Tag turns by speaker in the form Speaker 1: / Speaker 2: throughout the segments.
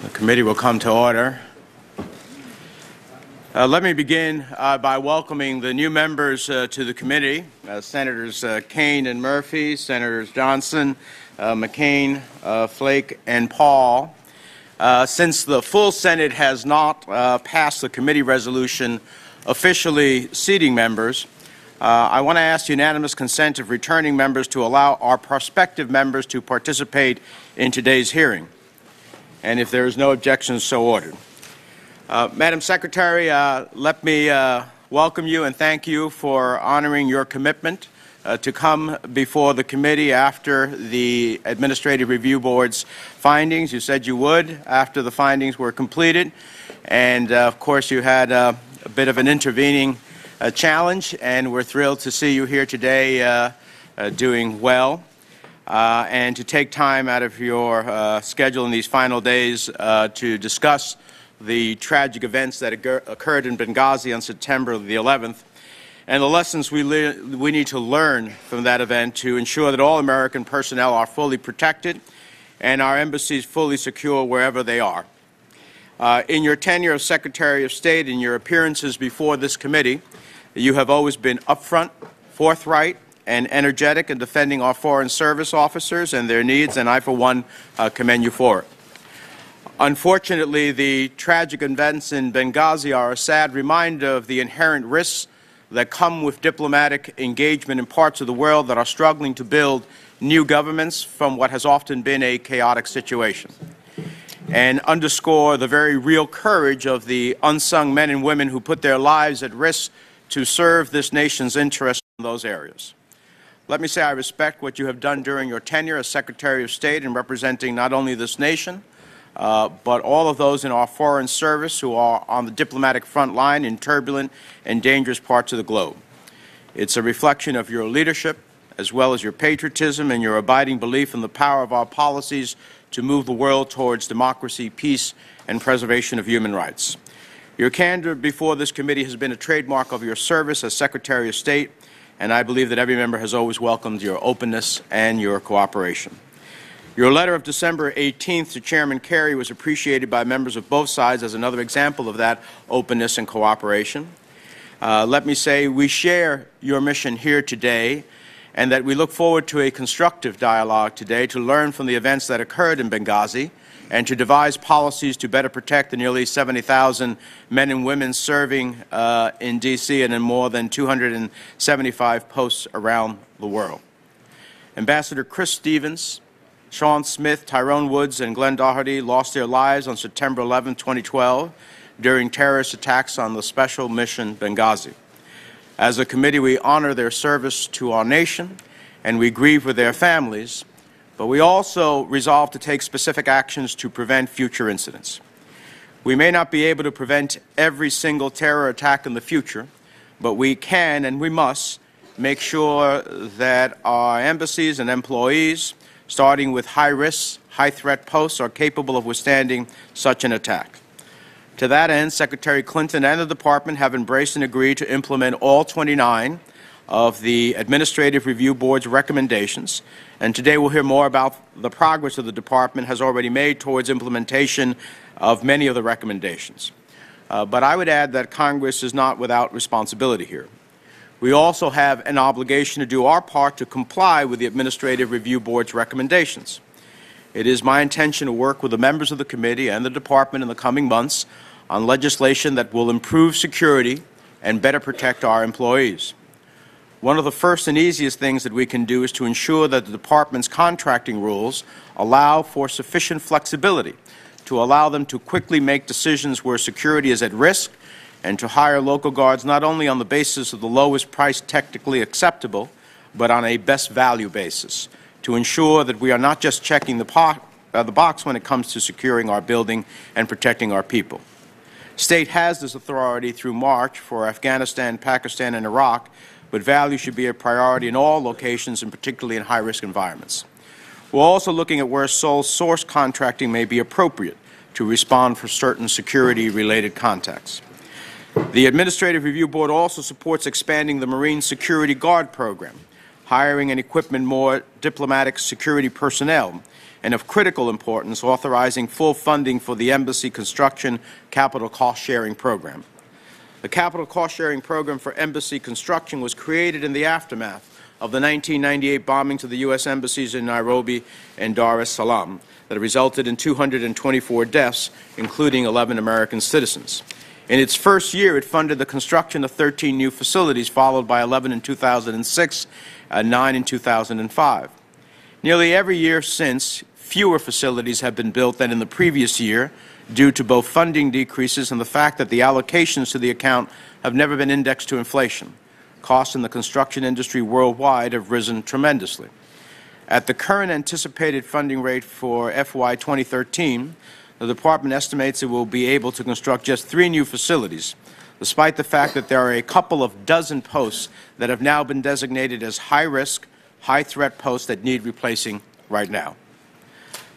Speaker 1: The committee will come to order. Let me begin by welcoming the new members to the committee, Senators Kaine and Murphy, Senators Johnson, McCain, Flake, and Paul. Since the full Senate has not passed the committee resolution officially seating members, I want to ask unanimous consent of returning members to allow our prospective members to participate in today's hearing. And if there is no objection, so ordered. Madam Secretary, let me welcome you and thank you for honoring your commitment to come before the committee after the Administrative Review Board's findings. You said you would after the findings were completed. And, of course, you had a bit of an intervening challenge, and we're thrilled to see you here today doing well. And to take time out of your schedule in these final days to discuss the tragic events that occurred in Benghazi on September the 11th and the lessons we need to learn from that event to ensure that all American personnel are fully protected and our embassies fully secure wherever they are. In your tenure as Secretary of State and your appearances before this committee, you have always been upfront, forthright, and energetic in defending our foreign service officers and their needs, and I, for one, commend you for it. Unfortunately, the tragic events in Benghazi are a sad reminder of the inherent risks that come with diplomatic engagement in parts of the world that are struggling to build new governments from what has often been a chaotic situation, and underscore the very real courage of the unsung men and women who put their lives at risk to serve this nation's interests in those areas. Let me say I respect what you have done during your tenure as Secretary of State in representing not only this nation, but all of those in our foreign service who are on the diplomatic front line in turbulent and dangerous parts of the globe. It's a reflection of your leadership, as well as your patriotism and your abiding belief in the power of our policies to move the world towards democracy, peace, and preservation of human rights. Your candor before this committee has been a trademark of your service as Secretary of State, and I believe that every member has always welcomed your openness and your cooperation. Your letter of December 18th to Chairman Kerry was appreciated by members of both sides as another example of that openness and cooperation. Let me say we share your mission here today, and that we look forward to a constructive dialogue today to learn from the events that occurred in Benghazi and to devise policies to better protect the nearly 70,000 men and women serving in D.C. and in more than 275 posts around the world. Ambassador Chris Stevens, Sean Smith, Tyrone Woods, and Glenn Doherty lost their lives on September 11, 2012 during terrorist attacks on the Special Mission Benghazi. As a committee, we honor their service to our nation and we grieve with their families, but we also resolve to take specific actions to prevent future incidents. We may not be able to prevent every single terror attack in the future, but we can and we must make sure that our embassies and employees, starting with high-risk, high-threat posts, are capable of withstanding such an attack. To that end, Secretary Clinton and the Department have embraced and agreed to implement all 29 of the Administrative Review Board's recommendations, and today we'll hear more about the progress that the Department has already made towards implementation of many of the recommendations. But I would add that Congress is not without responsibility here. We also have an obligation to do our part to comply with the Administrative Review Board's recommendations. It is my intention to work with the members of the committee and the Department in the coming months on legislation that will improve security and better protect our employees. One of the first and easiest things that we can do is to ensure that the Department's contracting rules allow for sufficient flexibility to allow them to quickly make decisions where security is at risk and to hire local guards not only on the basis of the lowest price technically acceptable, but on a best value basis, to ensure that we are not just checking the box when it comes to securing our building and protecting our people. State has this authority through March for Afghanistan, Pakistan, and Iraq, but value should be a priority in all locations, and particularly in high-risk environments. We're also looking at where sole source contracting may be appropriate to respond for certain security-related contexts. The Administrative Review Board also supports expanding the Marine Security Guard program, hiring and equipment more diplomatic security personnel, and of critical importance, authorizing full funding for the Embassy Construction Capital Cost Sharing Program. The Capital Cost Sharing Program for Embassy Construction was created in the aftermath of the 1998 bombings of the U.S. embassies in Nairobi and Dar es Salaam that resulted in 224 deaths, including 11 American citizens. In its first year, it funded the construction of 13 new facilities, followed by 11 in 2006 and 9 in 2005. Nearly every year since, fewer facilities have been built than in the previous year due to both funding decreases and the fact that the allocations to the account have never been indexed to inflation. Costs in the construction industry worldwide have risen tremendously. At the current anticipated funding rate for FY 2013, the Department estimates it will be able to construct just 3 new facilities, despite the fact that there are a couple of dozen posts that have now been designated as high-risk, high-threat posts that need replacing right now.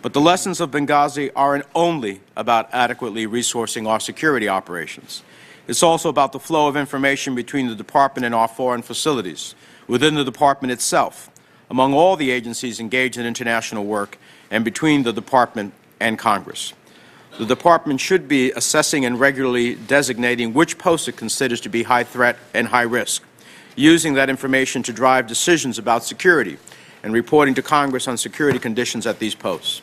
Speaker 1: But the lessons of Benghazi aren't only about adequately resourcing our security operations. It's also about the flow of information between the Department and our foreign facilities, within the Department itself, among all the agencies engaged in international work, and between the Department and Congress. The Department should be assessing and regularly designating which posts it considers to be high threat and high risk, using that information to drive decisions about security and reporting to Congress on security conditions at these posts.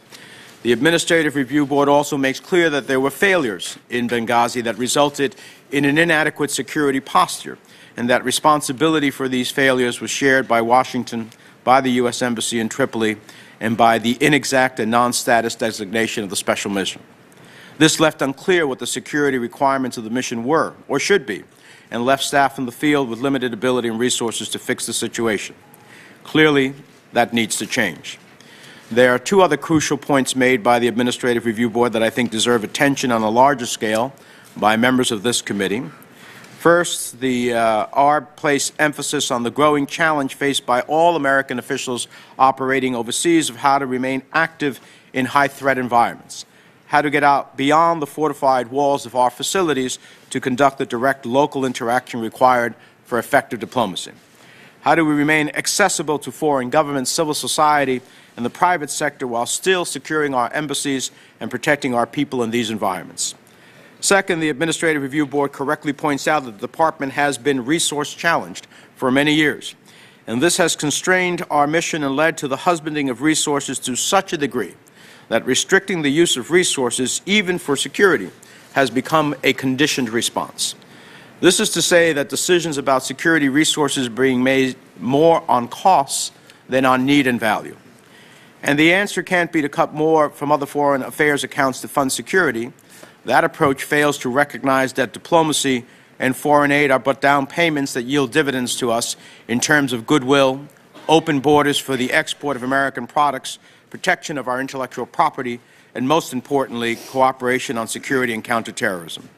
Speaker 1: The Administrative Review Board also makes clear that there were failures in Benghazi that resulted in an inadequate security posture, and that responsibility for these failures was shared by Washington, by the U.S. Embassy in Tripoli, and by the inexact and non-status designation of the special mission. This left unclear what the security requirements of the mission were, or should be, and left staff in the field with limited ability and resources to fix the situation. Clearly, that needs to change. There are 2 other crucial points made by the Administrative Review Board that I think deserve attention on a larger scale by members of this committee. First, the ARB placed emphasis on the growing challenge faced by all American officials operating overseas of how to remain active in high-threat environments, how to get out beyond the fortified walls of our facilities to conduct the direct local interaction required for effective diplomacy. How do we remain accessible to foreign governments, civil society, and the private sector while still securing our embassies and protecting our people in these environments? Second, the Administrative Review Board correctly points out that the Department has been resource challenged for many years, and this has constrained our mission and led to the husbanding of resources to such a degree that restricting the use of resources, even for security, has become a conditioned response. This is to say that decisions about security resources are being made more on costs than on need and value. And the answer can't be to cut more from other foreign affairs accounts to fund security. That approach fails to recognize that diplomacy and foreign aid are but down payments that yield dividends to us in terms of goodwill, open borders for the export of American products, protection of our intellectual property, and most importantly, cooperation on security and counterterrorism.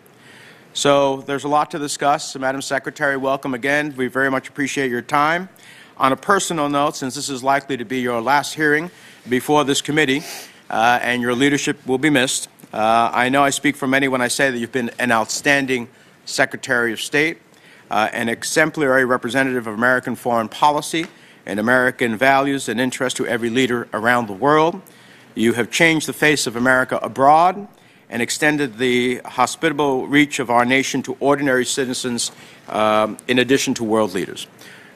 Speaker 1: So there's a lot to discuss. Madam Secretary, welcome again. We very much appreciate your time. On a personal note, since this is likely to be your last hearing before this committee, and your leadership will be missed, I know I speak for many when I say that you've been an outstanding Secretary of State, an exemplary representative of American foreign policy and American values and interests to every leader around the world. You have changed the face of America abroad and extended the hospitable reach of our nation to ordinary citizens in addition to world leaders.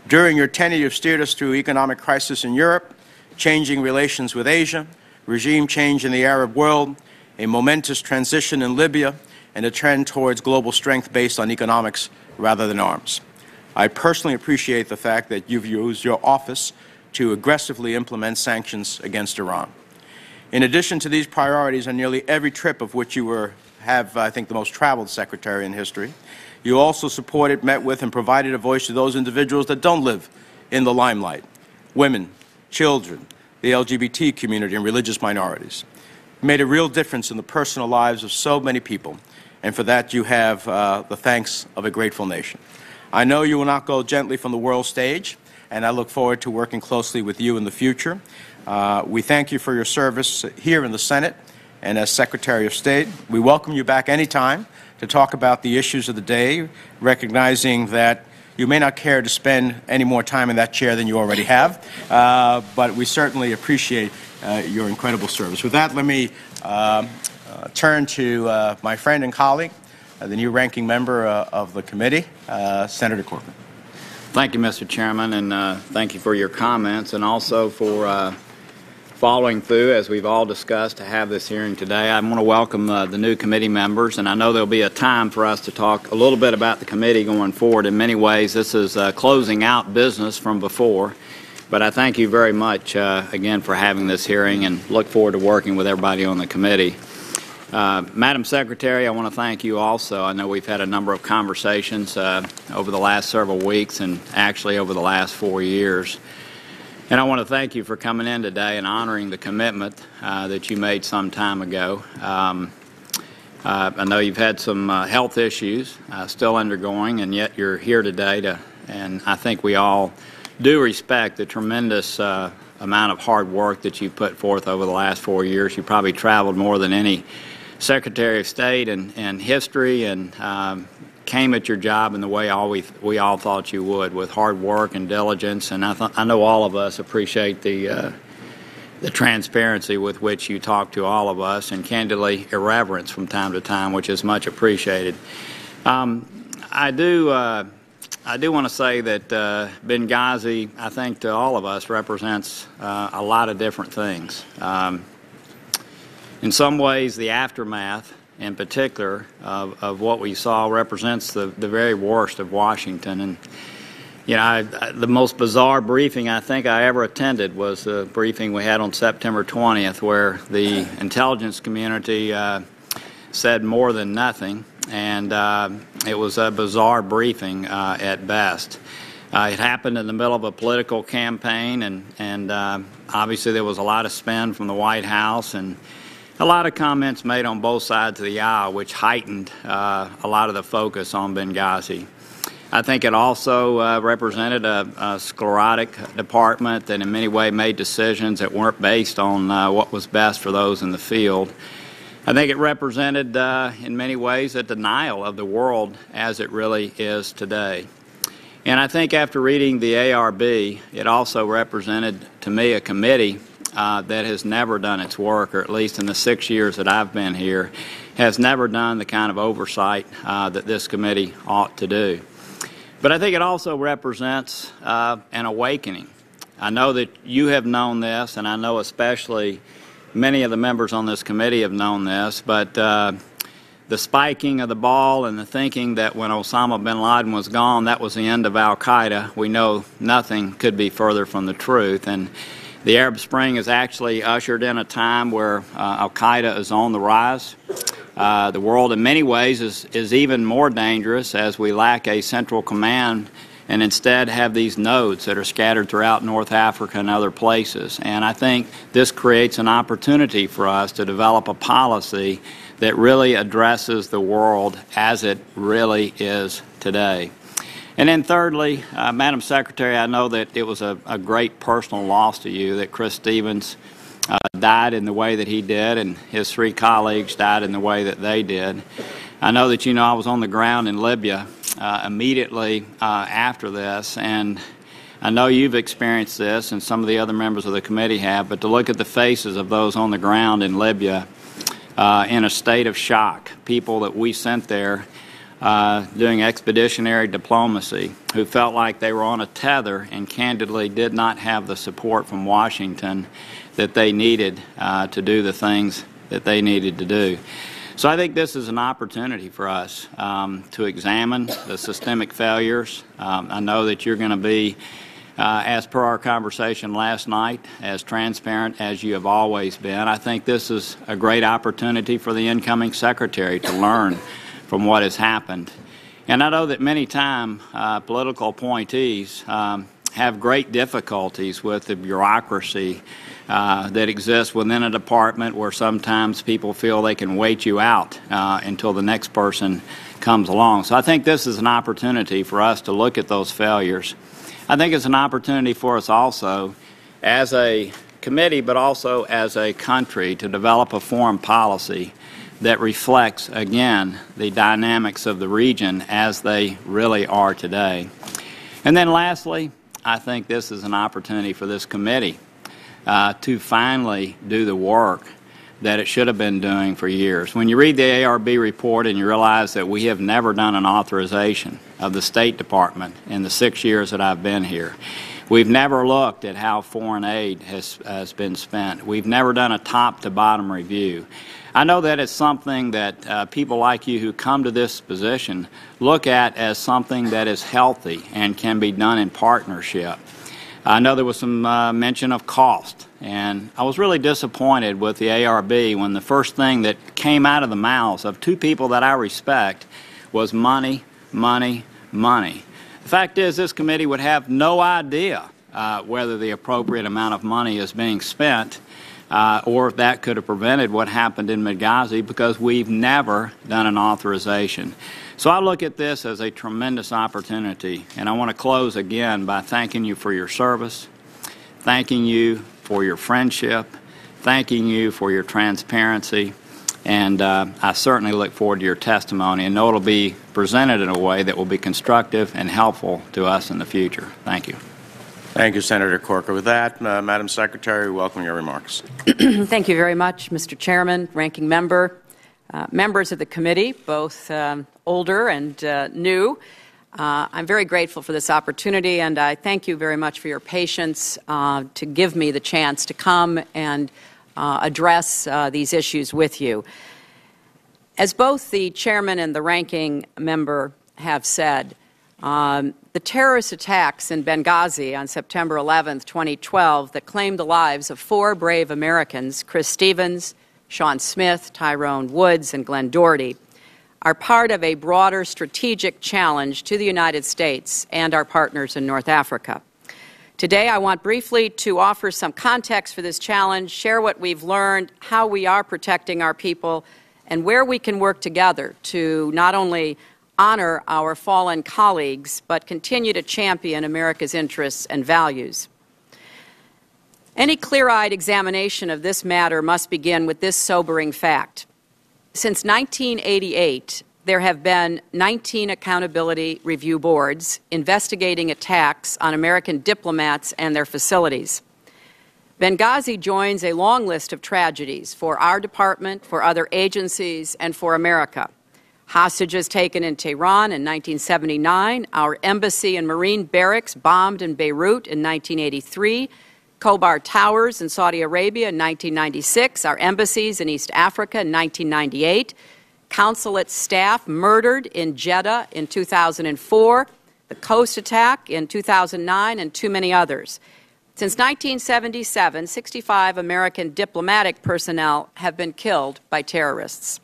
Speaker 1: During your tenure, you've steered us through economic crisis in Europe, changing relations with Asia, regime change in the Arab world, a momentous transition in Libya, and a trend towards global strength based on economics rather than arms. I personally appreciate the fact that you've used your office to aggressively implement sanctions against Iran. In addition to these priorities, on nearly every trip of which you have, I think, the most traveled secretary in history, you also supported, met with, and provided a voice to those individuals that don't live in the limelight: women, children, the LGBT community, and religious minorities. You made a real difference in the personal lives of so many people, and for that you have the thanks of a grateful nation. I know you will not go gently from the world stage, and I look forward to working closely with you in the future. We thank you for your service here in the Senate and as Secretary of State. We welcome you back anytime to talk about the issues of the day, recognizing that you may not care to spend any more time in that chair than you already have, but we certainly appreciate your incredible service. With that, let me turn to my friend and colleague, the new ranking member of the committee, Senator Corcoran.
Speaker 2: Thank you, Mr. Chairman, and thank you for your comments and also for following through, as we've all discussed, to have this hearing today. I want to welcome the new committee members, and I know there'll be a time for us to talk a little bit about the committee going forward. In many ways, this is closing out business from before, but I thank you very much again for having this hearing and look forward to working with everybody on the committee. Madam Secretary, I want to thank you also. I know we've had a number of conversations over the last several weeks and actually over the last 4 years. And I want to thank you for coming in today and honoring the commitment that you made some time ago. I know you've had some health issues still undergoing, and yet you're here today and I think we all do respect the tremendous amount of hard work that you've put forth over the last 4 years. You probably traveled more than any Secretary of State in history, and came at your job in the way we all thought you would, with hard work and diligence. And I know all of us appreciate the transparency with which you talk to all of us, and candidly irreverence from time to time, which is much appreciated. I do want to say that Benghazi, I think to all of us, represents a lot of different things. In some ways, the aftermath, in particular, of what we saw represents the very worst of Washington. And, you know, the most bizarre briefing I think I ever attended was the briefing we had on September 20th, where the intelligence community said more than nothing, and it was a bizarre briefing at best. It happened in the middle of a political campaign, and obviously there was a lot of spin from the White House, and a lot of comments made on both sides of the aisle, which heightened a lot of the focus on Benghazi. I think it also represented a sclerotic department that in many ways made decisions that weren't based on what was best for those in the field. I think it represented in many ways a denial of the world as it really is today. And I think after reading the ARB, it also represented to me a committee that has never done its work, or at least in the 6 years that I've been here, has never done the kind of oversight that this committee ought to do. But I think it also represents an awakening. I know that you have known this, and I know especially many of the members on this committee have known this, but the spiking of the ball and the thinking that when Osama bin Laden was gone, that was the end of al-Qaeda, we know nothing could be further from the truth. And the Arab Spring has actually ushered in a time where al-Qaeda is on the rise. The world in many ways is even more dangerous, as we lack a central command and instead have these nodes that are scattered throughout North Africa and other places. And I think this creates an opportunity for us to develop a policy that really addresses the world as it really is today. And then thirdly, Madam Secretary, I know that it was a great personal loss to you that Chris Stevens died in the way that he did, and his 3 colleagues died in the way that they did. I know that I was on the ground in Libya immediately after this, and I know you've experienced this, and some of the other members of the committee have, but to look at the faces of those on the ground in Libya in a state of shock, people that we sent there doing expeditionary diplomacy, who felt like they were on a tether and candidly did not have the support from Washington that they needed to do the things that they needed to do. So I think this is an opportunity for us to examine the systemic failures. I know that you're going to be, as per our conversation last night, as transparent as you have always been. I think this is a great opportunity for the incoming Secretary to learn from what has happened. And I know that many times political appointees have great difficulties with the bureaucracy that exists within a department, where sometimes people feel they can wait you out until the next person comes along. So I think this is an opportunity for us to look at those failures. I think it's an opportunity for us also as a committee, but also as a country, to develop a foreign policy that reflects, again, the dynamics of the region as they really are today. And then lastly, I think this is an opportunity for this committee to finally do the work that it should have been doing for years. When you read the ARB report and you realize that we have never done an authorization of the State Department in the 6 years that I've been here, we've never looked at how foreign aid has been spent. We've never done a top-to-bottom review. I know that it's something that people like you who come to this position look at as something that is healthy and can be done in partnership. I know there was some mention of cost, and I was really disappointed with the ARB when the first thing that came out of the mouths of two people that I respect was money, money, money. The fact is, this committee would have no idea whether the appropriate amount of money is being spent or if that could have prevented what happened in Benghazi, because we've never done an authorization. So I look at this as a tremendous opportunity, and I want to close again by thanking you for your service, thanking you for your friendship, thanking you for your transparency, and I certainly look forward to your testimony and know it will be presented in a way that will be constructive and helpful to us in the future. Thank you.
Speaker 1: Thank you, Senator Corker. With that, Madam Secretary, we welcome your remarks.
Speaker 3: Thank you very much, Mr. Chairman, Ranking Member, members of the committee, both older and new. I'm very grateful for this opportunity, and I thank you very much for your patience to give me the chance to come and address these issues with you. As both the Chairman and the Ranking Member have said, the terrorist attacks in Benghazi on September 11, 2012, that claimed the lives of 4 brave Americans, Chris Stevens, Sean Smith, Tyrone Woods, and Glenn Doherty, are part of a broader strategic challenge to the United States and our partners in North Africa. Today, I want briefly to offer some context for this challenge, share what we've learned, how we are protecting our people, and where we can work together to not only honor our fallen colleagues, but continue to champion America's interests and values. Any clear-eyed examination of this matter must begin with this sobering fact. Since 1988, there have been 19 accountability review boards investigating attacks on American diplomats and their facilities. Benghazi joins a long list of tragedies for our department, for other agencies, and for America. Hostages taken in Tehran in 1979, our embassy and Marine barracks bombed in Beirut in 1983, Khobar Towers in Saudi Arabia in 1996, our embassies in East Africa in 1998, consulate staff murdered in Jeddah in 2004, the Coast attack in 2009, and too many others. Since 1977, 65 American diplomatic personnel have been killed by terrorists.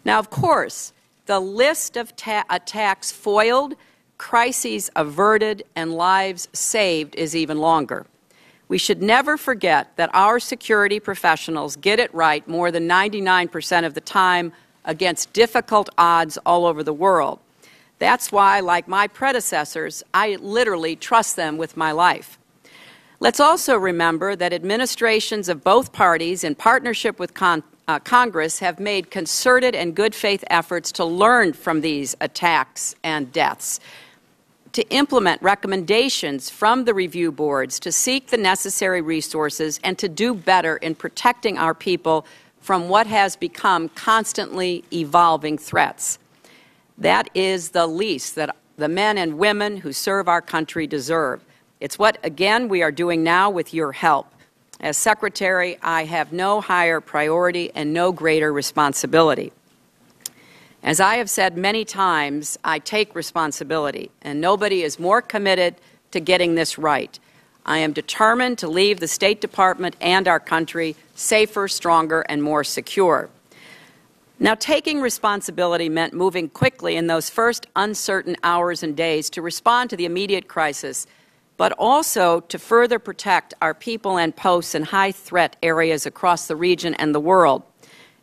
Speaker 3: Now, of course, the list of attacks foiled, crises averted, and lives saved is even longer. We should never forget that our security professionals get it right more than 99% of the time against difficult odds all over the world. That's why, like my predecessors, I literally trust them with my life. Let's also remember that administrations of both parties, in partnership with Congress, have made concerted and good faith efforts to learn from these attacks and deaths, to implement recommendations from the review boards, to seek the necessary resources, and to do better in protecting our people from what has become constantly evolving threats. That is the least that the men and women who serve our country deserve. It's what, again, we are doing now with your help. As Secretary, I have no higher priority and no greater responsibility. As I have said many times, I take responsibility, and nobody is more committed to getting this right. I am determined to leave the State Department and our country safer, stronger, and more secure. Now, taking responsibility meant moving quickly in those first uncertain hours and days to respond to the immediate crisis, but also to further protect our people and posts in high-threat areas across the region and the world.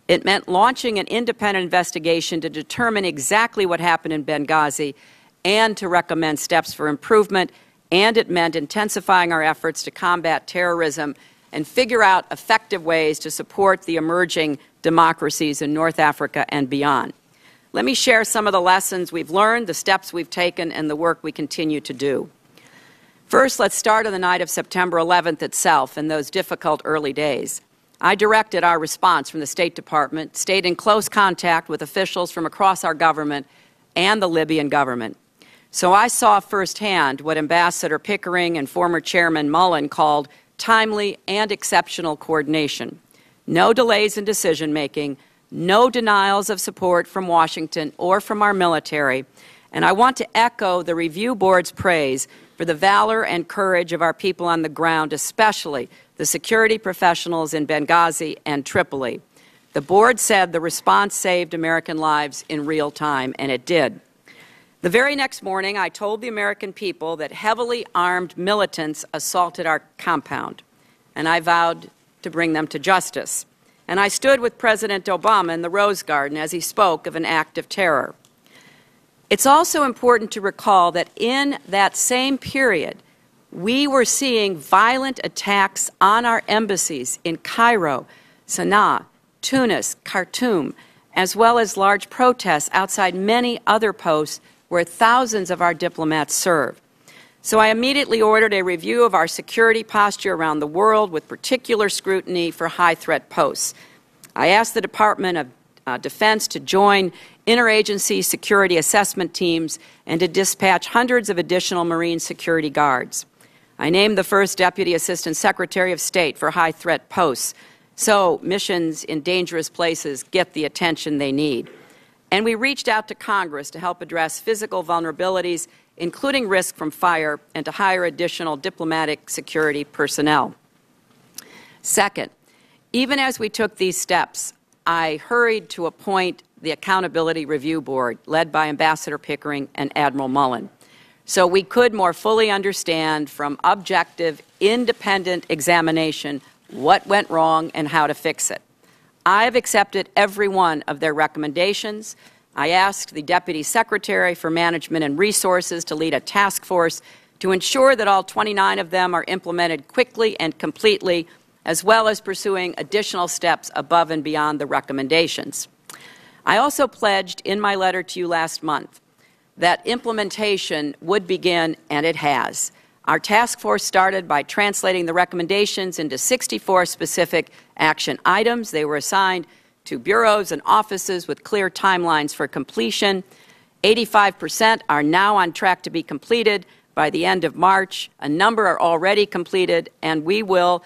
Speaker 3: It meant launching an independent investigation to determine exactly what happened in Benghazi and to recommend steps for improvement, and it meant intensifying our efforts to combat terrorism and figure out effective ways to support the emerging democracies in North Africa and beyond. Let me share some of the lessons we've learned, the steps we've taken, and the work we continue to do. First, let's start on the night of September 11th itself and those difficult early days. I directed our response from the State Department, stayed in close contact with officials from across our government and the Libyan government. So I saw firsthand what Ambassador Pickering and former Chairman Mullen called timely and exceptional coordination. No delays in decision-making, no denials of support from Washington or from our military, and I want to echo the Review Board's praise for the valor and courage of our people on the ground, especially the security professionals in Benghazi and Tripoli. The Board said the response saved American lives in real time, and it did. The very next morning, I told the American people that heavily armed militants assaulted our compound, and I vowed to bring them to justice. And I stood with President Obama in the Rose Garden as he spoke of an act of terror. It's also important to recall that in that same period, we were seeing violent attacks on our embassies in Cairo, Sana'a, Tunis, Khartoum, as well as large protests outside many other posts where thousands of our diplomats serve. So I immediately ordered a review of our security posture around the world with particular scrutiny for high-threat posts. I asked the Department of Defense to join interagency security assessment teams and to dispatch hundreds of additional Marine security guards. I named the first Deputy Assistant Secretary of State for high-threat posts, so missions in dangerous places get the attention they need. And we reached out to Congress to help address physical vulnerabilities, including risk from fire, and to hire additional diplomatic security personnel. Second, even as we took these steps, I hurried to appoint the Accountability Review Board, led by Ambassador Pickering and Admiral Mullen, so we could more fully understand from objective, independent examination what went wrong and how to fix it. I have accepted every one of their recommendations. I asked the Deputy Secretary for Management and Resources to lead a task force to ensure that all 29 of them are implemented quickly and completely, as well as pursuing additional steps above and beyond the recommendations. I also pledged in my letter to you last month that implementation would begin, and it has. Our task force started by translating the recommendations into 64 specific action items. They were assigned to bureaus and offices with clear timelines for completion. 85% are now on track to be completed by the end of March. A number are already completed, and we will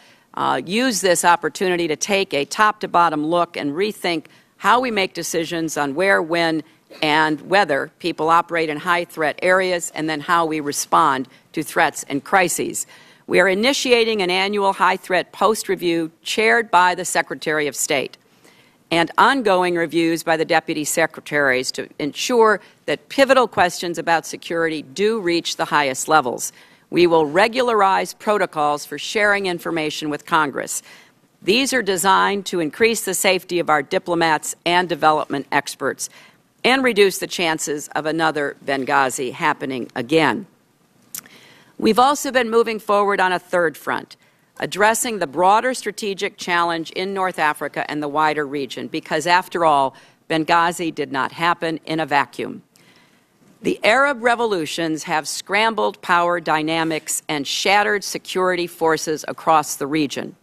Speaker 3: use this opportunity to take a top-to-bottom look and rethink how we make decisions on where, when, and whether people operate in high-threat areas, and then how we respond to threats and crises. We are initiating an annual high-threat post-review chaired by the Secretary of State and ongoing reviews by the Deputy Secretaries to ensure that pivotal questions about security do reach the highest levels. We will regularize protocols for sharing information with Congress. These are designed to increase the safety of our diplomats and development experts and reduce the chances of another Benghazi happening again. We've also been moving forward on a third front, addressing the broader strategic challenge in North Africa and the wider region, because after all, Benghazi did not happen in a vacuum. The Arab revolutions have scrambled power dynamics and shattered security forces across the region.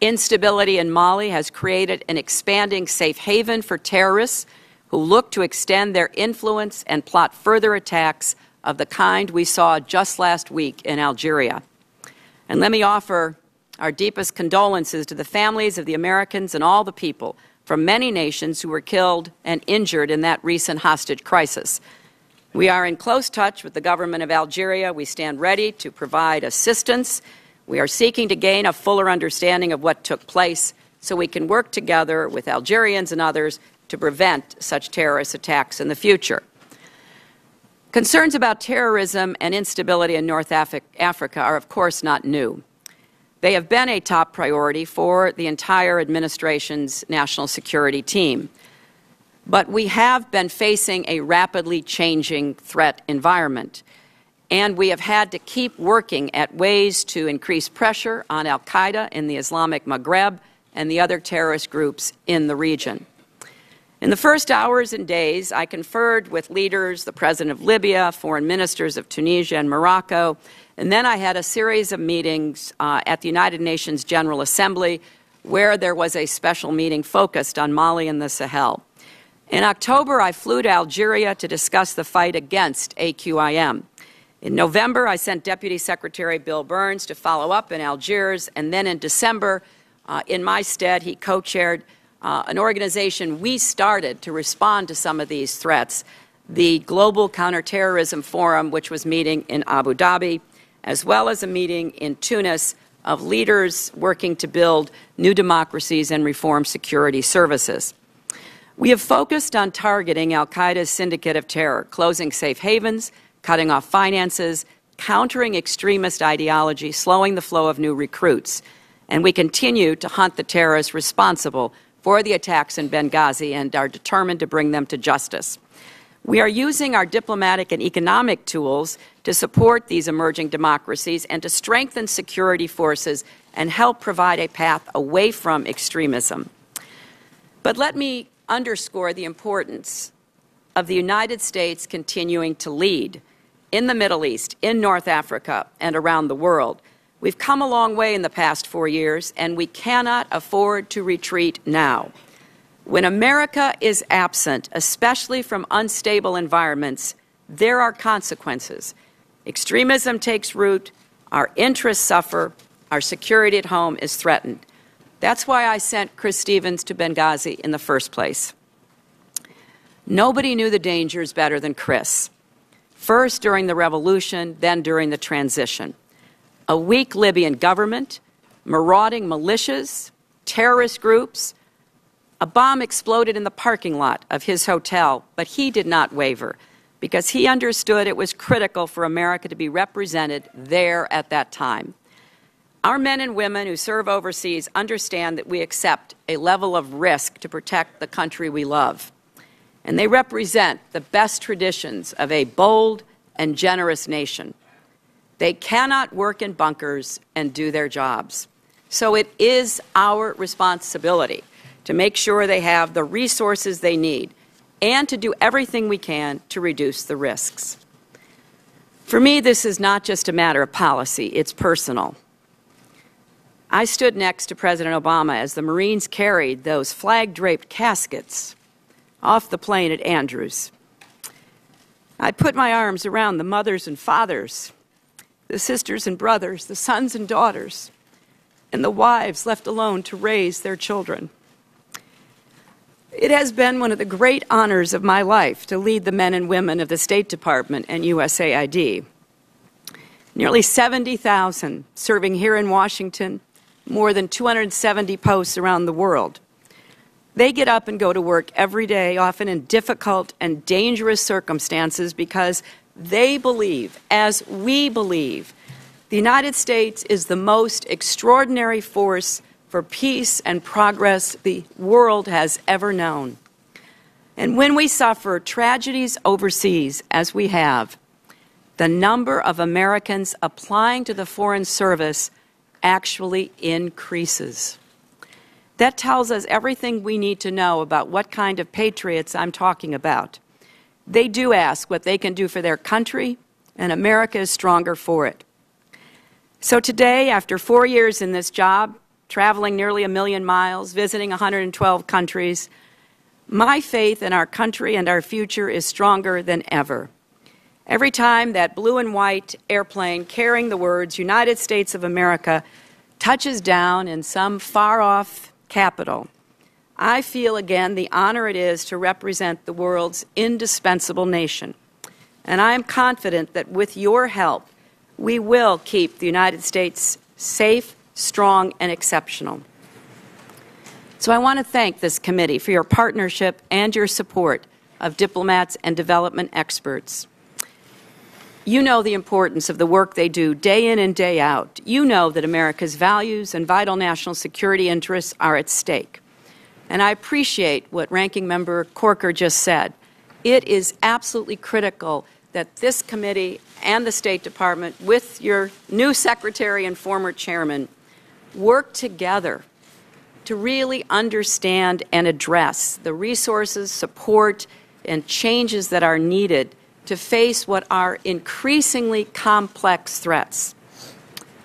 Speaker 3: Instability in Mali has created an expanding safe haven for terrorists who look to extend their influence and plot further attacks of the kind we saw just last week in Algeria. And let me offer our deepest condolences to the families of the Americans and all the people from many nations who were killed and injured in that recent hostage crisis. We are in close touch with the government of Algeria. We stand ready to provide assistance. We are seeking to gain a fuller understanding of what took place so we can work together with Algerians and others to prevent such terrorist attacks in the future. Concerns about terrorism and instability in North Africa are, of course, not new. They have been a top priority for the entire administration's national security team. But we have been facing a rapidly changing threat environment, and we have had to keep working at ways to increase pressure on al-Qaeda in the Islamic Maghreb and the other terrorist groups in the region. In the first hours and days, I conferred with leaders, the President of Libya, foreign ministers of Tunisia and Morocco, and then I had a series of meetings at the United Nations General Assembly where there was a special meeting focused on Mali and the Sahel. In October, I flew to Algeria to discuss the fight against AQIM. In November, I sent Deputy Secretary Bill Burns to follow up in Algiers, and then in December, in my stead, he co-chaired an organization we started to respond to some of these threats, the Global Counterterrorism Forum, which was meeting in Abu Dhabi, as well as a meeting in Tunis of leaders working to build new democracies and reform security services. We have focused on targeting al-Qaeda's syndicate of terror, closing safe havens, cutting off finances, countering extremist ideology, slowing the flow of new recruits. And we continue to hunt the terrorists responsible for the attacks in Benghazi and are determined to bring them to justice. We are using our diplomatic and economic tools to support these emerging democracies and to strengthen security forces and help provide a path away from extremism. But let me underscore the importance of the United States continuing to lead in the Middle East, in North Africa, and around the world. We've come a long way in the past 4 years, and we cannot afford to retreat now. When America is absent, especially from unstable environments, there are consequences. Extremism takes root, our interests suffer, our security at home is threatened. That's why I sent Chris Stevens to Benghazi in the first place. Nobody knew the dangers better than Chris. First during the revolution, then during the transition. A weak Libyan government, marauding militias, terrorist groups. A bomb exploded in the parking lot of his hotel, but he did not waver because he understood it was critical for America to be represented there at that time. Our men and women who serve overseas understand that we accept a level of risk to protect the country we love. And they represent the best traditions of a bold and generous nation. They cannot work in bunkers and do their jobs. So it is our responsibility to make sure they have the resources they need and to do everything we can to reduce the risks. For me, this is not just a matter of policy, it's personal. I stood next to President Obama as the Marines carried those flag-draped caskets off the plane at Andrews. I put my arms around the mothers and fathers, the sisters and brothers, the sons and daughters, and the wives left alone to raise their children. It has been one of the great honors of my life to lead the men and women of the State Department and USAID. Nearly 70,000 serving here in Washington, more than 270 posts around the world. They get up and go to work every day, often in difficult and dangerous circumstances, because they believe, as we believe, the United States is the most extraordinary force for peace and progress the world has ever known. And when we suffer tragedies overseas, as we have, the number of Americans applying to the Foreign Service actually increases. That tells us everything we need to know about what kind of patriots I'm talking about. They do ask what they can do for their country, and America is stronger for it. So today, after 4 years in this job, traveling nearly 1 million miles, visiting 112 countries, my faith in our country and our future is stronger than ever. Every time that blue and white airplane carrying the words United States of America touches down in some far-off capital, I feel again the honor it is to represent the world's indispensable nation. And I am confident that with your help, we will keep the United States safe, strong, and exceptional. So I want to thank this committee for your partnership and your support of diplomats and development experts. You know the importance of the work they do day in and day out. You know that America's values and vital national security interests are at stake. And I appreciate what Ranking Member Corker just said. It is absolutely critical that this committee and the State Department, with your new secretary and former chairman, work together to really understand and address the resources, support, and changes that are needed to face what are increasingly complex threats.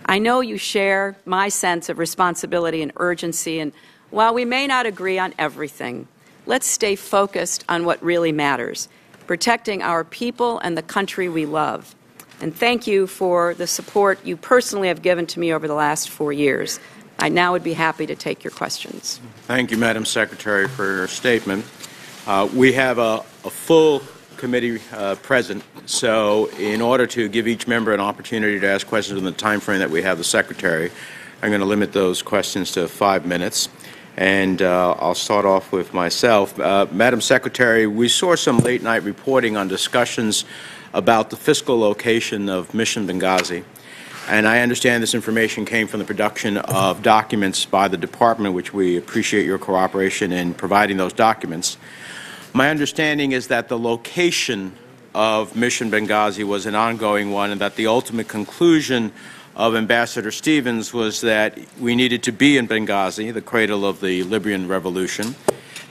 Speaker 3: I know you share my sense of responsibility and urgency, and while we may not agree on everything, let's stay focused on what really matters, protecting our people and the country we love. And thank you for the support you personally have given to me over the last 4 years. I now would be happy to take your questions.
Speaker 1: Thank you, Madam Secretary, for your statement. We have a full committee present, so in order to give each member an opportunity to ask questions in the time frame that we have the Secretary, I'm going to limit those questions to 5 minutes. And I'll start off with myself. Madam Secretary, we saw some late-night reporting on discussions about the fiscal location of Mission Benghazi. And I understand this information came from the production of documents by the Department, which we appreciate your cooperation in providing those documents. My understanding is that the location of Mission Benghazi was an ongoing one, and that the ultimate conclusion of Ambassador Stevens was that we needed to be in Benghazi, the cradle of the Libyan revolution,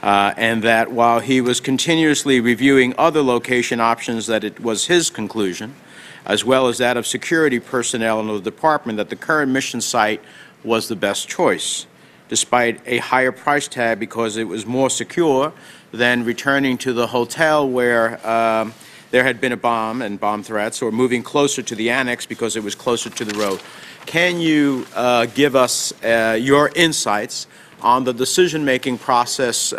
Speaker 1: and that while he was continuously reviewing other location options, that it was his conclusion, as well as that of security personnel in the department, that the current mission site was the best choice, despite a higher price tag because it was more secure than returning to the hotel where there had been a bomb and bomb threats, or moving closer to the annex because it was closer to the road. Can you give us your insights on the decision-making process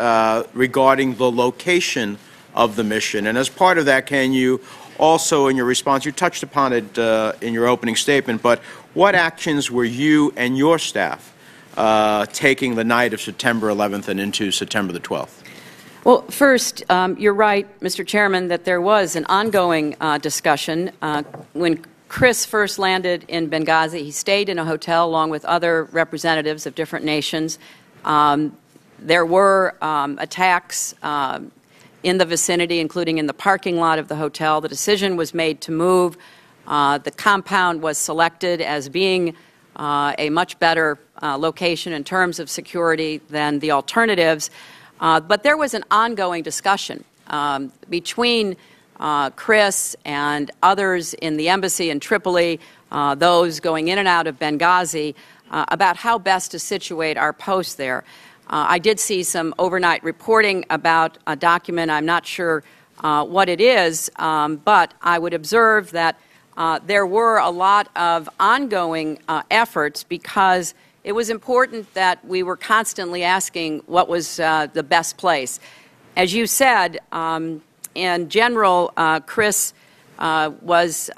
Speaker 1: regarding the location of the mission? And as part of that, can you also, in your response, you touched upon it in your opening statement, but what actions were you and your staff taking the night of September 11th and into September the 12th?
Speaker 3: Well, first, you're right, Mr. Chairman, that there was an ongoing discussion. When Chris first landed in Benghazi, he stayed in a hotel along with other representatives of different nations. There were attacks in the vicinity, including in the parking lot of the hotel. The decision was made to move. The compound was selected as being a much better location in terms of security than the alternatives. But there was an ongoing discussion between Chris and others in the embassy in Tripoli, those going in and out of Benghazi, about how best to situate our post there. I did see some overnight reporting about a document. I'm not sure what it is, but I would observe that there were a lot of ongoing efforts because it was important that we were constantly asking what was the best place. As you said, in general, Chris was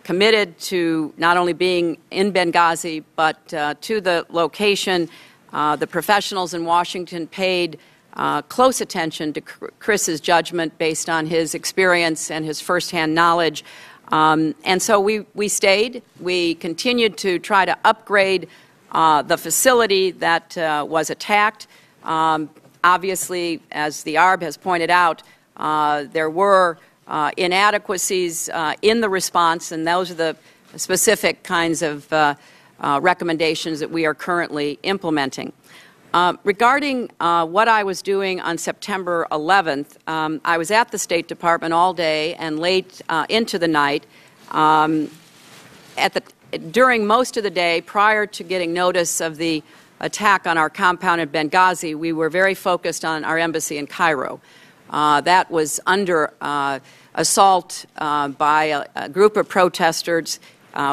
Speaker 3: committed to not only being in Benghazi, but to the location. The professionals in Washington paid close attention to Chris's judgment based on his experience and his firsthand knowledge. And so we stayed. We continued to try to upgrade the facility that was attacked. Obviously, as the ARB has pointed out, there were inadequacies in the response, and those are the specific kinds of recommendations that we are currently implementing. Regarding what I was doing on September 11th, I was at the State Department all day and late into the night. During most of the day, prior to getting notice of the attack on our compound in Benghazi, we were very focused on our embassy in Cairo. That was under assault by a group of protesters.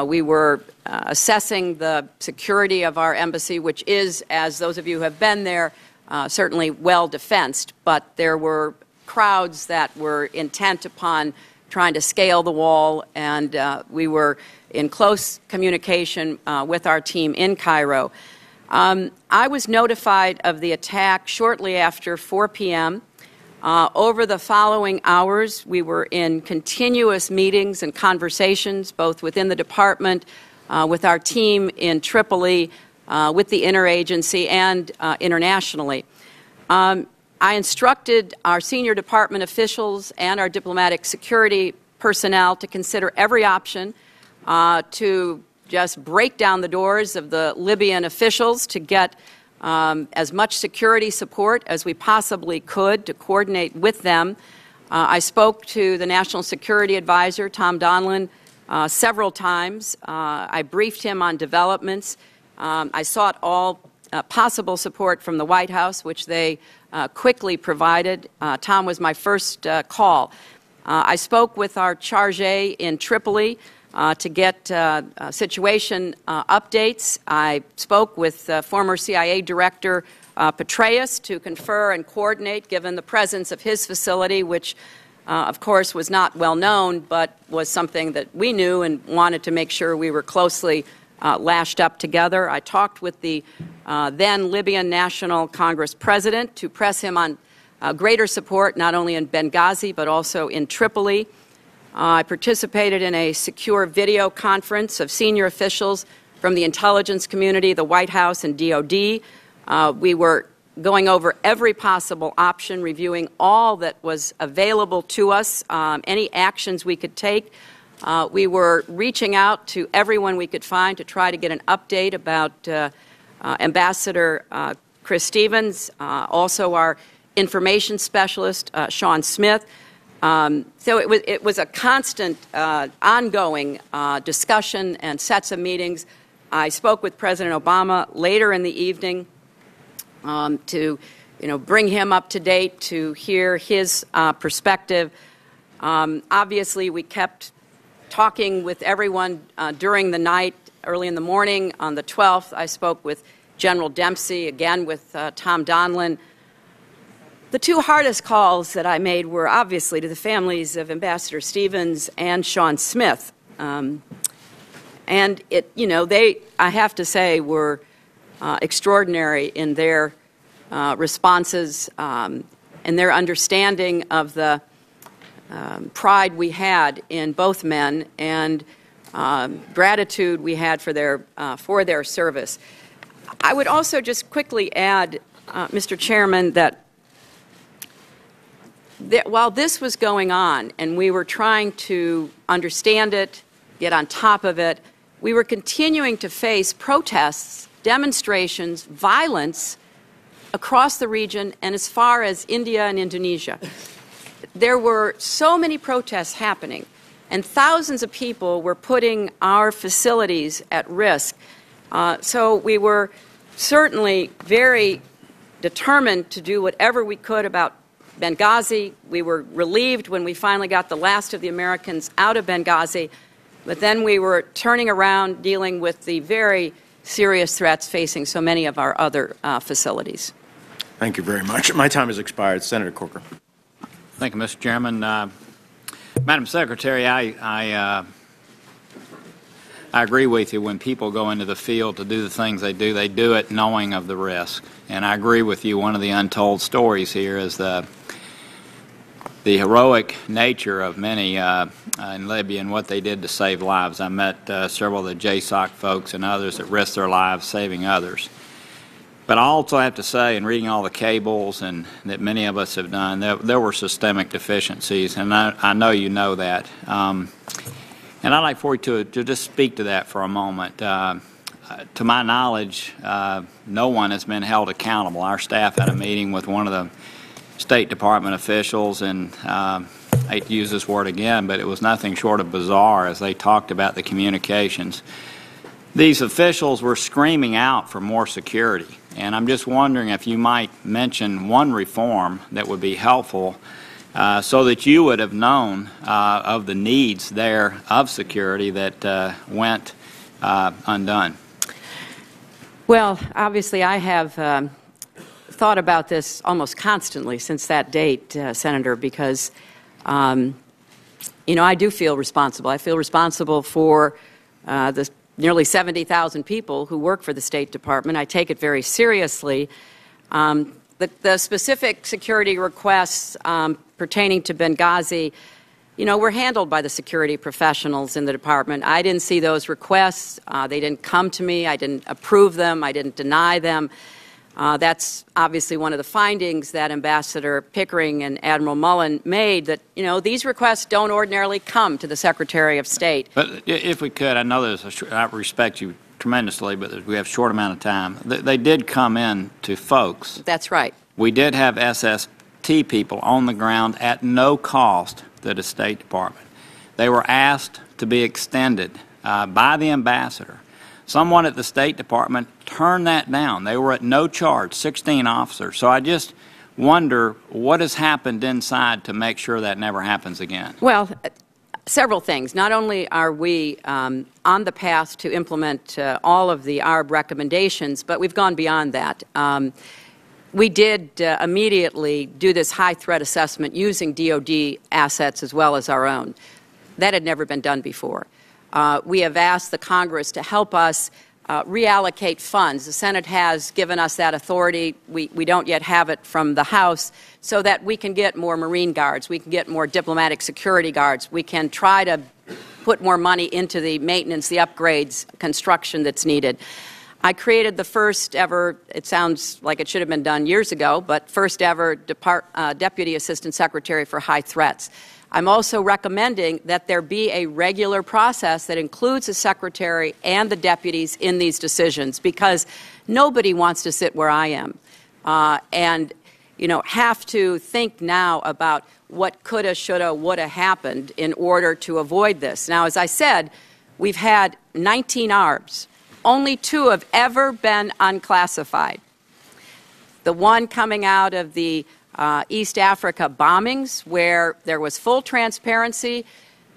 Speaker 3: We were assessing the security of our embassy, which is, as those of you who have been there, certainly well defensed, but there were crowds that were intent upon trying to scale the wall, and we were in close communication with our team in Cairo. I was notified of the attack shortly after 4 p.m. Over the following hours, we were in continuous meetings and conversations, both within the department, with our team in Tripoli, with the interagency, and internationally. I instructed our senior department officials and our diplomatic security personnel to consider every option to just break down the doors of the Libyan officials to get as much security support as we possibly could to coordinate with them. I spoke to the National Security Advisor, Tom Donilon, several times. I briefed him on developments. I sought all possible support from the White House, which they quickly provided. Tom was my first call. I spoke with our charge in Tripoli to get situation updates. I spoke with former CIA Director Petraeus to confer and coordinate, given the presence of his facility, which of course was not well known, but was something that we knew and wanted to make sure we were closely lashed up together. I talked with the then Libyan National Congress President to press him on greater support, not only in Benghazi, but also in Tripoli. I participated in a secure video conference of senior officials from the intelligence community, the White House, and DOD. We were going over every possible option, reviewing all that was available to us, any actions we could take. We were reaching out to everyone we could find to try to get an update about Ambassador Chris Stevens, also our information specialist, Sean Smith. So it was a constant, ongoing discussion and sets of meetings. I spoke with President Obama later in the evening to, bring him up to date, to hear his perspective. Obviously, we kept talking with everyone during the night. Early in the morning on the 12th, I spoke with General Dempsey, again with Tom Donilon. The two hardest calls that I made were obviously to the families of Ambassador Stevens and Sean Smith. And they, I have to say, were extraordinary in their responses and their understanding of the pride we had in both men and gratitude we had for their service. I would also just quickly add, Mr. Chairman, that while this was going on and we were trying to understand it, get on top of it, we were continuing to face protests, demonstrations, violence across the region and as far as India and Indonesia. There were so many protests happening, and thousands of people were putting our facilities at risk. So we were certainly very determined to do whatever we could about Benghazi. We were relieved when we finally got the last of the Americans out of Benghazi, but then we were turning around dealing with the very serious threats facing so many of our other facilities.
Speaker 1: Thank you very much. My time has expired. Senator Corker.
Speaker 2: Thank you, Mr. Chairman. Madam Secretary, I agree with you. When people go into the field to do the things they do it knowing of the risk. And I agree with you. One of the untold stories here is the heroic nature of many in Libya and what they did to save lives. I met several of the JSOC folks and others that risked their lives saving others. But I also have to say, in reading all the cables and that many of us have done, there were systemic deficiencies, and I know you know that. And I'd like for you to just speak to that for a moment. To my knowledge, no one has been held accountable. Our staff had a meeting with one of the State Department officials, and I hate to use this word again, but it was nothing short of bizarre as they talked about the communications. These officials were screaming out for more security, and I'm just wondering if you might mention one reform that would be helpful so that you would have known of the needs there of security that went undone.
Speaker 3: Well, obviously I have thought about this almost constantly since that date, Senator, because, I do feel responsible. I feel responsible for the nearly 70,000 people who work for the State Department. I take it very seriously. The specific security requests pertaining to Benghazi, were handled by the security professionals in the department. I didn't see those requests. They didn't come to me. I didn't approve them. I didn't deny them. That's obviously one of the findings that Ambassador Pickering and Admiral Mullen made, that, these requests don't ordinarily come to the Secretary of State.
Speaker 2: But if we could, I know I respect you tremendously, but we have a short amount of time. They did come in to folks.
Speaker 3: That's right.
Speaker 2: We did have SST people on the ground at no cost to the State Department. They were asked to be extended by the ambassador. Someone at the State Department turned that down. They were at no charge, 16 officers. So I just wonder what has happened inside to make sure that never happens again.
Speaker 3: Well, several things. Not only are we on the path to implement all of the ARB recommendations, but we've gone beyond that. We did immediately do this high threat assessment using DOD assets as well as our own. That had never been done before. We have asked the Congress to help us reallocate funds. The Senate has given us that authority. We don't yet have it from the House, so that we can get more Marine Guards, we can get more diplomatic security guards, we can try to put more money into the maintenance, the upgrades, construction that's needed. I created the first ever, it sounds like it should have been done years ago, but first ever Deputy Assistant Secretary for High Threats. I'm also recommending that there be a regular process that includes the Secretary and the deputies in these decisions, because nobody wants to sit where I am and, you know, have to think now about what coulda, shoulda, woulda happened in order to avoid this. Now, as I said, we've had 19 ARBs. Only 2 have ever been unclassified. The one coming out of the East Africa bombings, where there was full transparency,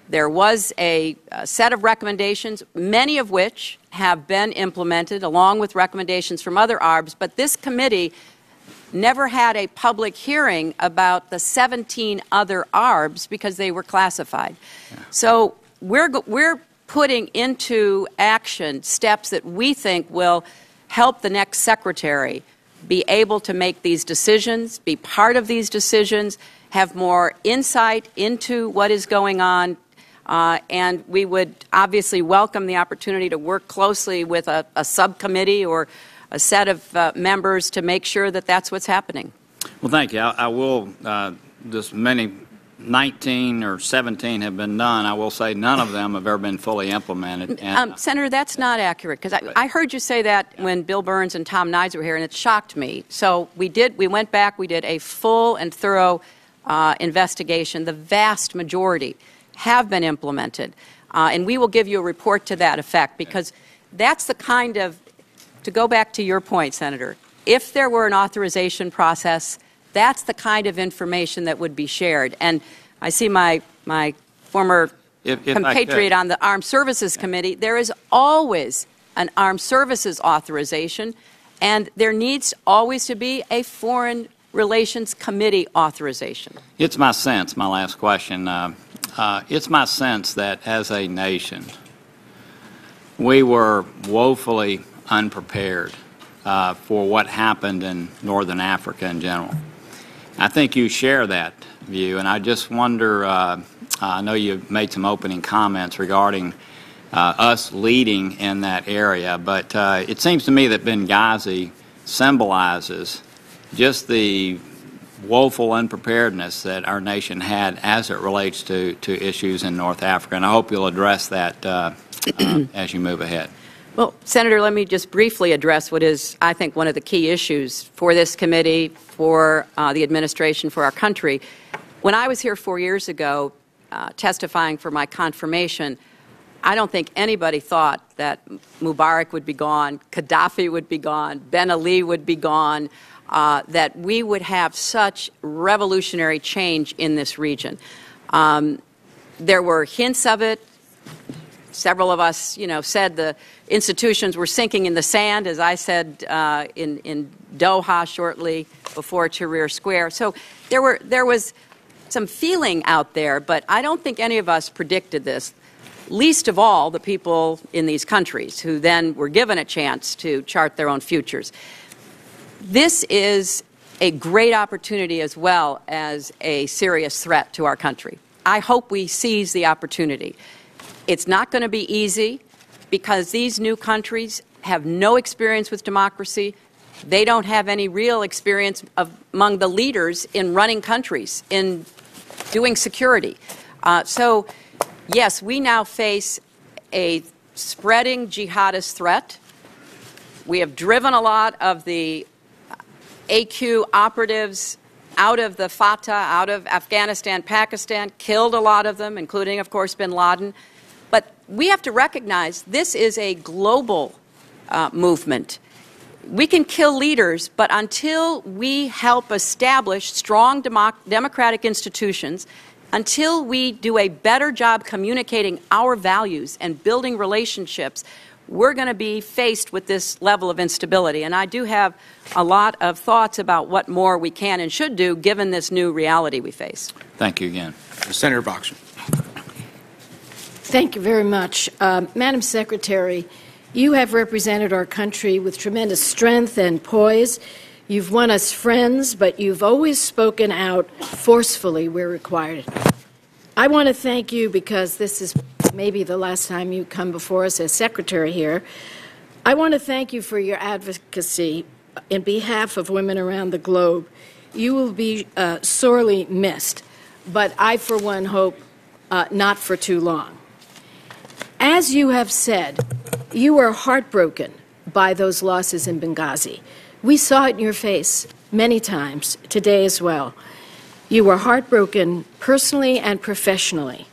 Speaker 3: there was a set of recommendations, many of which have been implemented along with recommendations from other ARBs, but this committee never had a public hearing about the 17 other ARBs because they were classified. Yeah. So we're putting into action steps that we think will help the next secretary be able to make these decisions, be part of these decisions, have more insight into what is going on, and we would obviously welcome the opportunity to work closely with a subcommittee or a set of members to make sure that that's what's happening.
Speaker 2: Well, thank you. I will, just many 19 or 17 have been done. I will say none of them have ever been fully implemented. And,
Speaker 3: Senator, that's not accurate, because I heard you say that when Bill Burns and Tom Nides were here, and it shocked me. So we went back, we did a full and thorough investigation. The vast majority have been implemented, and we will give you a report to that effect, because that's the kind of, to go back to your point, Senator, if there were an authorization process, that's the kind of information that would be shared. And I see my former compatriot on the Armed Services Committee. There is always an Armed Services authorization, and there needs always to be a Foreign Relations Committee authorization.
Speaker 2: It's my sense, my last question, it's my sense that as a nation, we were woefully unprepared for what happened in Northern Africa in general. I think you share that view, and I just wonder, I know you've made some opening comments regarding us leading in that area, but it seems to me that Benghazi symbolizes just the woeful unpreparedness that our nation had as it relates to issues in North Africa, and I hope you'll address that as you move ahead.
Speaker 3: Well, Senator, let me just briefly address what is, I think, one of the key issues for this committee, for the administration, for our country. When I was here 4 years ago testifying for my confirmation, I don't think anybody thought that Mubarak would be gone, Gaddafi would be gone, Ben Ali would be gone, that we would have such revolutionary change in this region. There were hints of it. Several of us, said the institutions were sinking in the sand, as I said in Doha shortly before Tahrir Square. So there was some feeling out there, but I don't think any of us predicted this, least of all the people in these countries who then were given a chance to chart their own futures. This is a great opportunity as well as a serious threat to our country. I hope we seize the opportunity. It's not going to be easy, because these new countries have no experience with democracy. They don't have any real experience among the leaders in running countries, in doing security. So, yes, we now face a spreading jihadist threat. We have driven a lot of the AQ operatives out of the Fatah, out of Afghanistan, Pakistan, killed a lot of them, including, of course, bin Laden. But we have to recognize this is a global movement. We can kill leaders, but until we help establish strong democratic institutions, until we do a better job communicating our values and building relationships, we're going to be faced with this level of instability. And I do have a lot of thoughts about what more we can and should do given this new reality we face.
Speaker 2: Thank you again.
Speaker 1: Senator Boxer.
Speaker 4: Thank you very much. Madam Secretary, you have represented our country with tremendous strength and poise. You've won us friends, but you've always spoken out forcefully where required. I want to thank you because this is maybe the last time you come before us as Secretary here. I want to thank you for your advocacy in behalf of women around the globe. You will be sorely missed, but I, for one, hope not for too long. As you have said, you are heartbroken by those losses in Benghazi. We saw it in your face many times today as well. You were heartbroken personally and professionally.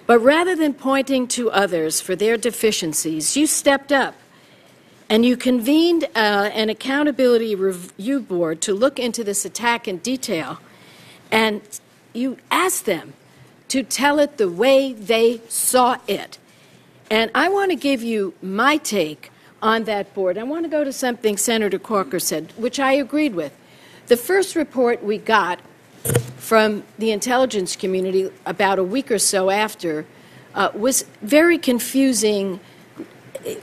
Speaker 4: But rather than pointing to others for their deficiencies, you stepped up and you convened an accountability review board to look into this attack in detail, and you asked them to tell it the way they saw it. And I want to give you my take on that board. I want to go to something Senator Corker said, which I agreed with. The first report we got from the intelligence community about a week or so after was very confusing.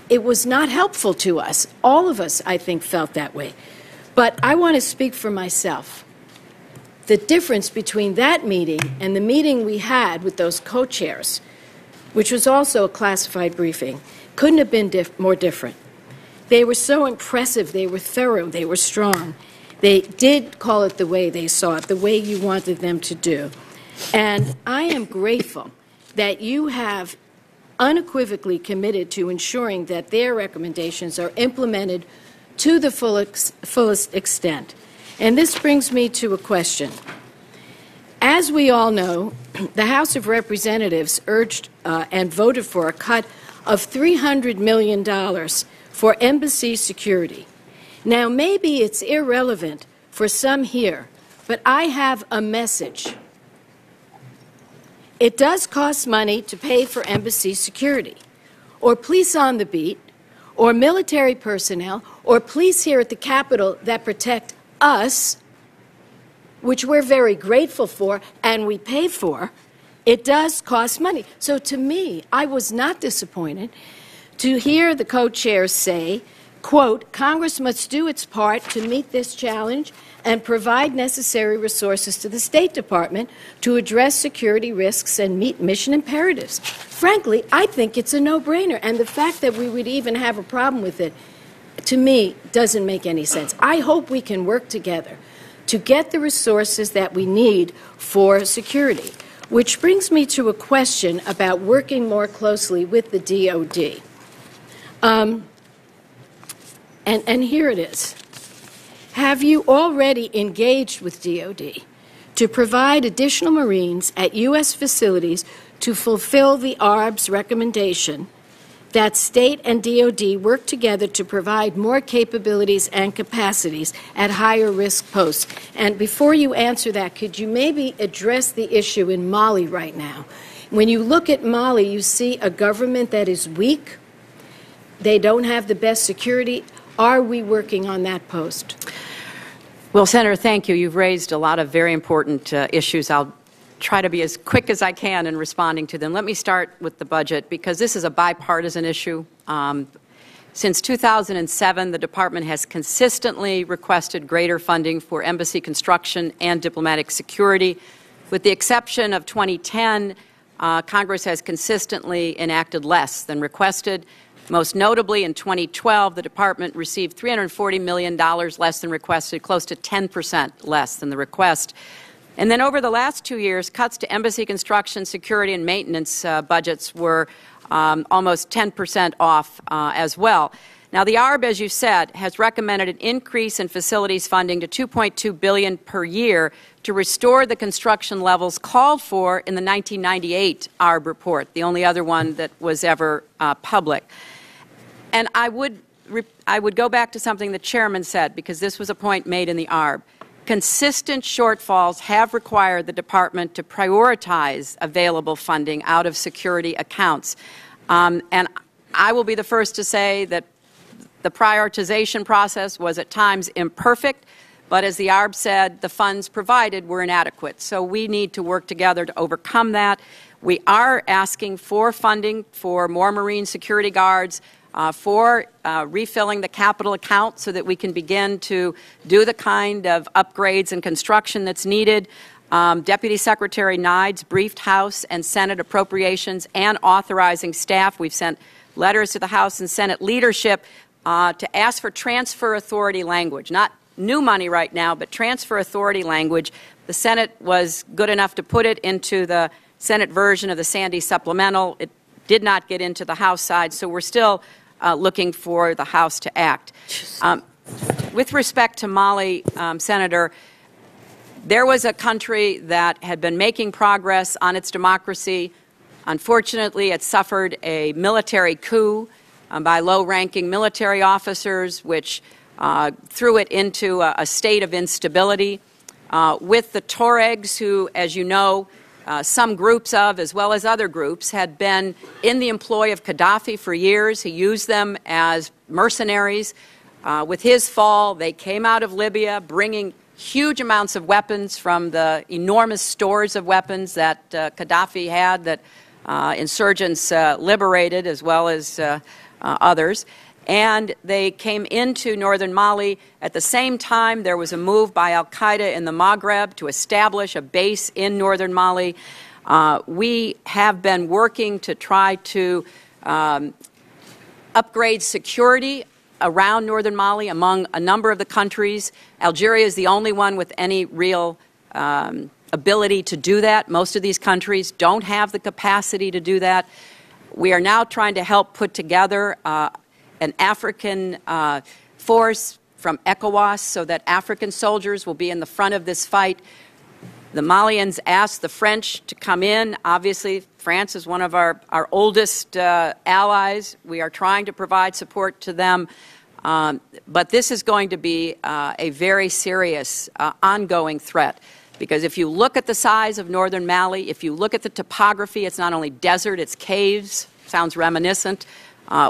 Speaker 4: It was not helpful to us. All of us, I think, felt that way. But I want to speak for myself. The difference between that meeting and the meeting we had with those co-chairs, which was also a classified briefing, couldn't have been more different. They were so impressive, they were thorough, they were strong. They did call it the way they saw it, the way you wanted them to do. And I am grateful that you have unequivocally committed to ensuring that their recommendations are implemented to the fullest extent. And this brings me to a question. As we all know, the House of Representatives urged and voted for a cut of $300 million for embassy security. Now, maybe it's irrelevant for some here, but I have a message. It does cost money to pay for embassy security, or police on the beat, or military personnel, or police here at the Capitol that protect us, which we're very grateful for and we pay for. It does cost money. So to me, I was not disappointed to hear the co-chairs say, quote, Congress must do its part to meet this challenge and provide necessary resources to the State Department to address security risks and meet mission imperatives. Frankly, I think it's a no-brainer, and the fact that we would even have a problem with it, to me, doesn't make any sense. I hope we can work together to get the resources that we need for security, which brings me to a question about working more closely with the DOD. And here it is. Have you already engaged with DOD to provide additional Marines at U.S. facilities to fulfill the ARB's recommendation that State and DOD work together to provide more capabilities and capacities at higher risk posts? And before you answer that, could you maybe address the issue in Mali right now? When you look at Mali, you see a government that is weak. They don't have the best security. Are we working on that post?
Speaker 3: Well, Senator, thank you. You've raised a lot of very important issues. I'll try to be as quick as I can in responding to them. Let me start with the budget, because this is a bipartisan issue. Since 2007, the Department has consistently requested greater funding for embassy construction and diplomatic security. With the exception of 2010, Congress has consistently enacted less than requested. Most notably, in 2012, the Department received $340 million less than requested, close to 10% less than the request. And then over the last 2 years, cuts to embassy construction, security, and maintenance budgets were almost 10% off as well. Now, the ARB, as you said, has recommended an increase in facilities funding to $2.2 billion per year to restore the construction levels called for in the 1998 ARB report, the only other one that was ever public. And I would go back to something the chairman said, because this was a point made in the ARB. Consistent shortfalls have required the department to prioritize available funding out of security accounts. And I will be the first to say that the prioritization process was at times imperfect, but as the ARB said, the funds provided were inadequate. So we need to work together to overcome that. We are asking for funding for more Marine security guards, for refilling the capital account so that we can begin to do the kind of upgrades and construction that's needed. Deputy Secretary Nides briefed House and Senate appropriations and authorizing staff. We've sent letters to the House and Senate leadership to ask for transfer authority language, not new money right now, but transfer authority language. The Senate was good enough to put it into the Senate version of the Sandy supplemental. It did not get into the House side, so we're still looking for the House to act. With respect to Mali, Senator, there was a country that had been making progress on its democracy. Unfortunately, it suffered a military coup by low-ranking military officers, which threw it into a state of instability. With the Tuaregs, who, as you know, some groups of, as well as other groups, had been in the employ of Gaddafi for years. He used them as mercenaries. With his fall, they came out of Libya, bringing huge amounts of weapons from the enormous stores of weapons that Gaddafi had, that insurgents liberated, as well as others. And they came into northern Mali. At the same time, there was a move by al-Qaeda in the Maghreb to establish a base in northern Mali. We have been working to try to upgrade security around northern Mali among a number of the countries. Algeria is the only one with any real ability to do that. Most of these countries don't have the capacity to do that. We are now trying to help put together an African force from ECOWAS so that African soldiers will be in the front of this fight. The Malians asked the French to come in. Obviously, France is one of our oldest allies. We are trying to provide support to them. But this is going to be a very serious ongoing threat. Because if you look at the size of northern Mali, if you look at the topography, it's not only desert, it's caves. Sounds reminiscent.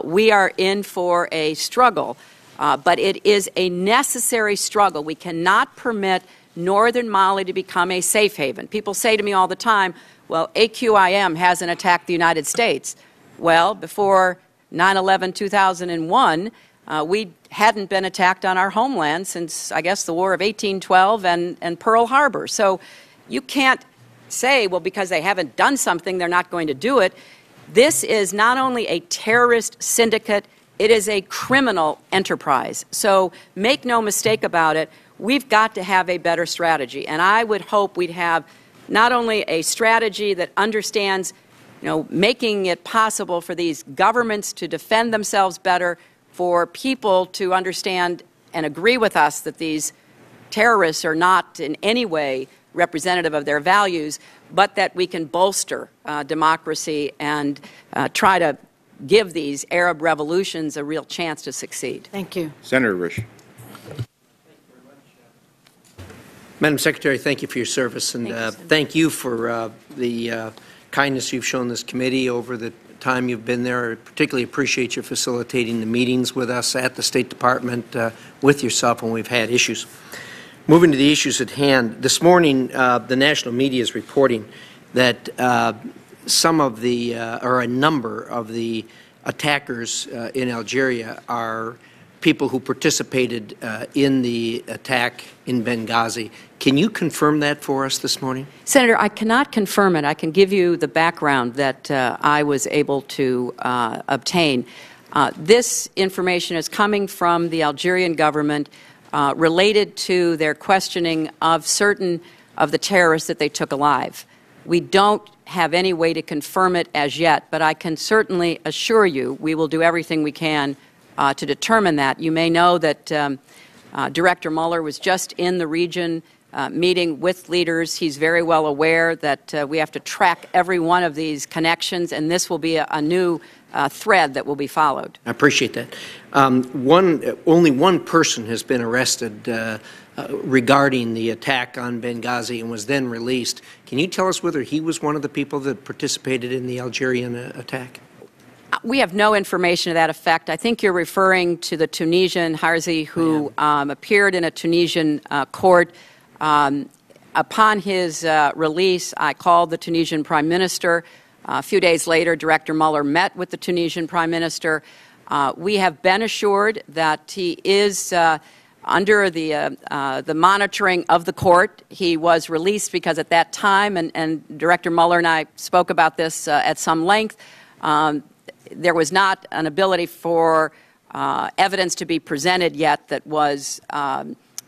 Speaker 3: We are in for a struggle, but it is a necessary struggle. We cannot permit northern Mali to become a safe haven. People say to me all the time, well, AQIM hasn't attacked the United States. Well, before 9/11/2001, we hadn't been attacked on our homeland since, I guess, the War of 1812 and Pearl Harbor. So you can't say, well, because they haven't done something, they're not going to do it. This is not only a terrorist syndicate, it is a criminal enterprise. So make no mistake about it, we've got to have a better strategy. And I would hope we'd have not only a strategy that understands, making it possible for these governments to defend themselves better, for people to understand and agree with us that these terrorists are not in any way representative of their values, but that we can bolster democracy and try to give these Arab revolutions a real chance to succeed.
Speaker 4: Thank you.
Speaker 1: Senator Risch.
Speaker 5: Madam Secretary, thank you for your service, and thank you for the kindness you've shown this committee over the time you've been there. I particularly appreciate you facilitating the meetings with us at the State Department with yourself when we've had issues. Moving to the issues at hand, this morning the national media is reporting that some of the, or a number of the attackers in Algeria are people who participated in the attack in Benghazi. Can you confirm that for us this morning?
Speaker 3: Senator, I cannot confirm it. I can give you the background that I was able to obtain. This information is coming from the Algerian government related to their questioning of certain of the terrorists that they took alive. We don't have any way to confirm it as yet, but I can certainly assure you we will do everything we can to determine that. You may know that Director Mueller was just in the region meeting with leaders. He's very well aware that we have to track every one of these connections, and this will be a new thread that will be followed.
Speaker 5: I appreciate that. Only one person has been arrested regarding the attack on Benghazi and was then released. Can you tell us whether he was one of the people that participated in the Algerian attack?
Speaker 3: We have no information to that effect. I think you're referring to the Tunisian Harzi who appeared in a Tunisian court. Upon his release, I called the Tunisian Prime Minister. A few days later, Director Mueller met with the Tunisian Prime Minister. We have been assured that he is under the monitoring of the court. He was released because at that time, and Director Mueller and I spoke about this at some length, there was not an ability for evidence to be presented yet that was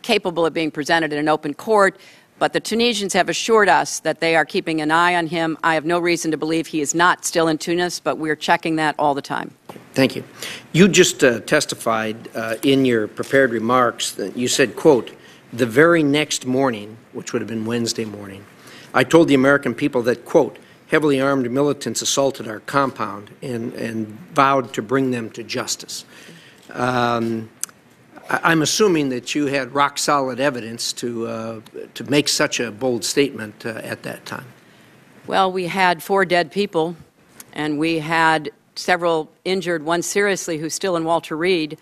Speaker 3: capable of being presented in an open court. But the Tunisians have assured us that they are keeping an eye on him. I have no reason to believe he is not still in Tunis, but we're checking that all the time.
Speaker 5: Thank you. You just testified in your prepared remarks that you said, quote, "The very next morning," which would have been Wednesday morning, "I told the American people that, quote, heavily armed militants assaulted our compound and vowed to bring them to justice." I'm assuming that you had rock-solid evidence to make such a bold statement at that time.
Speaker 3: Well, we had 4 dead people, and we had several injured, one seriously who's still in Walter Reed.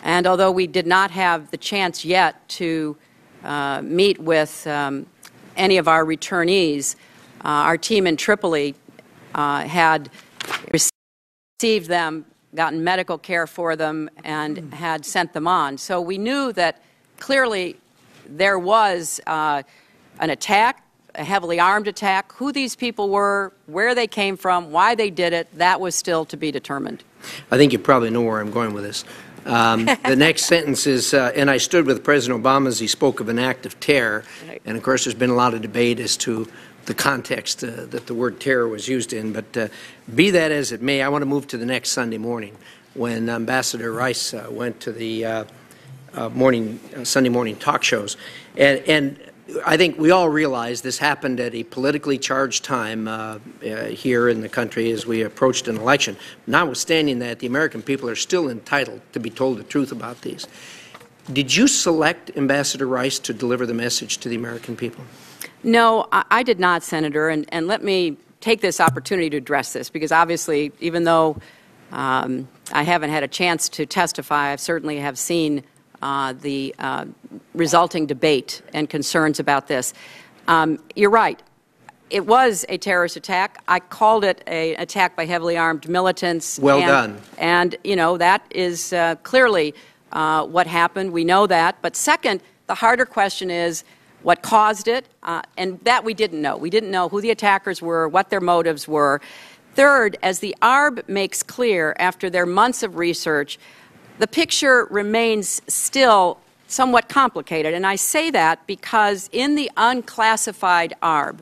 Speaker 3: And although we did not have the chance yet to meet with any of our returnees, our team in Tripoli had received them, gotten medical care for them, and had sent them on. So we knew that clearly there was an attack, a heavily armed attack. Who these people were, where they came from, why they did it, that was still to be determined.
Speaker 5: I think you probably know where I'm going with this. The next sentence is, and I stood with President Obama as he spoke of an act of terror.
Speaker 3: Right.
Speaker 5: And of course there's been a lot of debate as to the context that the word terror was used in. But be that as it may, I want to move to the next Sunday morning when Ambassador Rice went to the Sunday morning talk shows. And I think we all realize this happened at a politically charged time here in the country as we approached an election. Notwithstanding that, the American people are still entitled to be told the truth about these. Did you select Ambassador Rice to deliver the message to the American people?
Speaker 3: No, I did not, Senator, and let me take this opportunity to address this, because obviously, even though I haven't had a chance to testify, I certainly have seen the resulting debate and concerns about this. You're right. It was a terrorist attack. I called it an attack by heavily armed militants.
Speaker 5: Well done.
Speaker 3: And, you know, that is clearly what happened. We know that. But second, the harder question is, what caused it, and that we didn't know. We didn't know who the attackers were, what their motives were. Third, as the ARB makes clear after their months of research, the picture remains still somewhat complicated. And I say that because in the unclassified ARB,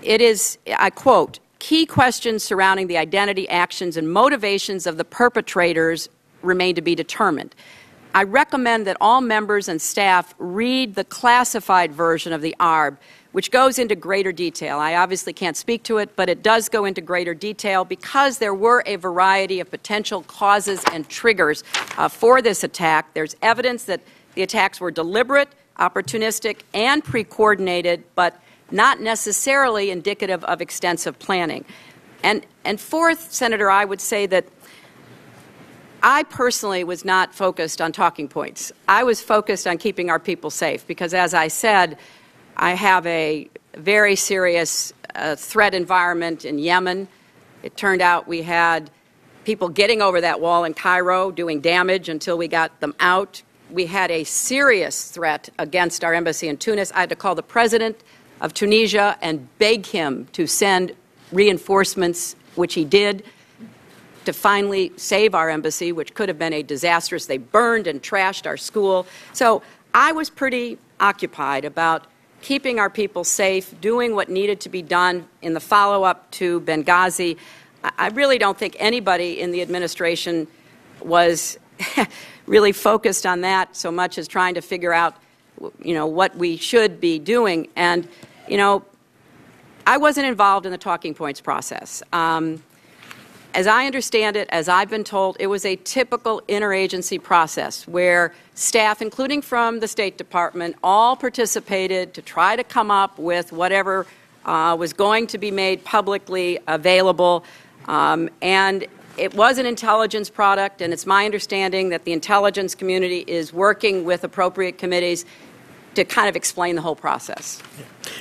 Speaker 3: it is, I quote, "Key questions surrounding the identity, actions, and motivations of the perpetrators remain to be determined." I recommend that all members and staff read the classified version of the ARB, which goes into greater detail. I obviously can't speak to it, but it does go into greater detail because there were a variety of potential causes and triggers for this attack. There's evidence that the attacks were deliberate, opportunistic, and pre-coordinated, but not necessarily indicative of extensive planning. And fourth, Senator, I would say that I personally was not focused on talking points. I was focused on keeping our people safe because, as I said, I have a very serious threat environment in Yemen. It turned out we had people getting over that wall in Cairo doing damage until we got them out. We had a serious threat against our embassy in Tunis. I had to call the president of Tunisia and beg him to send reinforcements, which he did, to finally save our embassy, which could have been a disastrous. They burned and trashed our school. So I was pretty occupied about keeping our people safe, doing what needed to be done in the follow-up to Benghazi. I really don't think anybody in the administration was really focused on that so much as trying to figure out, what we should be doing. And, I wasn't involved in the talking points process. As I understand it, as I've been told, it was a typical interagency process where staff, including from the State Department, all participated to try to come up with whatever was going to be made publicly available. And it was an intelligence product, and it's my understanding that the intelligence community is working with appropriate committees to kind of explain the whole process.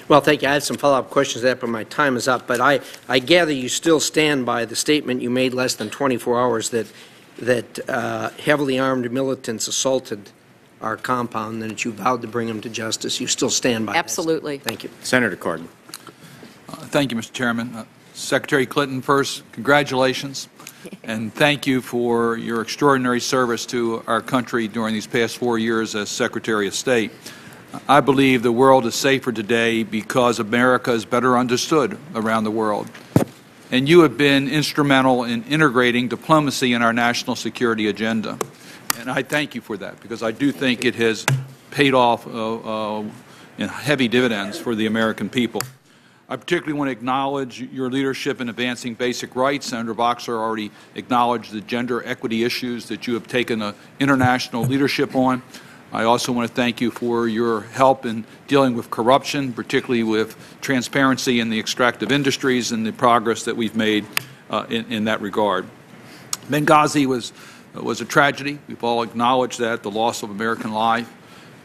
Speaker 5: Well, thank you. I have some follow-up questions to that, but my time is up. But I gather you still stand by the statement you made less than 24 hours that heavily armed militants assaulted our compound and that you vowed to bring them to justice. You still stand by that?
Speaker 3: Absolutely.
Speaker 5: Thank you.
Speaker 1: Senator Cardin.
Speaker 6: Thank you, Mr. Chairman. Secretary Clinton, first, congratulations, and thank you for your extraordinary service to our country during these past 4 years as Secretary of State. I believe the world is safer today because America is better understood around the world. And you have been instrumental in integrating diplomacy in our national security agenda. And I thank you for that, because I do think it has paid off in heavy dividends for the American people. I particularly want to acknowledge your leadership in advancing basic rights. Senator Boxer already acknowledged the gender equity issues that you have taken international leadership on. I also want to thank you for your help in dealing with corruption, particularly with transparency in the extractive industries and the progress that we've made in that regard. Benghazi was a tragedy. We've all acknowledged that, the loss of American life.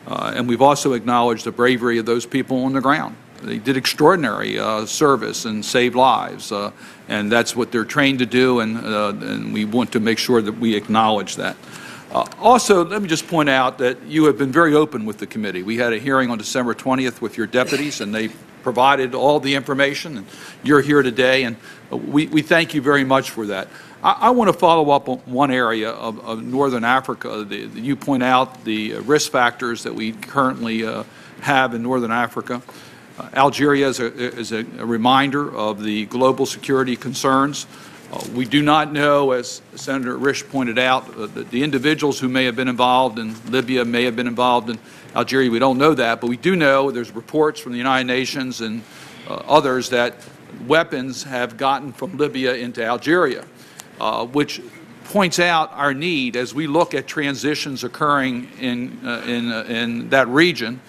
Speaker 6: And we've also acknowledged the bravery of those people on the ground. They did extraordinary service and saved lives, and that's what they're trained to do, and we want to make sure that we acknowledge that. Also, let me just point out that you have been very open with the committee. We had a hearing on December 20th with your deputies, and they provided all the information, and you're here today, and we thank you very much for that. I want to follow up on one area of Northern Africa. You point out the risk factors that we currently have in Northern Africa. Algeria is a reminder of the global security concerns. We do not know, as Senator Risch pointed out, the individuals who may have been involved in Libya may have been involved in Algeria. We don't know that, but we do know there's reports from the United Nations and others that weapons have gotten from Libya into Algeria, which points out our need as we look at transitions occurring in that region.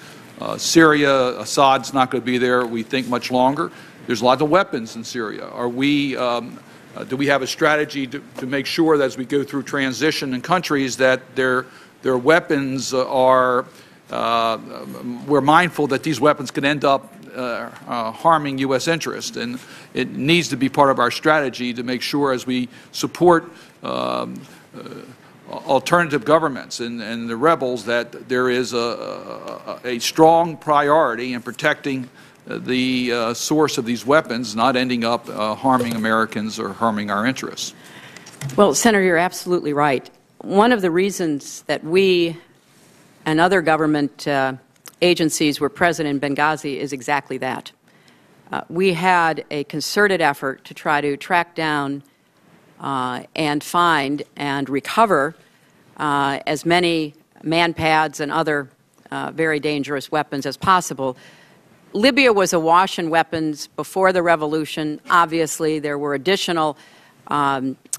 Speaker 6: Syria, Assad's not going to be there, we think, much longer. There's lots of weapons in Syria. Do we have a strategy to make sure that as we go through transition in countries that their weapons are, we're mindful that these weapons could end up harming U.S. interest, and it needs to be part of our strategy to make sure as we support alternative governments and the rebels that there is a strong priority in protecting the source of these weapons not ending up harming Americans or harming our interests.
Speaker 3: Well, Senator, you're absolutely right. One of the reasons that we and other government agencies were present in Benghazi is exactly that. We had a concerted effort to try to track down and find and recover as many man-pads and other very dangerous weapons as possible. Libya was awash in weapons before the revolution. Obviously, there were additional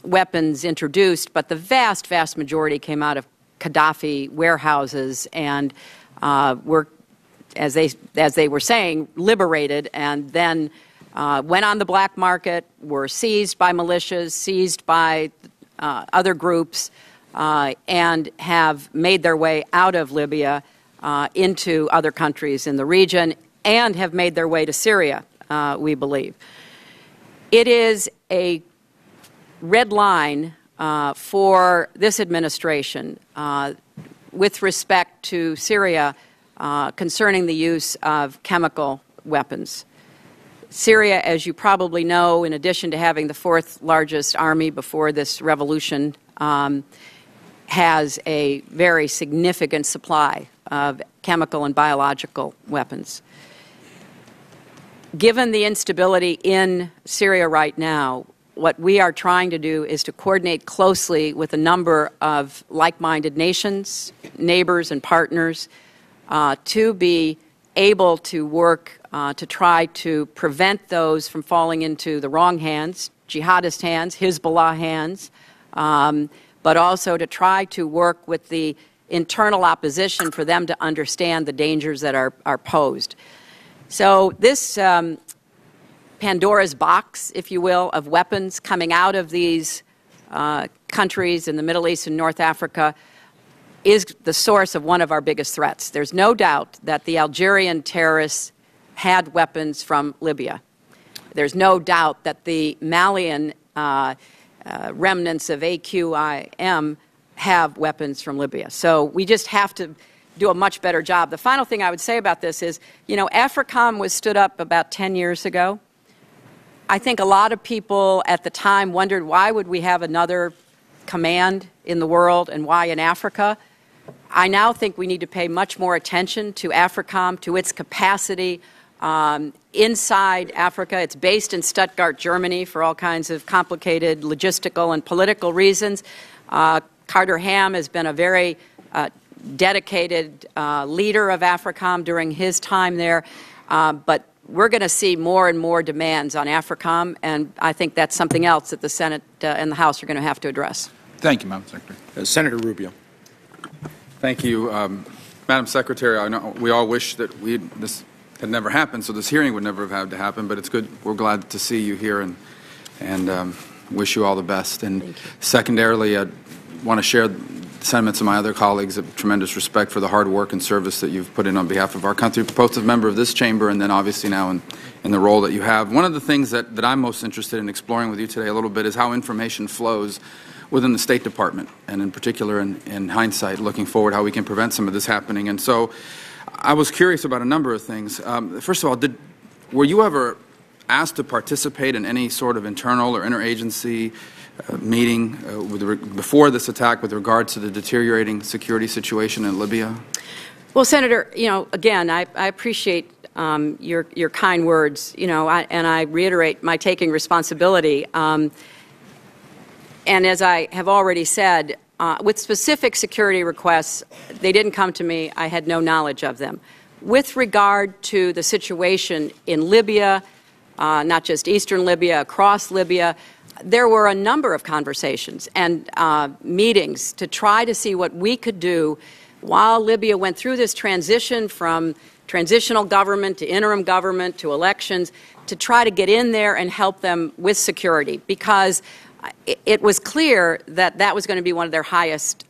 Speaker 3: weapons introduced, but the vast, vast majority came out of Gaddafi warehouses and were, as they were saying, liberated and then went on the black market, were seized by militias, seized by other groups, and have made their way out of Libya into other countries in the region, and have made their way to Syria, we believe. It is a red line for this administration with respect to Syria concerning the use of chemical weapons. Syria, as you probably know, in addition to having the fourth largest army before this revolution, has a very significant supply of chemical and biological weapons. Given the instability in Syria right now, what we are trying to do is to coordinate closely with a number of like-minded nations, neighbors, and partners to be able to work to try to prevent those from falling into the wrong hands, jihadist hands, Hezbollah hands, but also to try to work with the internal opposition for them to understand the dangers that are posed. So this Pandora's box, if you will, of weapons coming out of these countries in the Middle East and North Africa is the source of one of our biggest threats. There's no doubt that the Algerian terrorists had weapons from Libya. There's no doubt that the Malian remnants of AQIM have weapons from Libya. So we just have to do a much better job. The final thing I would say about this is, you know, AFRICOM was stood up about 10 years ago. I think a lot of people at the time wondered, why would we have another command in the world and why in Africa? I now think we need to pay much more attention to AFRICOM, to its capacity inside Africa. It's based in Stuttgart, Germany, for all kinds of complicated logistical and political reasons. Carter Ham has been a very dedicated leader of AFRICOM during his time there, but we're going to see more and more demands on AFRICOM, and I think that's something else that the Senate and the House are going to have to address.
Speaker 6: Thank you, Madam Secretary.
Speaker 1: Senator Rubio.
Speaker 7: Thank you. Madam Secretary, I know we all wish that this had never happened, so this hearing would never have had to happen, but it's good. We're glad to see you here and wish you all the best. And secondarily, I want to share the sentiments of my other colleagues of tremendous respect for the hard work and service that you've put in on behalf of our country, both as a member of this chamber and then obviously now in the role that you have. One of the things that I'm most interested in exploring with you today a little bit is how information flows within the State Department, and in particular in hindsight, looking forward, how we can prevent some of this happening. And so I was curious about a number of things. First of all, were you ever asked to participate in any sort of internal or interagency meeting before this attack with regard to the deteriorating security situation in Libya?
Speaker 3: Well, Senator, you know, again, I appreciate your kind words, you know, and I reiterate my taking responsibility. And as I have already said, with specific security requests, they didn't come to me. I had no knowledge of them. With regard to the situation in Libya, not just eastern Libya, across Libya, there were a number of conversations and meetings to try to see what we could do while Libya went through this transition from transitional government to interim government to elections, to try to get in there and help them with security, because it was clear that that was going to be one of their highest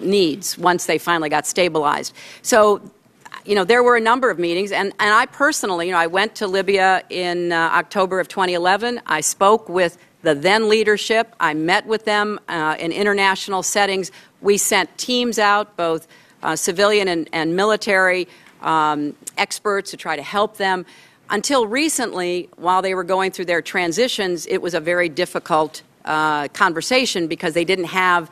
Speaker 3: needs once they finally got stabilized. So, you know, there were a number of meetings, and I personally, you know, I went to Libya in October of 2011. I spoke with the then leadership. I met with them in international settings. We sent teams out, both civilian and military experts, to try to help them. Until recently, while they were going through their transitions, it was a very difficult conversation because they didn't have,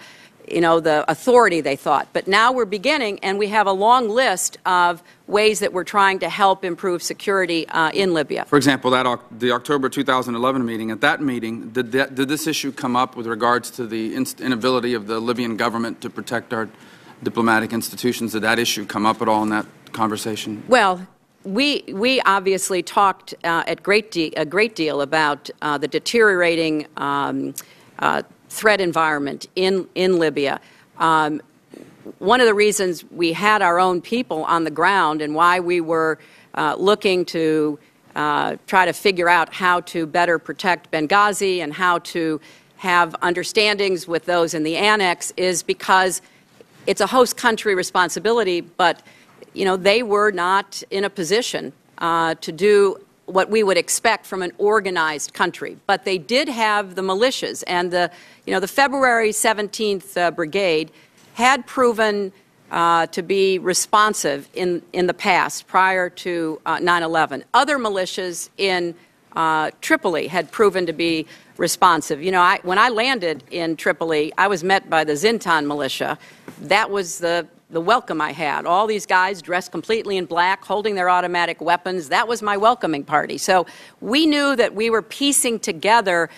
Speaker 3: you know, the authority they thought. But now we're beginning, and we have a long list of ways that we're trying to help improve security in Libya.
Speaker 7: For example, the October 2011 meeting, at that meeting, did this issue come up with regards to the inability of the Libyan government to protect our diplomatic institutions? Did that issue come up at all in that conversation?
Speaker 3: Well, we obviously talked a great deal about the deteriorating threat environment in Libya. One of the reasons we had our own people on the ground and why we were looking to try to figure out how to better protect Benghazi and how to have understandings with those in the annex is because it's a host country responsibility, but you know, they were not in a position to do what we would expect from an organized country. But they did have the militias, and the February 17th Brigade had proven to be responsive in the past, prior to 9/11. Other militias in Tripoli had proven to be responsive. You know, when I landed in Tripoli, I was met by the Zintan militia. That was the the welcome I had. All these guys dressed completely in black, holding their automatic weapons. That was my welcoming party. So we knew that we were piecing together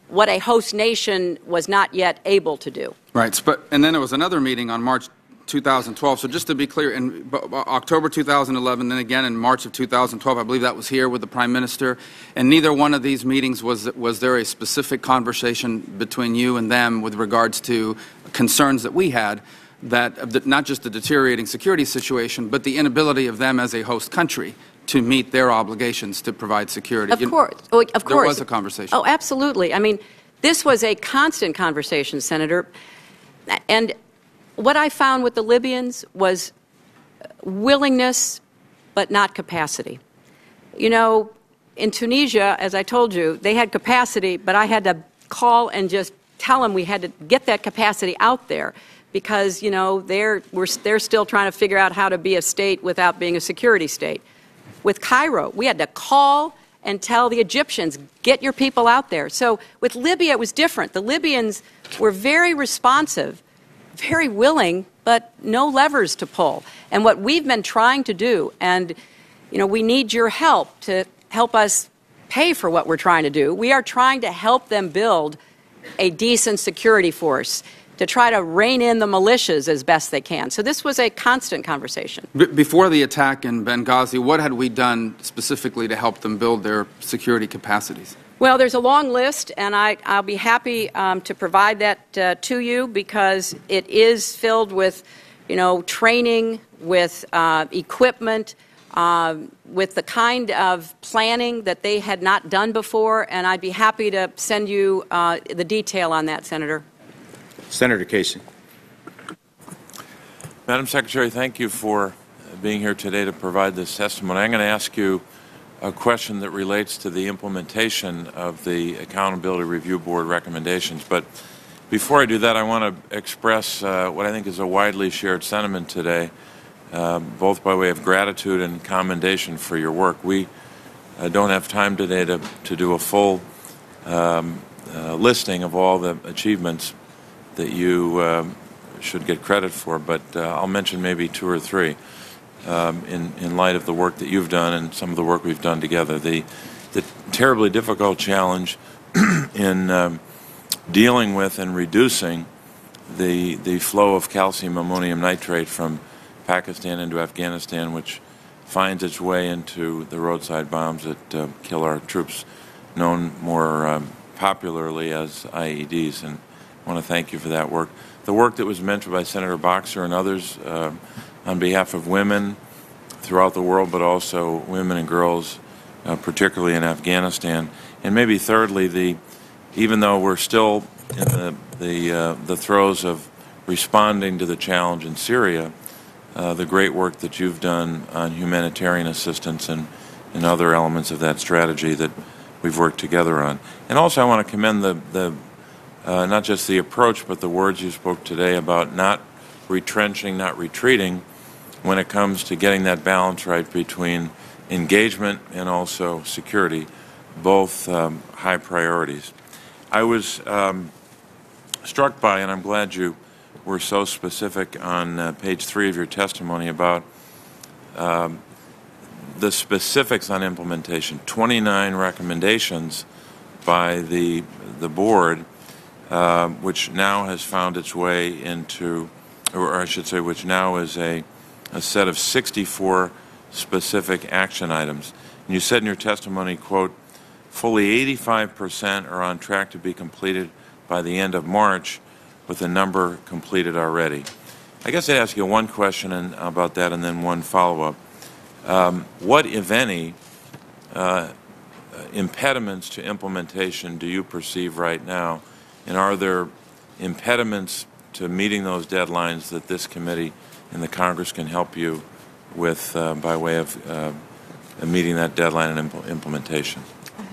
Speaker 3: what a host nation was not yet able to do.
Speaker 7: Right. And then there was another meeting on March 2012. So just to be clear, in October 2011, then again in March of 2012, I believe that was here with the Prime Minister. And neither one of these meetings was there a specific conversation between you and them with regards to concerns that we had, that not just the deteriorating security situation, but the inability of them as a host country to meet their obligations to provide security.
Speaker 3: Of course. Of course.
Speaker 7: There was a conversation.
Speaker 3: Oh, absolutely. I mean, this was a constant conversation, Senator. And what I found with the Libyans was willingness, but not capacity. You know, in Tunisia, as I told you, they had capacity, but I had to call and just tell them we had to get that capacity out there because, you know, they're still trying to figure out how to be a state without being a security state. With Cairo, we had to call and tell the Egyptians, get your people out there. So with Libya, it was different. The Libyans were very responsive, very willing, but no levers to pull. And what we've been trying to do, and, you know, we need your help to help us pay for what we're trying to do. We are trying to help them build a decent security force to try to rein in the militias as best they can. So this was a constant conversation.
Speaker 7: Before the attack in Benghazi, what had we done specifically to help them build their security capacities?
Speaker 3: Well, there's a long list, and I'll be happy to provide that to you because it is filled with, you know, training, with equipment, with the kind of planning that they had not done before, and I'd be happy to send you the detail on that, Senator.
Speaker 1: Senator Casey.
Speaker 8: Madam Secretary, thank you for being here today to provide this testimony. I'm going to ask you a question that relates to the implementation of the Accountability Review Board recommendations. But before I do that, I want to express what I think is a widely shared sentiment today, both by way of gratitude and commendation for your work. We don't have time today to do a full listing of all the achievements that you should get credit for, but I'll mention maybe two or three in light of the work that you've done and some of the work we've done together. The terribly difficult challenge in dealing with and reducing the flow of calcium ammonium nitrate from Pakistan into Afghanistan, which finds its way into the roadside bombs that kill our troops, known more popularly as IEDs. And I want to thank you for that work. The work that was mentioned by Senator Boxer and others on behalf of women throughout the world, but also women and girls, particularly in Afghanistan. And maybe thirdly, even though we're still in the throes of responding to the challenge in Syria, the great work that you've done on humanitarian assistance and other elements of that strategy that we've worked together on. And also I want to commend not just the approach, but the words you spoke today about not retrenching, not retreating, when it comes to getting that balance right between engagement and also security, both high priorities. I was struck by, and I'm glad you were so specific on page 3 of your testimony about the specifics on implementation. 29 recommendations by the board, which now has found its way into, or I should say, which now is a set of 64 specific action items. And you said in your testimony, quote, fully 85% are on track to be completed by the end of March, with a number completed already. I guess I'd ask you one question about that and then one follow-up. What, if any, impediments to implementation do you perceive right now? And are there impediments to meeting those deadlines that this committee and the Congress can help you with by way of meeting that deadline and implementation?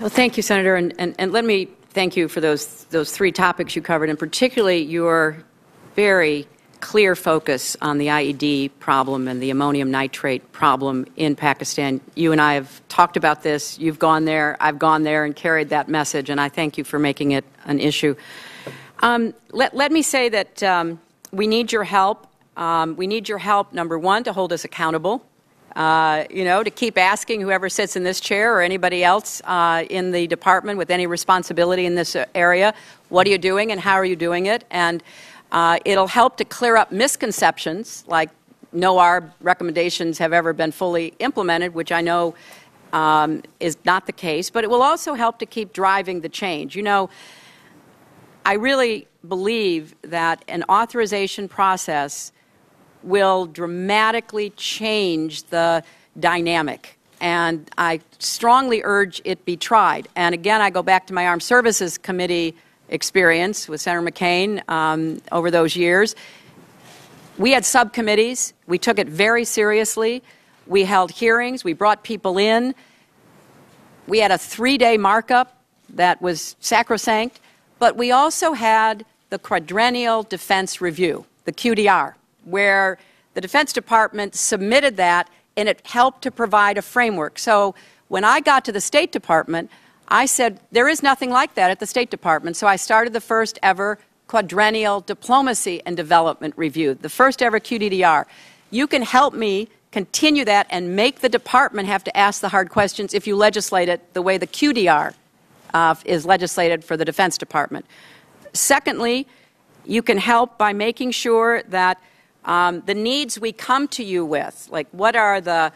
Speaker 3: Well, thank you, Senator, and let me thank you for those three topics you covered, and particularly your very clear focus on the IED problem and the ammonium nitrate problem in Pakistan. You and I have talked about this. You've gone there. I've gone there and carried that message, and I thank you for making it an issue. Let me say that we need your help. We need your help, number one, to hold us accountable, to keep asking whoever sits in this chair or anybody else in the department with any responsibility in this area, what are you doing and how are you doing it? And it'll help to clear up misconceptions like no ARB recommendations have ever been fully implemented, which I know is not the case, but it will also help to keep driving the change. I really believe that an authorization process will dramatically change the dynamic, and I strongly urge it be tried. And again, I go back to my Armed Services Committee experience with Senator McCain over those years. We had subcommittees. We took it very seriously. We held hearings. We brought people in. We had a 3-day markup that was sacrosanct, but we also had the quadrennial defense review, the QDR, where the Defense Department submitted that, and it helped to provide a framework. So when I got to the State Department, I said, there is nothing like that at the State Department. So I started the first ever quadrennial diplomacy and development review, the first ever QDDR. You can help me continue that and make the department have to ask the hard questions if you legislate it the way the QDR is legislated for the Defense Department. Secondly, you can help by making sure that the needs we come to you with, like what are the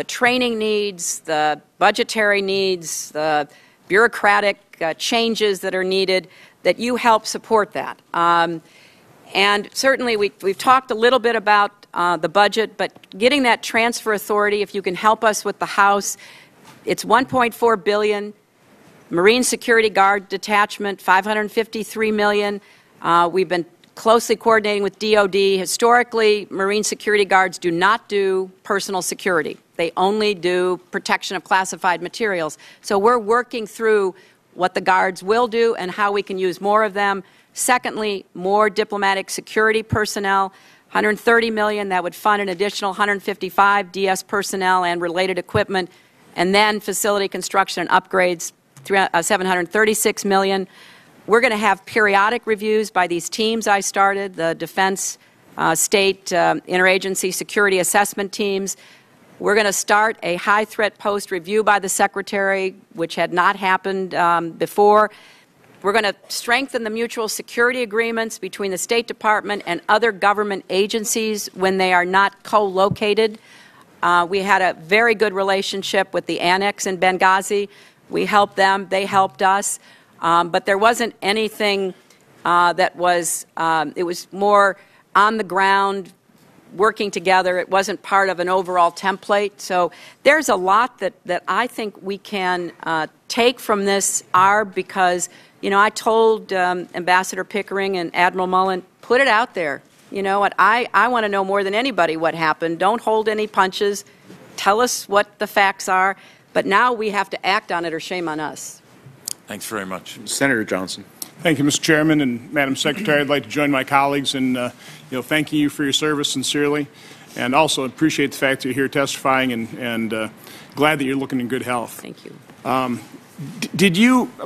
Speaker 3: training needs, the budgetary needs, the bureaucratic changes that are needed, that you help support that. And certainly we've talked a little bit about the budget, but getting that transfer authority, if you can help us with the House, it's $1.4 billion. Marine Security Guard detachment, $553 million. We've been closely coordinating with DOD. Historically, Marine Security Guards do not do personal security. They only do protection of classified materials. So we're working through what the Guards will do and how we can use more of them. Secondly, more diplomatic security personnel, $130 million. That would fund an additional 155 DS personnel and related equipment. And then facility construction and upgrades, $736 million. We're going to have periodic reviews by these teams I started, the Defense, State, Interagency Security Assessment Teams. We're going to start a high-threat post review by the Secretary, which had not happened before. We're going to strengthen the mutual security agreements between the State Department and other government agencies when they are not co-located. We had a very good relationship with the annex in Benghazi. We helped them. They helped us. But there wasn't anything that was, it was more on the ground, working together. It wasn't part of an overall template. So there's a lot that I think we can take from this ARB because, I told Ambassador Pickering and Admiral Mullen, put it out there. You know what, I want to know more than anybody what happened. Don't hold any punches. Tell us what the facts are. But now we have to act on it or shame on us.
Speaker 8: Thanks very much.
Speaker 1: Senator Johnson.
Speaker 9: Thank you, Mr. Chairman and Madam Secretary. I'd like to join my colleagues in thanking you for your service sincerely, and also appreciate the fact that you're here testifying and glad that you're looking in good health.
Speaker 3: Thank you.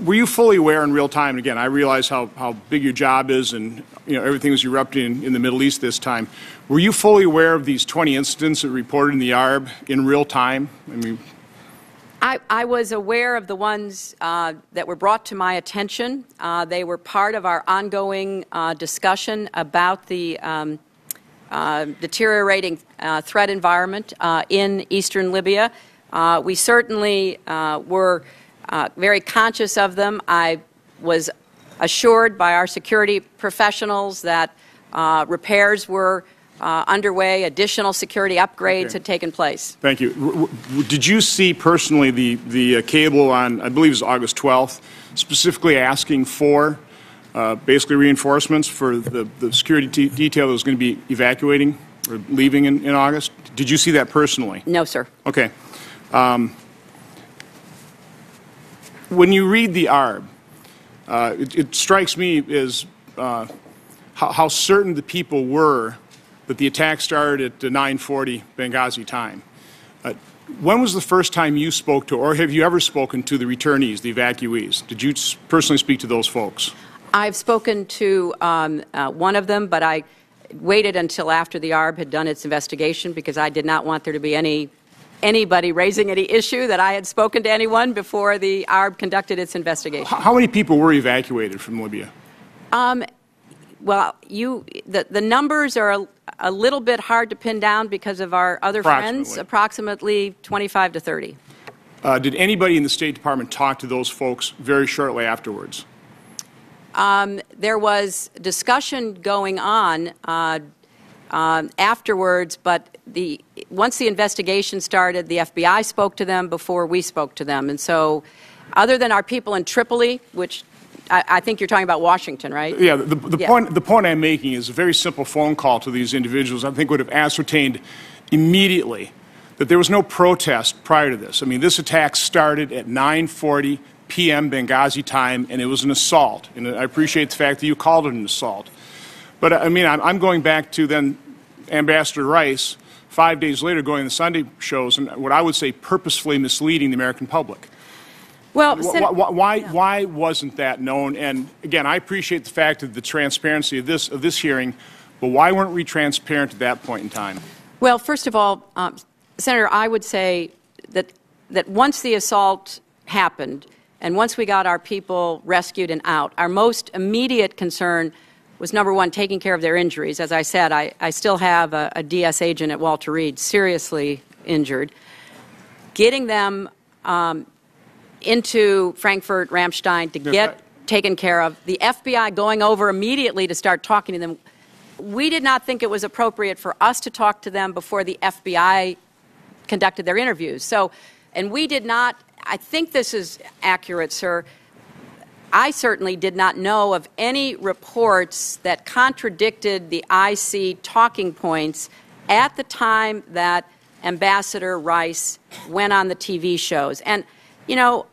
Speaker 9: Were you fully aware in real time? And again, I realize how big your job is, and everything was erupting in the Middle East this time. Were you fully aware of these 20 incidents that were reported in the ARB in real time? I mean,
Speaker 3: I was aware of the ones that were brought to my attention. They were part of our ongoing discussion about the deteriorating threat environment in eastern Libya. We certainly were very conscious of them. I was assured by our security professionals that repairs were underway, additional security upgrades had taken place.
Speaker 9: Thank you. Did you see personally the cable on, I believe it was August 12th, specifically asking for basically reinforcements for the security detail that was going to be evacuating or leaving in August? Did you see that personally?
Speaker 3: No, sir.
Speaker 9: Okay. When you read the ARB, it strikes me as how certain the people were that the attack started at 9:40 Benghazi time. When was the first time you spoke to, or have you ever spoken to the returnees, the evacuees? Did you personally speak to those folks?
Speaker 3: I've spoken to one of them, but waited until after the ARB had done its investigation because I did not want there to be anybody raising any issue that I had spoken to anyone before the ARB conducted its investigation.
Speaker 9: How many people were evacuated from Libya?
Speaker 3: Well, the numbers are a little bit hard to pin down because of our other friends, approximately 25 to 30.
Speaker 9: Did anybody in the State Department talk to those folks very shortly afterwards?
Speaker 3: There was discussion going on afterwards, but once the investigation started, the FBI spoke to them before we spoke to them. And so other than our people in Tripoli, which I think you're talking about Washington, right?
Speaker 9: Yeah, the point I'm making is a very simple phone call to these individuals I think would have ascertained immediately that there was no protest prior to this. I mean, this attack started at 9:40 p.m. Benghazi time, and it was an assault. And I appreciate the fact that you called it an assault. But, I mean, I'm going back to then Ambassador Rice, 5 days later, going to the Sunday shows and what I would say purposefully misleading the American public.
Speaker 3: Well,
Speaker 9: why wasn't that known? And again, I appreciate the fact of the transparency of this hearing, but why weren't we transparent at that point in time?
Speaker 3: Well, first of all, Senator, I would say that once the assault happened and once we got our people rescued and out, our most immediate concern was, number one, taking care of their injuries. As I said, I still have a DS agent at Walter Reed seriously injured. Getting them into Frankfurt, Ramstein to get taken care of. The FBI going over immediately to start talking to them. We did not think it was appropriate for us to talk to them before the FBI conducted their interviews. So, and we did not, I think this is accurate, sir, I certainly did not know of any reports that contradicted the IC talking points at the time that Ambassador Rice went on the TV shows. And, you know,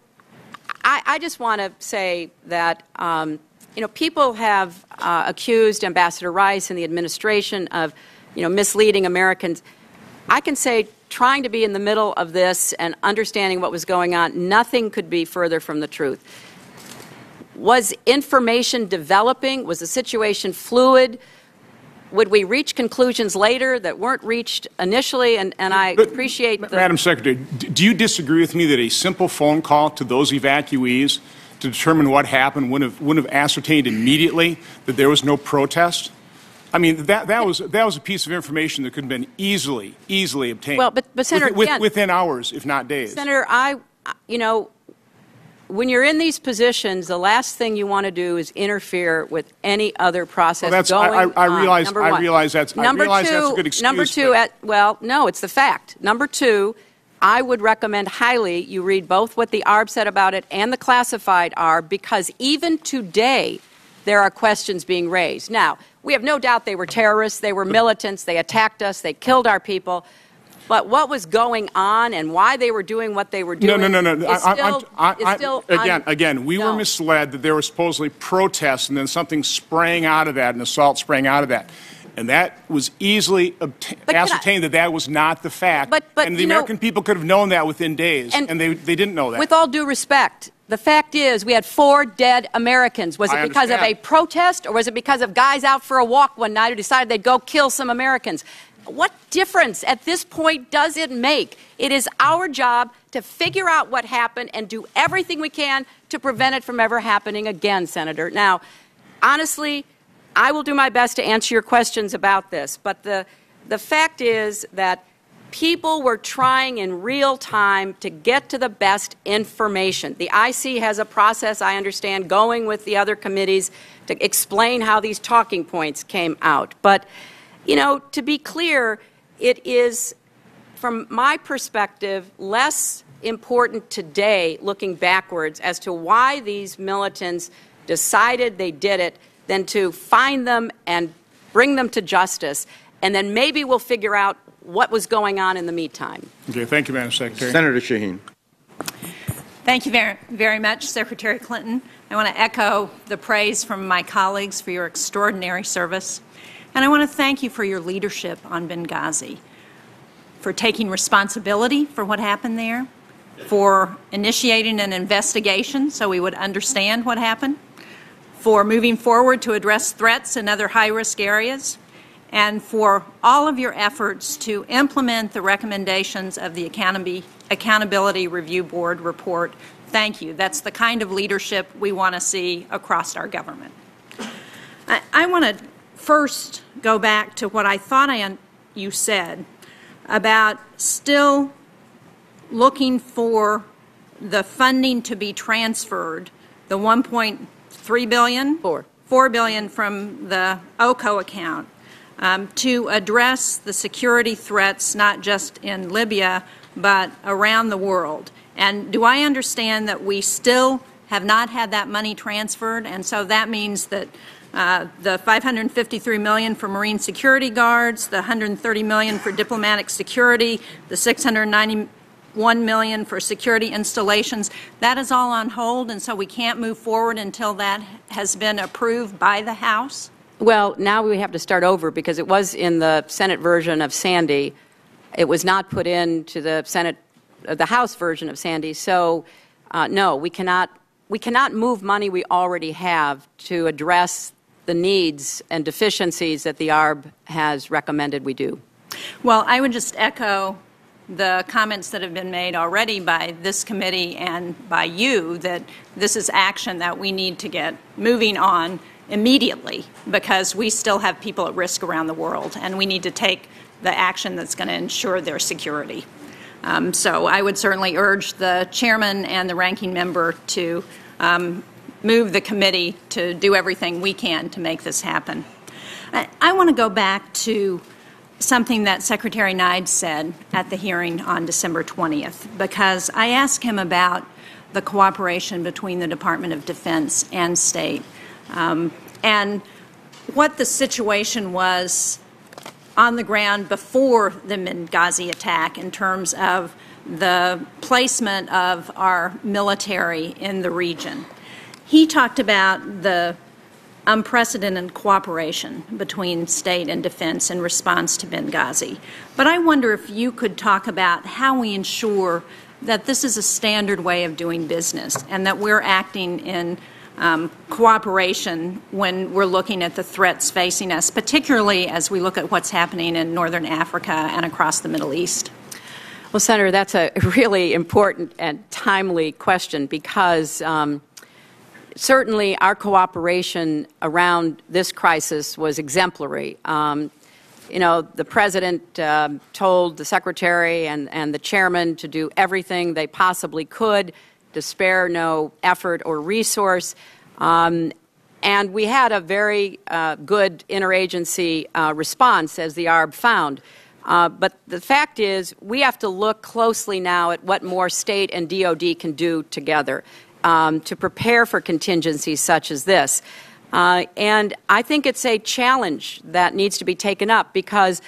Speaker 3: I just want to say that, you know, people have accused Ambassador Rice and the administration of, you know, misleading Americans. I can say, trying to be in the middle of this and understanding what was going on, nothing could be further from the truth. Was information developing? Was the situation fluid? Would we reach conclusions later that weren't reached initially? And I appreciate the...
Speaker 9: Madam Secretary, do you disagree with me that a simple phone call to those evacuees to determine what happened wouldn't have ascertained immediately that there was no protest? I mean, that was a piece of information that could have been easily obtained.
Speaker 3: Well, but Senator,
Speaker 9: within hours, if not days.
Speaker 3: Senator, you know, when you're in these positions, the last thing you want to do is interfere with any other process going on.
Speaker 9: I realize that's a good excuse.
Speaker 3: Number two, well, no, it's the fact. Number two, I would recommend highly you read both what the ARB said about it and the classified ARB, because even today there are questions being raised. Now, we have no doubt they were terrorists, they were militants, they attacked us, they killed our people. But what was going on and why they were doing what they were doing
Speaker 9: No. Again, we were misled that there were supposedly protests and then something sprang out of that, an assault sprang out of that. And that was easily ascertained that was not the fact. And the American people could have known that within days, and they didn't know that.
Speaker 3: With all due respect, the fact is we had 4 dead Americans. Was it because of a protest, or was it because of guys out for a walk one night who decided they'd go kill some Americans? What difference at this point does it make? It is our job to figure out what happened and do everything we can to prevent it from ever happening again, Senator. Now, honestly, I will do my best to answer your questions about this, but the fact is that people were trying in real time to get to the best information. The IC has a process, I understand, going with the other committees to explain how these talking points came out. But you know, to be clear, it is, from my perspective, less important today, looking backwards, as to why these militants decided they did it, than to find them and bring them to justice. And then maybe we'll figure out what was going on in the meantime.
Speaker 9: Okay, thank you, Madam Secretary.
Speaker 1: Senator Shaheen.
Speaker 10: Thank you very much, Secretary Clinton. I want to echo the praise from my colleagues for your extraordinary service. And I want to thank you for your leadership on Benghazi, for taking responsibility for what happened there, for initiating an investigation so we would understand what happened, for moving forward to address threats in other high-risk areas, and for all of your efforts to implement the recommendations of the Accountability Review Board report. Thank you. That's the kind of leadership we want to see across our government. I want to first go back to what I thought you said about still looking for the funding to be transferred, the $1.3 billion? $4 billion from the OCO account to address the security threats not just in Libya but around the world. And do I understand that we still have not had that money transferred, and so that means that the $553 million for Marine security guards, the $130 million for diplomatic security, the $691 million for security installations, that is all on hold, and so we can't move forward until that has been approved by the House?
Speaker 3: Well, now we have to start over because it was in the Senate version of Sandy. It was not put into the House version of Sandy. So, no, we cannot move money we already have to address the needs and deficiencies that the ARB has recommended we do.
Speaker 10: Well, I would just echo the comments that have been made already by this committee and by you that this is action that we need to get moving on immediately because we still have people at risk around the world and we need to take the action that's going to ensure their security. So I would certainly urge the chairman and the ranking member to move the committee to do everything we can to make this happen. I want to go back to something that Secretary Nye said at the hearing on December 20th, because I asked him about the cooperation between the Department of Defense and State and what the situation was on the ground before the Benghazi attack in terms of the placement of our military in the region. He talked about the unprecedented cooperation between state and defense in response to Benghazi. But I wonder if you could talk about how we ensure that this is a standard way of doing business and that we're acting in cooperation when we're looking at the threats facing us, particularly as we look at what's happening in northern Africa and across the Middle East.
Speaker 3: Well, Senator, that's a really important and timely question because certainly our cooperation around this crisis was exemplary. You know, the President told the Secretary and the Chairman to do everything they possibly could to spare no effort or resource. And we had a very good interagency response, as the ARB found. But the fact is, we have to look closely now at what more State and DOD can do together to prepare for contingencies such as this. And I think it's a challenge that needs to be taken up because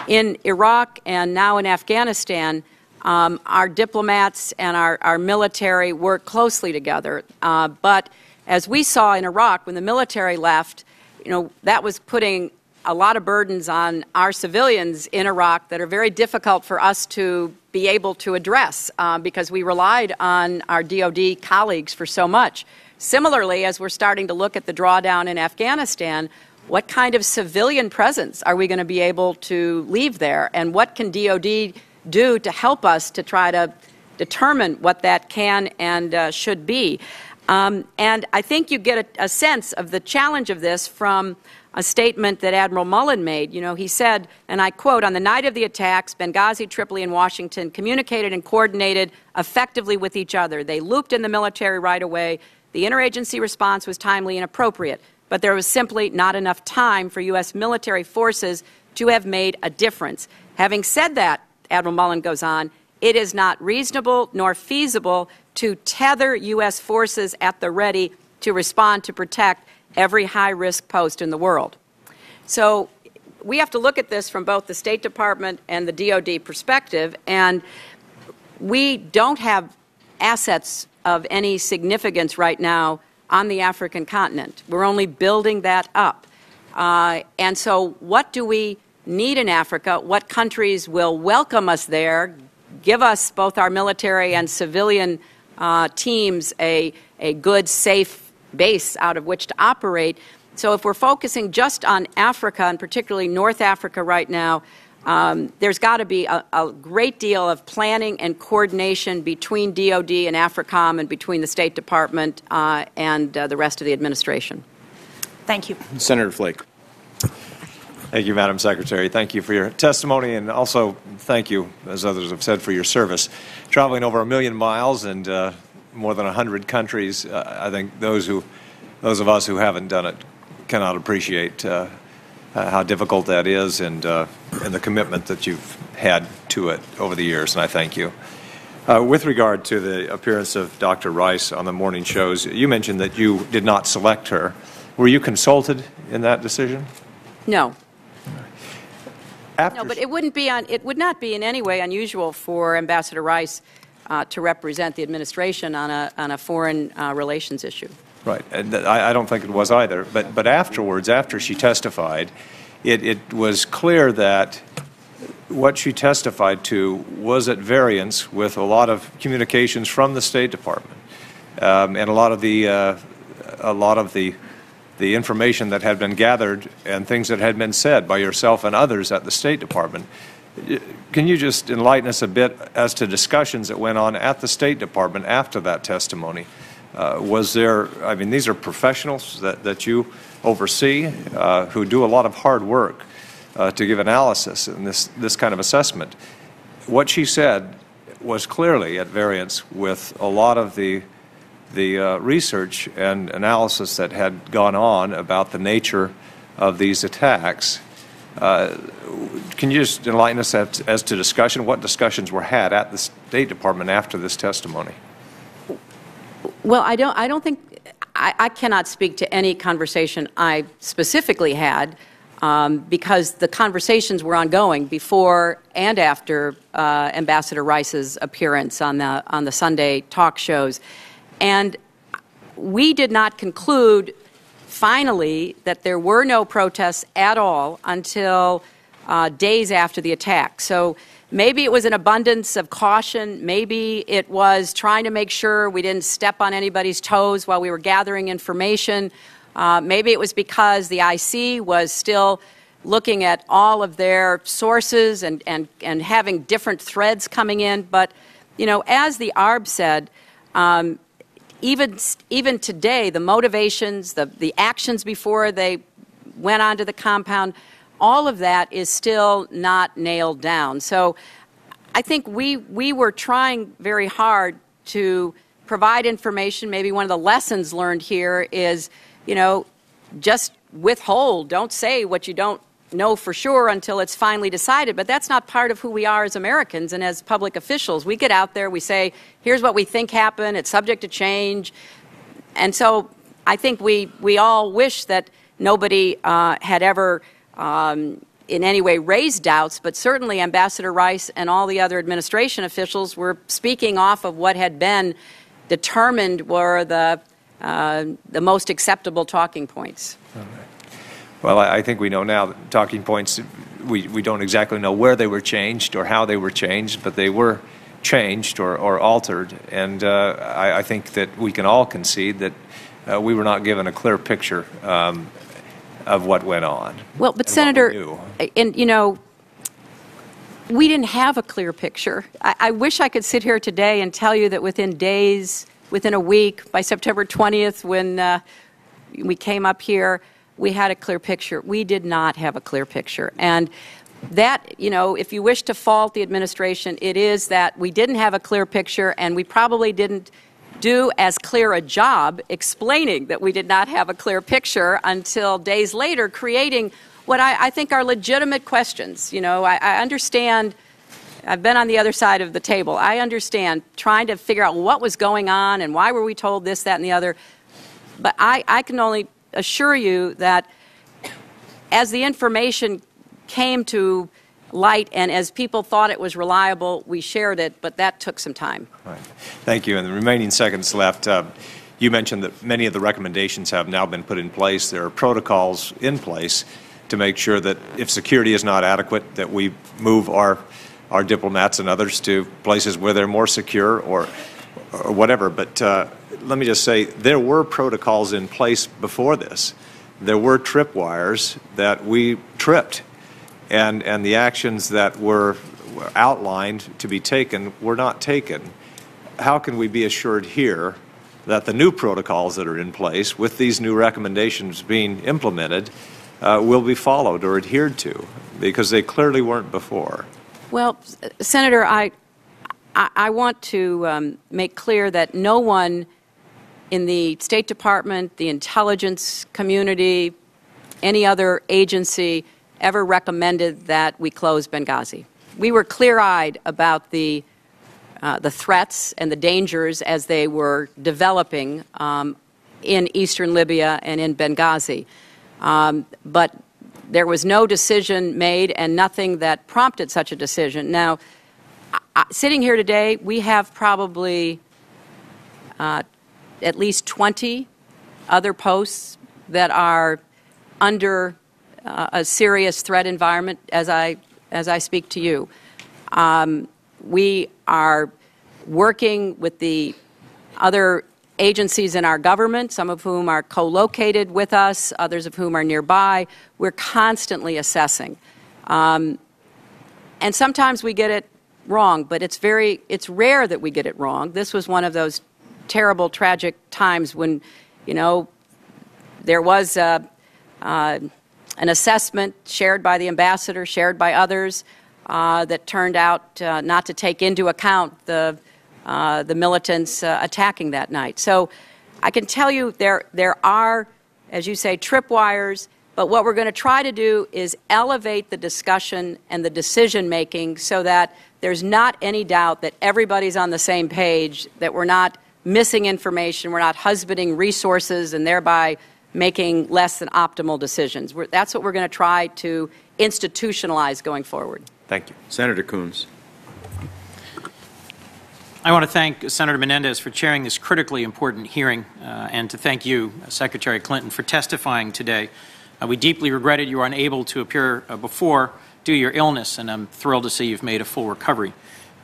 Speaker 3: in Iraq and now in Afghanistan, our diplomats and our military work closely together. But as we saw in Iraq, when the military left, you know, that was putting a lot of burdens on our civilians in Iraq that are very difficult for us to be able to address because we relied on our DOD colleagues for so much. Similarly, as we're starting to look at the drawdown in Afghanistan, what kind of civilian presence are we going to be able to leave there? And what can DOD do to help us to try to determine what that can and should be? And I think you get a sense of the challenge of this from a statement that Admiral Mullen made. You know, he said, and I quote, "On the night of the attacks, Benghazi, Tripoli, and Washington communicated and coordinated effectively with each other. They looped in the military right away. The interagency response was timely and appropriate, but there was simply not enough time for U.S. military forces to have made a difference. Having said that," Admiral Mullen goes on, "it is not reasonable nor feasible to tether U.S. forces at the ready to respond to protect every high-risk post in the world." So we have to look at this from both the State Department and the DOD perspective, and we don't have assets of any significance right now on the African continent. We're only building that up. And so what do we need in Africa? What countries will welcome us there, give us, both our military and civilian teams, a good, safe base out of which to operate? So if we're focusing just on Africa, and particularly North Africa right now, there's got to be a great deal of planning and coordination between DOD and AFRICOM and between the State Department and the rest of the administration.
Speaker 10: Thank you.
Speaker 1: Senator Flake.
Speaker 11: Thank you, Madam Secretary. Thank you for your testimony, and also thank you, as others have said, for your service. Traveling over 1 million miles and more than 100 countries, I think those of us who haven't done it cannot appreciate how difficult that is, and the commitment that you've had to it over the years, and I thank you. With regard to the appearance of Dr. Rice on the morning shows, you mentioned that you did not select her. Were you consulted in that decision?
Speaker 3: No.
Speaker 11: After
Speaker 3: No, but it would not be in any way unusual for Ambassador Rice to represent the administration on a foreign relations issue.
Speaker 11: Right. And I don't think it was either. But afterwards, after she testified, it was clear that what she testified to was at variance with a lot of communications from the State Department and a lot of the information that had been gathered and things that had been said by yourself and others at the State Department. Can you just enlighten us a bit as to discussions that went on at the State Department after that testimony? Was there, I mean, these are professionals that you oversee who do a lot of hard work to give analysis in this kind of assessment. What she said was clearly at variance with a lot of the research and analysis that had gone on about the nature of these attacks. Can you just enlighten us as to discussion? What discussions were had at the State Department after this testimony?
Speaker 3: Well, I don't think I cannot speak to any conversation I specifically had because the conversations were ongoing before and after Ambassador Rice's appearance on the Sunday talk shows. And we did not conclude, finally, that there were no protests at all until days after the attack. So maybe it was an abundance of caution. Maybe it was trying to make sure we didn't step on anybody's toes while we were gathering information. Maybe it was because the IC was still looking at all of their sources and having different threads coming in. But, you know, as the ARB said, even today, the motivations, the actions before they went onto the compound, all of that is still not nailed down. So I think we were trying very hard to provide information. Maybe one of the lessons learned here is, you know, just withhold. Don't say what you don't know for sure until it's finally decided. But that's not part of who we are as Americans and as public officials. We get out there, we say, here's what we think happened. It's subject to change. And so I think we all wish that nobody had ever in any way raised doubts, but certainly Ambassador Rice and all the other administration officials were speaking off of what had been determined were the most acceptable talking points.
Speaker 11: All right. Well, I think we know now that talking points, we don't exactly know where they were changed or how they were changed, but they were changed or altered. And I think that we can all concede that we were not given a clear picture of what went on.
Speaker 3: Well, but Senator, and you know, we didn't have a clear picture. I wish I could sit here today and tell you that within days, within a week, by September 20th, when we came up here, we had a clear picture. We did not have a clear picture. And that, you know, if you wish to fault the administration, it is that we didn't have a clear picture and we probably didn't do as clear a job explaining that we did not have a clear picture until days later, creating what I think are legitimate questions. You know, I understand, I've been on the other side of the table. I understand trying to figure out what was going on and why were we told this, that, and the other. But I can only assure you that as the information came to light and as people thought it was reliable, we shared it, but that took some time.
Speaker 11: Right. Thank you. In the remaining seconds left, you mentioned that many of the recommendations have now been put in place. There are protocols in place to make sure that if security is not adequate, that we move our diplomats and others to places where they're more secure or whatever. But let me just say, there were protocols in place before this there were tripwires that we tripped, and the actions that were outlined to be taken were not taken. How can we be assured here that the new protocols that are in place, with these new recommendations being implemented, will be followed or adhered to? Because they clearly weren't before.
Speaker 3: Well, Senator, I want to make clear that no one in the State Department, the intelligence community, any other agency ever recommended that we close Benghazi. We were clear-eyed about the threats and the dangers as they were developing in eastern Libya and in Benghazi. But there was no decision made and nothing that prompted such a decision. Now, sitting here today, we have probably at least 20 other posts that are under a serious threat environment as I speak to you. We are working with the other agencies in our government, some of whom are co-located with us, others of whom are nearby. We're constantly assessing. And sometimes we get it wrong, but it's rare that we get it wrong. This was one of those terrible, tragic times when, you know, there was an assessment shared by the ambassador, shared by others, that turned out not to take into account the militants attacking that night. So I can tell you there are, as you say, tripwires, but what we're going to try to do is elevate the discussion and the decision-making so that there's not any doubt that everybody's on the same page, that we're not missing information, we're not husbanding resources and thereby making less than optimal decisions. That's what we're going to try to institutionalize going forward.
Speaker 11: Thank you.
Speaker 1: Senator Coons.
Speaker 12: I want to thank Senator Menendez for chairing this critically important hearing and to thank you, Secretary Clinton, for testifying today. We deeply regretted you were unable to appear before due to your illness, and I'm thrilled to see you've made a full recovery.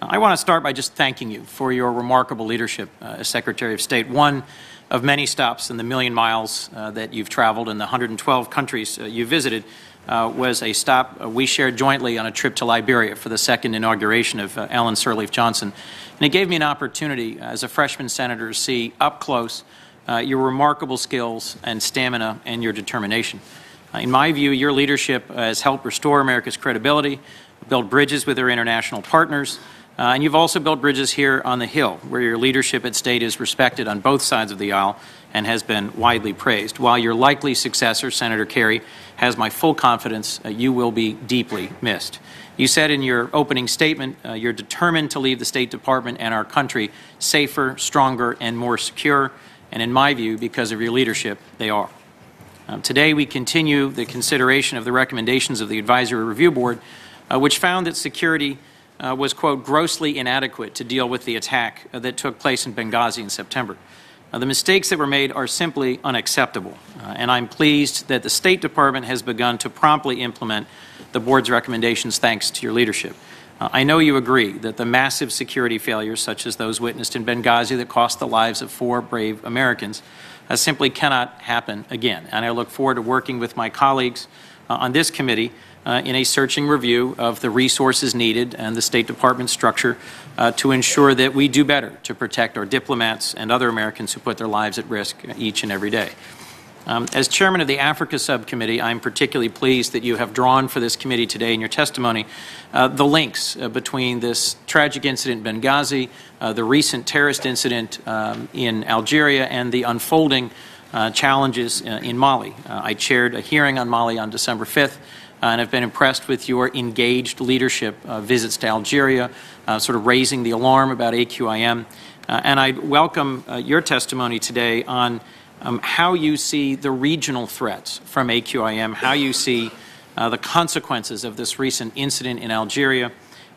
Speaker 12: I want to start by just thanking you for your remarkable leadership as Secretary of State. One of many stops in the million miles that you've traveled and the 112 countries you visited was a stop we shared jointly on a trip to Liberia for the second inauguration of Ellen Sirleaf Johnson. And it gave me an opportunity as a freshman senator to see up close your remarkable skills and stamina and your determination. In my view, your leadership has helped restore America's credibility, build bridges with our international partners, and you've also built bridges here on the Hill, where your leadership at State is respected on both sides of the aisle and has been widely praised. While your likely successor, Senator Kerry, has my full confidence, you will be deeply missed. You said in your opening statement you're determined to leave the State Department and our country safer, stronger, and more secure, and in my view, because of your leadership, they are. Today we continue the consideration of the recommendations of the Advisory Review Board, which found that security was, quote, grossly inadequate to deal with the attack that took place in Benghazi in September. The mistakes that were made are simply unacceptable, and I'm pleased that the State Department has begun to promptly implement the Board's recommendations thanks to your leadership. I know you agree that the massive security failures, such as those witnessed in Benghazi that cost the lives of 4 brave Americans, simply cannot happen again. And I look forward to working with my colleagues on this committee in a searching review of the resources needed and the State Department structure to ensure that we do better to protect our diplomats and other Americans who put their lives at risk each and every day. As chairman of the Africa Subcommittee, I'm particularly pleased that you have drawn for this committee today in your testimony the links between this tragic incident in Benghazi, the recent terrorist incident in Algeria, and the unfolding challenges in Mali. I chaired a hearing on Mali on December 5th, and have been impressed with your engaged leadership visits to Algeria, sort of raising the alarm about AQIM. And I welcome your testimony today on how you see the regional threats from AQIM, how you see the consequences of this recent incident in Algeria,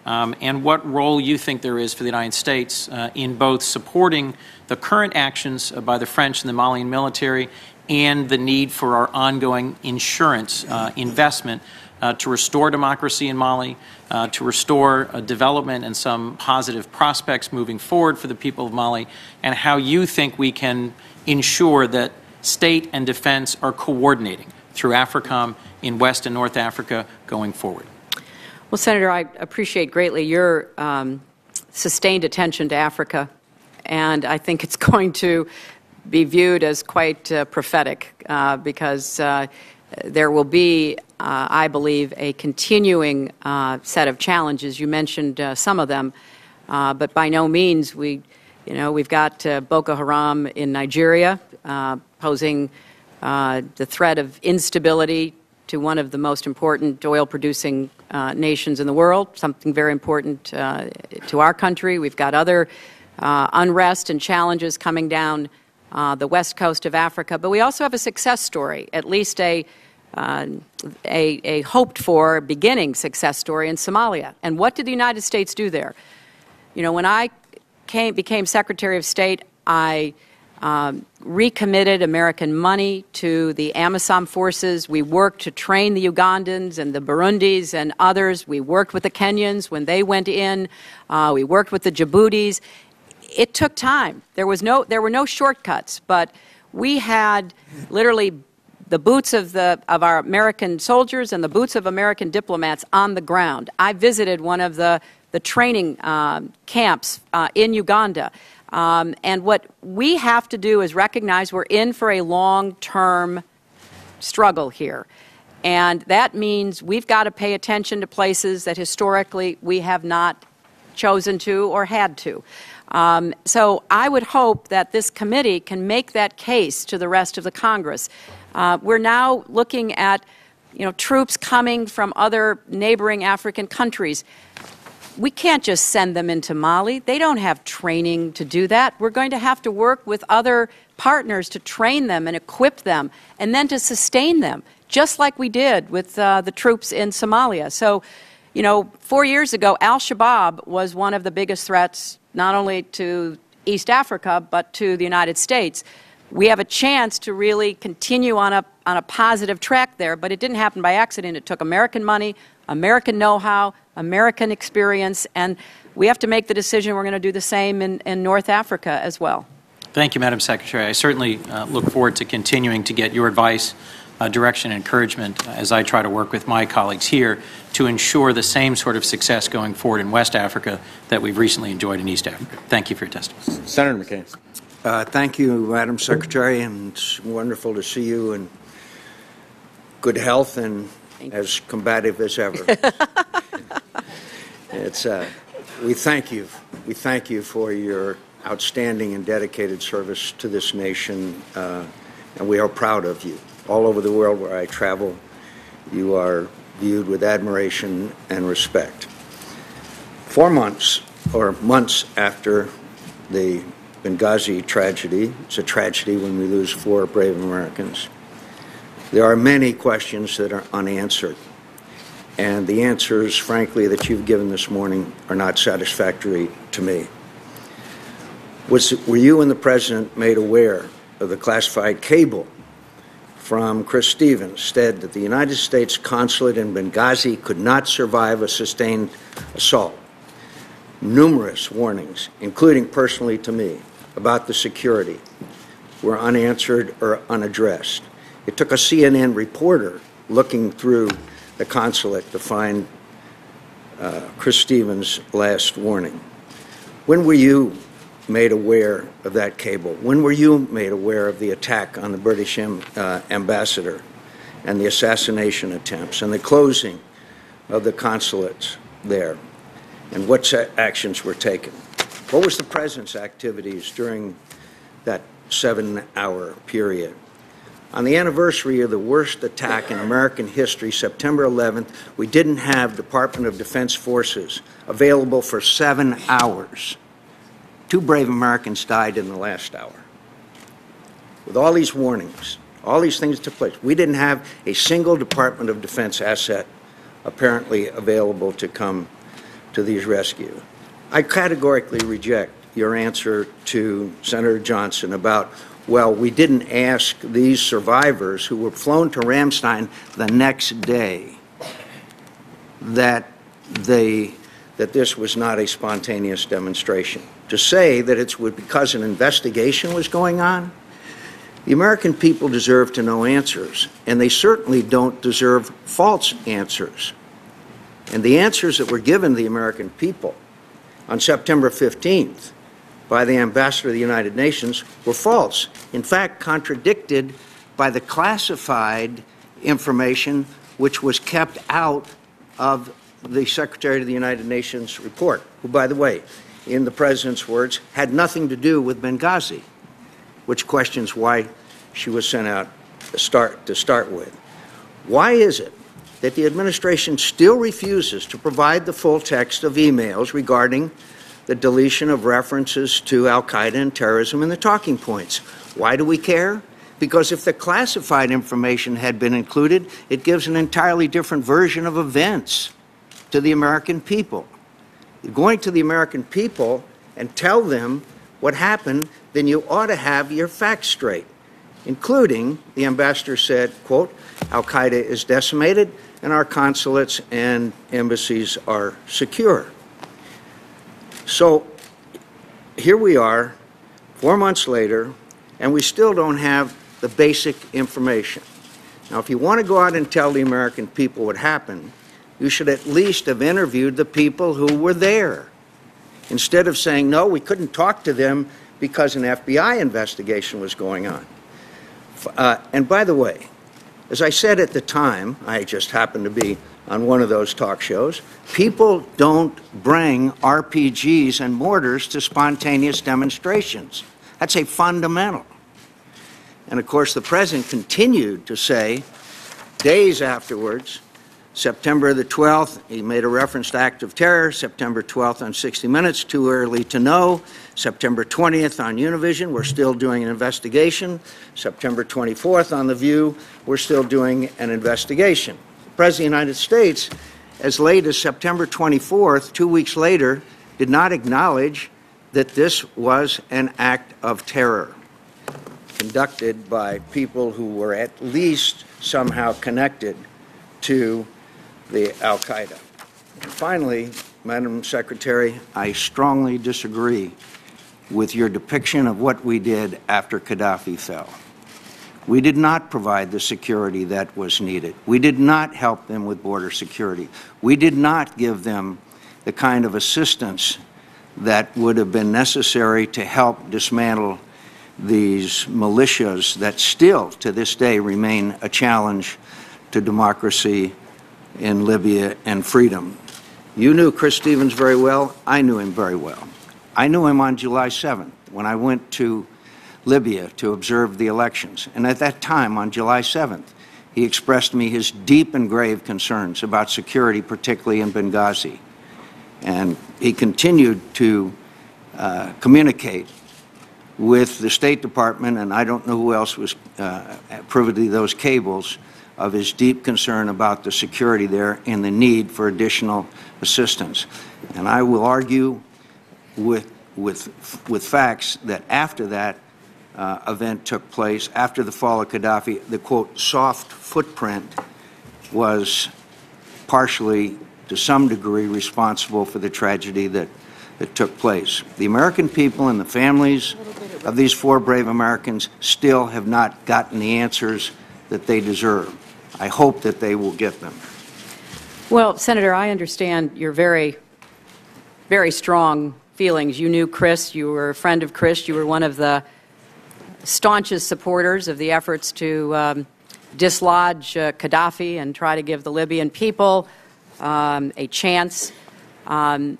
Speaker 12: and what role you think there is for the United States in both supporting the current actions by the French and the Malian military and the need for our ongoing insurance investment to restore democracy in Mali, to restore development and some positive prospects moving forward for the people of Mali, and how you think we can ensure that state, and defense are coordinating through AFRICOM in West and North Africa going forward?
Speaker 3: Well, Senator, I appreciate greatly your sustained attention to Africa, and I think it's going to be viewed as quite prophetic because there will be, I believe, a continuing set of challenges. You mentioned some of them, but by no means we've got Boko Haram in Nigeria posing the threat of instability to one of the most important oil-producing nations in the world, something very important to our country. We've got other unrest and challenges coming down the west coast of Africa, but we also have a success story, at least a hoped-for beginning success story in Somalia. And what did the United States do there? You know, when I became Secretary of State, I recommitted American money to the AMISOM forces. We worked to train the Ugandans and the Burundis and others. We worked with the Kenyans when they went in. We worked with the Djiboutis. It took time. There were no shortcuts, but we had literally the boots of our American soldiers and the boots of American diplomats on the ground. I visited one of the training camps in Uganda. And what we have to do is recognize we're in for a long-term struggle here. And that means we've got to pay attention to places that historically we have not chosen to or had to. So I would hope that this committee can make that case to the rest of the Congress. We're now looking at, troops coming from other neighboring African countries. We can't just send them into Mali. They don't have training to do that. We're going to have to work with other partners to train them and equip them and then to sustain them, just like we did with the troops in Somalia. So, 4 years ago, al-Shabaab was one of the biggest threats not only to East Africa but to the United States. We have a chance to really continue on a positive track there, but it didn't happen by accident. It took American money, American know-how, American experience, and we have to make the decision we're going to do the same in North Africa as well.
Speaker 12: Thank you, Madam Secretary. I certainly look forward to continuing to get your advice, direction, and encouragement as I try to work with my colleagues here to ensure the same sort of success going forward in West Africa that we've recently enjoyed in East Africa. Thank you for your testimony.
Speaker 1: Senator McCain.
Speaker 13: Thank you, Madam Secretary, and it's wonderful to see you in good health and as combative as ever. We thank you. We thank you for your outstanding and dedicated service to this nation, and we are proud of you. All over the world where I travel, you are viewed with admiration and respect. 4 months or months after the Benghazi tragedy, it's a tragedy when we lose 4 brave Americans, there are many questions that are unanswered. And the answers, frankly, that you've given this morning are not satisfactory to me. Were you and the President made aware of the classified cable from Chris Stevens said that the United States consulate in Benghazi could not survive a sustained assault? Numerous warnings, including personally to me, about the security were unanswered or unaddressed. It took a CNN reporter looking through the consulate to find Chris Stevens' last warning. When were you made aware of that cable? When were you made aware of the attack on the British ambassador and the assassination attempts and the closing of the consulates there? And what actions were taken? What was the President's activities during that 7-hour period? On the anniversary of the worst attack in American history, September 11th, we didn't have Department of Defense forces available for 7 hours. 2 brave Americans died in the last hour. With all these warnings, all these things took place, we didn't have a single Department of Defense asset apparently available to come to these rescues. I categorically reject your answer to Senator Johnson about, well, we didn't ask these survivors who were flown to Ramstein the next day that this was not a spontaneous demonstration. To say that it's because an investigation was going on The American people deserve to know answers, and they certainly don't deserve false answers. And the answers that were given to the American people on September 15th by the ambassador of the United Nations were false, in fact, contradicted by the classified information which was kept out of the Secretary of the United Nations report, who, by the way, in the President's words, had nothing to do with Benghazi, which questions why she was sent out to start with. Why is it that the administration still refuses to provide the full text of emails regarding the deletion of references to al-Qaeda and terrorism in the talking points? Why do we care? Because if the classified information had been included, it gives an entirely different version of events to the American people. You're going to the American people and tell them what happened, then you ought to have your facts straight, including, the ambassador said, quote, al-Qaeda is decimated and our consulates and embassies are secure. So here we are, 4 months later, and we still don't have the basic information. Now, if you want to go out and tell the American people what happened, you should at least have interviewed the people who were there, instead of saying, no, we couldn't talk to them because an FBI investigation was going on. And by the way, as I said at the time, I just happened to be on one of those talk shows, people don't bring RPGs and mortars to spontaneous demonstrations. That's a fundamental. And of course, the President continued to say, days afterwards, September the 12th, he made a reference to act of terror. September 12th on 60 Minutes, too early to know. September 20th on Univision, we're still doing an investigation. September 24th on The View, we're still doing an investigation. The President of the United States, as late as September 24th, 2 weeks later, did not acknowledge that this was an act of terror conducted by people who were at least somehow connected to the al-Qaeda. And finally, Madam Secretary, I strongly disagree with your depiction of what we did after Gaddafi fell. We did not provide the security that was needed. We did not help them with border security. We did not give them the kind of assistance that would have been necessary to help dismantle these militias that still, to this day, remain a challenge to democracy in Libya and freedom. You knew Chris Stevens very well. I knew him very well. I knew him on July 7th when I went to Libya to observe the elections. And at that time, on July 7th, he expressed to me his deep and grave concerns about security, particularly in Benghazi. And he continued to communicate with the State Department, and I don't know who else was privy to those cables, of his deep concern about the security there and the need for additional assistance. And I will argue with facts that after that event took place, after the fall of Gaddafi, the, quote, soft footprint was partially, to some degree, responsible for the tragedy that took place. The American people and the families of these 4 brave Americans still have not gotten the answers that they deserve. I hope that they will get them.
Speaker 3: Well, Senator, I understand your very, very strong feelings. You knew Chris. You were a friend of Chris. You were one of the staunchest supporters of the efforts to dislodge Gaddafi and try to give the Libyan people a chance. And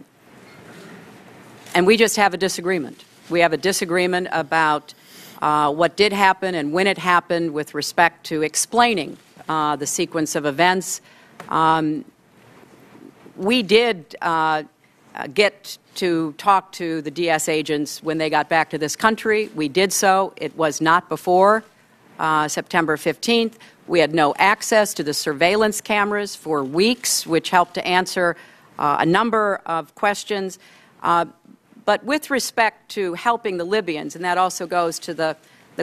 Speaker 3: we just have a disagreement. We have a disagreement about what did happen and when it happened with respect to explaining the sequence of events. We did get to talk to the DS agents when they got back to this country. We did so. It was not before September 15th. We had no access to the surveillance cameras for weeks, which helped to answer a number of questions. But with respect to helping the Libyans, and that also goes to the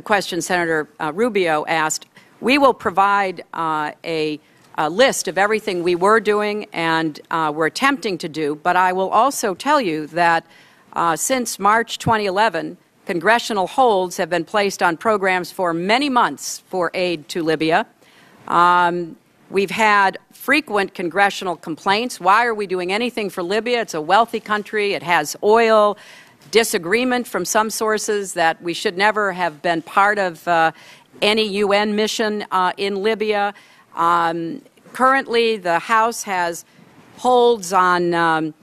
Speaker 3: question Senator Rubio asked, we will provide a list of everything we were doing and were attempting to do, but I will also tell you that since March 2011, congressional holds have been placed on programs for many months for aid to Libya. We've had frequent congressional complaints. Why are we doing anything for Libya? It's a wealthy country. It has oil. Disagreement from some sources that we should never have been part of any UN mission in Libya. Currently, the House has holds on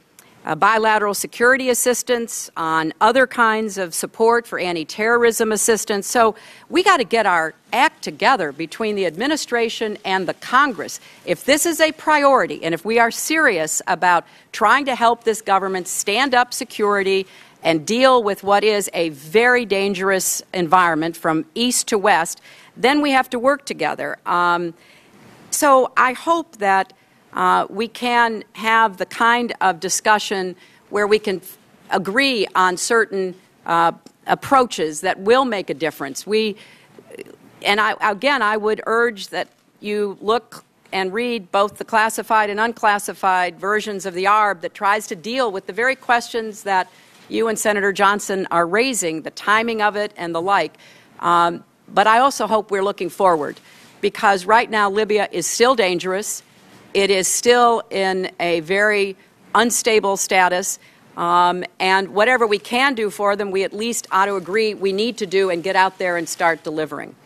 Speaker 3: bilateral security assistance, on other kinds of support for anti-terrorism assistance. So we got to get our act together between the administration and the Congress. If this is a priority, and if we are serious about trying to help this government stand up security and deal with what is a very dangerous environment from east to west, then we have to work together. So I hope that we can have the kind of discussion where we can agree on certain approaches that will make a difference. I would urge that you look and read both the classified and unclassified versions of the ARB that tries to deal with the very questions that you and Senator Johnson are raising, the timing of it and the like. But I also hope we're looking forward, because right now Libya is still dangerous. It is still in a very unstable status, and whatever we can do for them, we at least ought to agree we need to do and get out there and start delivering.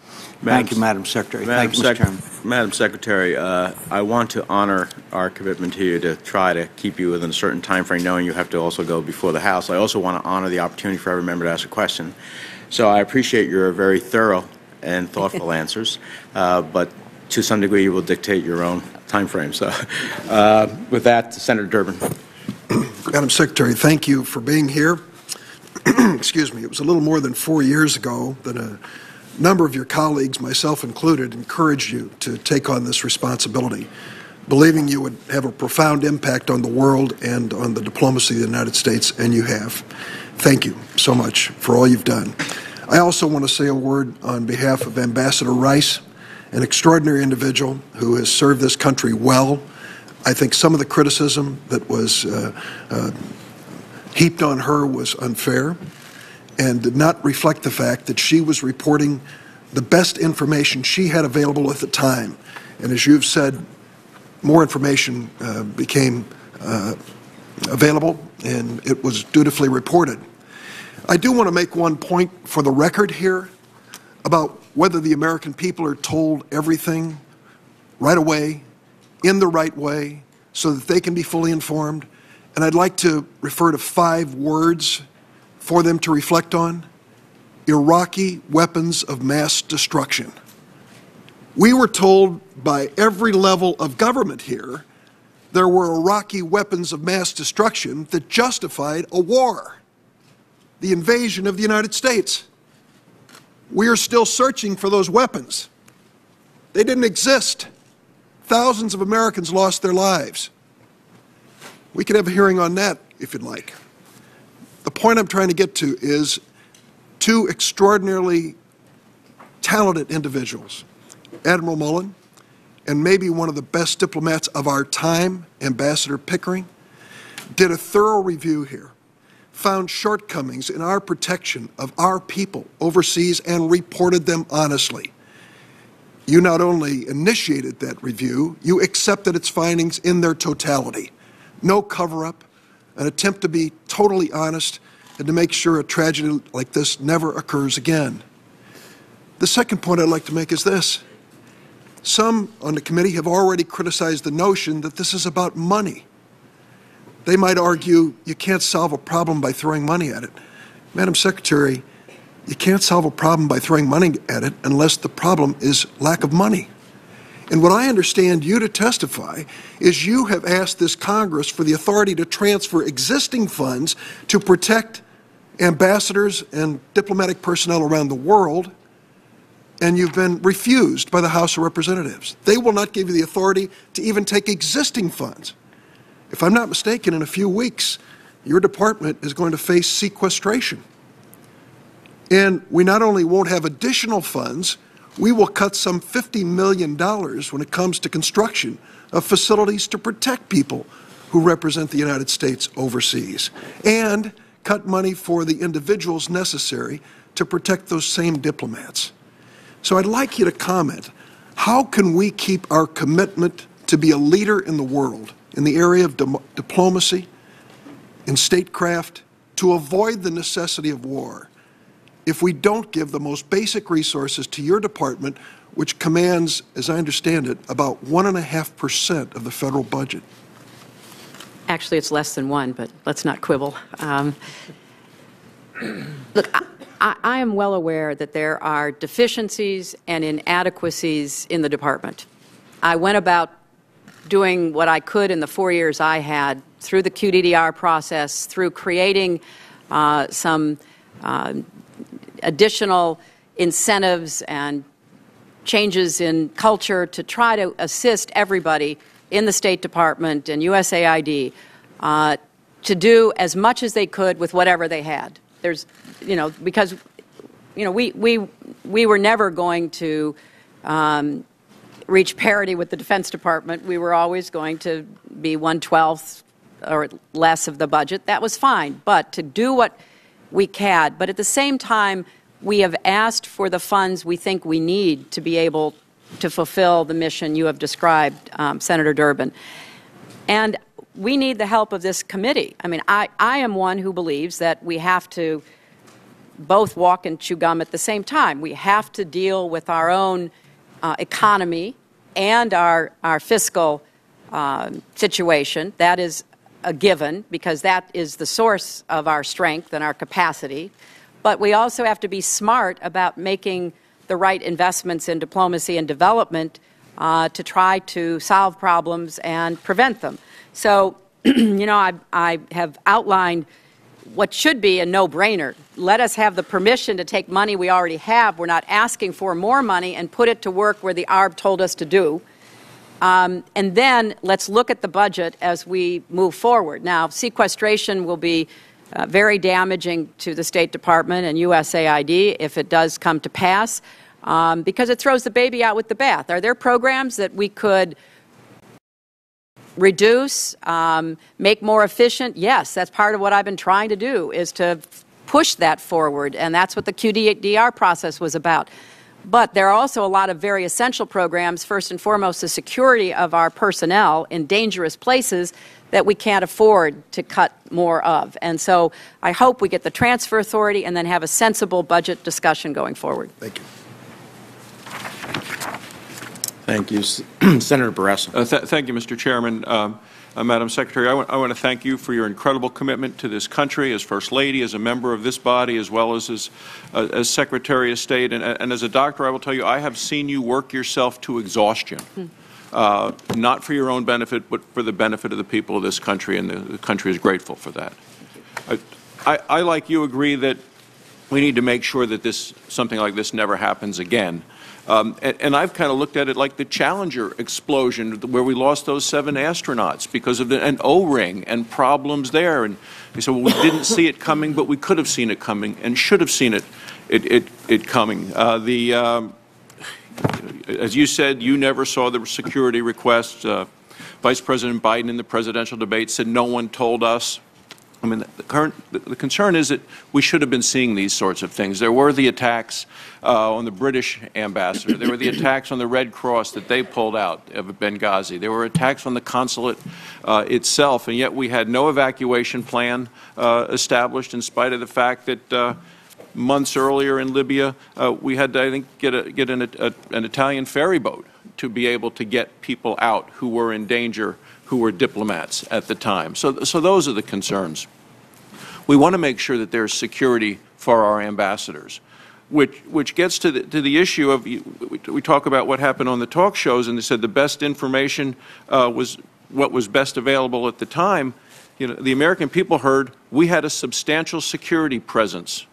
Speaker 13: Thank you, Madam Secretary. Thank you, Mr. Chairman.
Speaker 1: Madam Secretary, I want to honor our commitment to you to try to keep you within a certain time frame, knowing you have to also go before the House. I also want to honor the opportunity for every member to ask a question. So I appreciate your very thorough and thoughtful answers, but to some degree you will dictate your own time frame. So with that, Senator Durbin.
Speaker 14: Madam Secretary, thank you for being here. Excuse me. It was a little more than 4 years ago that a number of your colleagues, myself included, encouraged you to take on this responsibility, believing you would have a profound impact on the world and on the diplomacy of the United States, and you have. Thank you so much for all you've done. I also want to say a word on behalf of Ambassador Rice, an extraordinary individual who has served this country well. I think some of the criticism that was heaped on her was unfair and did not reflect the fact that she was reporting the best information she had available at the time. And as you've said, more information became available, and it was dutifully reported. I do want to make one point for the record here about whether the American people are told everything right away, in the right way, so that they can be fully informed. And I'd like to refer to 5 words for them to reflect on: Iraqi weapons of mass destruction. We were told by every level of government here there were Iraqi weapons of mass destruction that justified a war, the invasion of the United States. We are still searching for those weapons. They didn't exist. Thousands of Americans lost their lives. We could have a hearing on that if you'd like. The point I'm trying to get to is 2 extraordinarily talented individuals, Admiral Mullen and maybe one of the best diplomats of our time, Ambassador Pickering, did a thorough review here, found shortcomings in our protection of our people overseas, and reported them honestly. You not only initiated that review, you accepted its findings in their totality. No cover-up, an attempt to be totally honest and to make sure a tragedy like this never occurs again. The second point I'd like to make is this. Some on the committee have already criticized the notion that this is about money. They might argue you can't solve a problem by throwing money at it. Madam Secretary, you can't solve a problem by throwing money at it unless the problem is lack of money. And what I understand you to testify is you have asked this Congress for the authority to transfer existing funds to protect ambassadors and diplomatic personnel around the world, and you've been refused by the House of Representatives. They will not give you the authority to even take existing funds. If I'm not mistaken, in a few weeks, your department is going to face sequestration. And we not only won't have additional funds, we will cut some $50 million when it comes to construction of facilities to protect people who represent the United States overseas. And cut money for the individuals necessary to protect those same diplomats. So I'd like you to comment, how can we keep our commitment to be a leader in the world in the area of diplomacy, in statecraft, to avoid the necessity of war, if we don't give the most basic resources to your department, which commands, as I understand it, about 1.5% of the federal budget?
Speaker 3: Actually, it's less than 1, but let's not quibble. Look, I am well aware that there are deficiencies and inadequacies in the department. I went about doing what I could in the 4 years I had through the QDDR process, through creating some additional incentives and changes in culture to try to assist everybody in the State Department and USAID to do as much as they could with whatever they had. There's, because, we were never going to reach parity with the Defense Department. We were always going to be 1/12 or less of the budget. That was fine, but to do what we can. But at the same time, we have asked for the funds we think we need to be able to fulfill the mission you have described, Senator Durbin. And we need the help of this committee. I mean, I am one who believes that we have to both walk and chew gum at the same time. We have to deal with our own economy and our fiscal situation. That is a given, because that is the source of our strength and our capacity. But we also have to be smart about making the right investments in diplomacy and development to try to solve problems and prevent them. So, I have outlined what should be a no-brainer. Let us have the permission to take money we already have. We're not asking for more money, and put it to work where the ARB told us to do. And then let's look at the budget as we move forward. Now, sequestration will be very damaging to the State Department and USAID if it does come to pass, because it throws the baby out with the bath. Are there programs that we could reduce, make more efficient? Yes, that's part of what I've been trying to do, is to push that forward, and that's what the QDDR process was about. But there are also a lot of very essential programs, first and foremost the security of our personnel in dangerous places that we can't afford to cut more of. And so I hope we get the transfer authority and then have a sensible budget discussion going forward.
Speaker 14: Thank you.
Speaker 1: Thank you. Senator Barrasso.
Speaker 15: Thank you, Mr. Chairman. Madam Secretary, I want to thank you for your incredible commitment to this country as First Lady, as a member of this body, as well as Secretary of State. And as a doctor, I will tell you, I have seen you work yourself to exhaustion, not for your own benefit, but for the benefit of the people of this country, and the country is grateful for that. I, like you, agree that we need to make sure that something like this never happens again. And I've kind of looked at it like the Challenger explosion, where we lost those 7 astronauts because of an O-ring and problems there. And they said, well, we didn't see it coming, but we could have seen it coming and should have seen it coming. As you said, you never saw the security request. Vice President Biden in the presidential debate said, no one told us. I mean, the concern is that we should have been seeing these sorts of things. There were the attacks on the British ambassador. There were the attacks on the Red Cross that they pulled out of Benghazi. There were attacks on the consulate itself, and yet we had no evacuation plan established, in spite of the fact that months earlier in Libya, we had to, I think, get an Italian ferry boat to be able to get people out who were in danger, who were diplomats at the time. So those are the concerns. We want to make sure that there's security for our ambassadors, which gets to the issue of, we talk about what happened on the talk shows, and they said the best information was what was best available at the time. The American people heard we had a substantial security presence.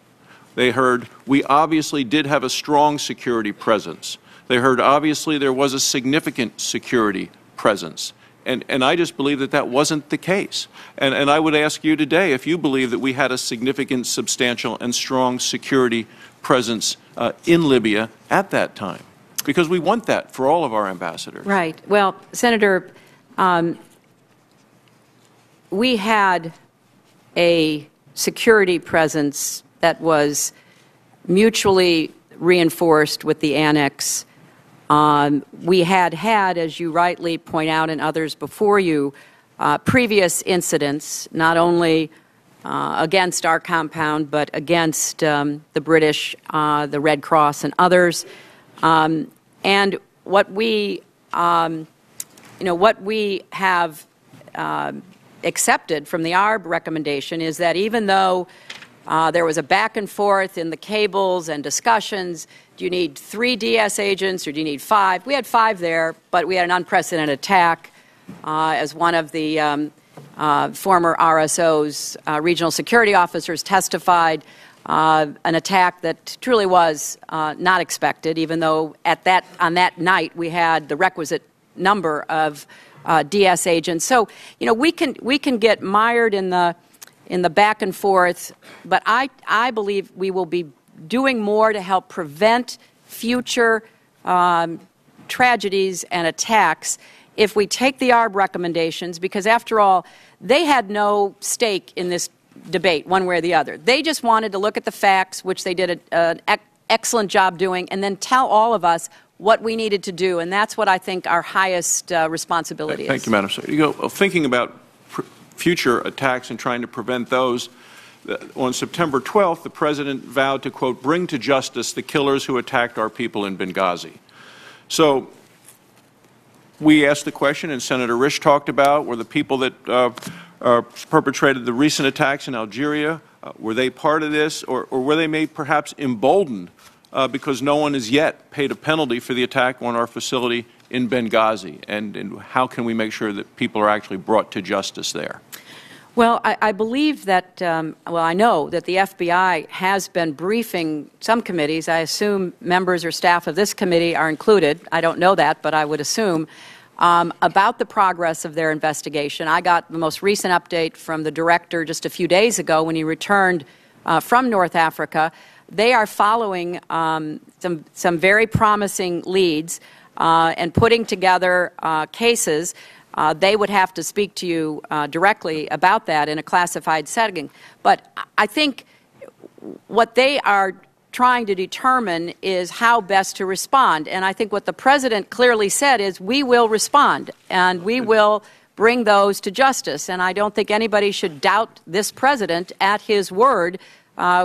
Speaker 15: They heard we obviously did have a strong security presence. They heard obviously there was a significant security presence. And I just believe that that wasn't the case. And I would ask you today if you believe that we had a significant, substantial, and strong security presence in Libya at that time, because we want that for all of our ambassadors.
Speaker 3: Right. Well, Senator, we had a security presence that was mutually reinforced with the annex. We had, as you rightly point out, and others before you, previous incidents, not only against our compound, but against the British, the Red Cross, and others. And what we, what we have accepted from the ARB recommendation is that even though there was a back and forth in the cables and discussions, do you need 3 DS agents or do you need 5? We had 5 there, but we had an unprecedented attack. As one of the former RSO's regional security officers testified, an attack that truly was not expected, even though on that night we had the requisite number of DS agents. So, we can get mired in the back and forth, but I believe we will be doing more to help prevent future tragedies and attacks if we take the ARB recommendations, because after all, they had no stake in this debate one way or the other. They just wanted to look at the facts, which they did an excellent job doing, and then tell all of us what we needed to do, and that's what I think our highest responsibility is.
Speaker 15: Thank you, Madam Secretary. Thinking about future attacks and trying to prevent those, on September 12th, the President vowed to, quote, bring to justice the killers who attacked our people in Benghazi. So we asked the question, and Senator Risch talked about, were the people that perpetrated the recent attacks in Algeria, were they part of this, or were they made perhaps emboldened because no one has yet paid a penalty for the attack on our facility in Benghazi? And how can we make sure that people are actually brought to justice there?
Speaker 3: Well, I believe that, well, I know that the FBI has been briefing some committees. I assume members or staff of this committee are included. I don't know that, but I would assume, about the progress of their investigation. I got the most recent update from the director just a few days ago when he returned from North Africa. They are following some very promising leads and putting together cases. They would have to speak to you directly about that in a classified setting. But I think what they are trying to determine is how best to respond. And I think what the President clearly said is we will respond and we will bring those to justice. And I don't think anybody should doubt this President at his word.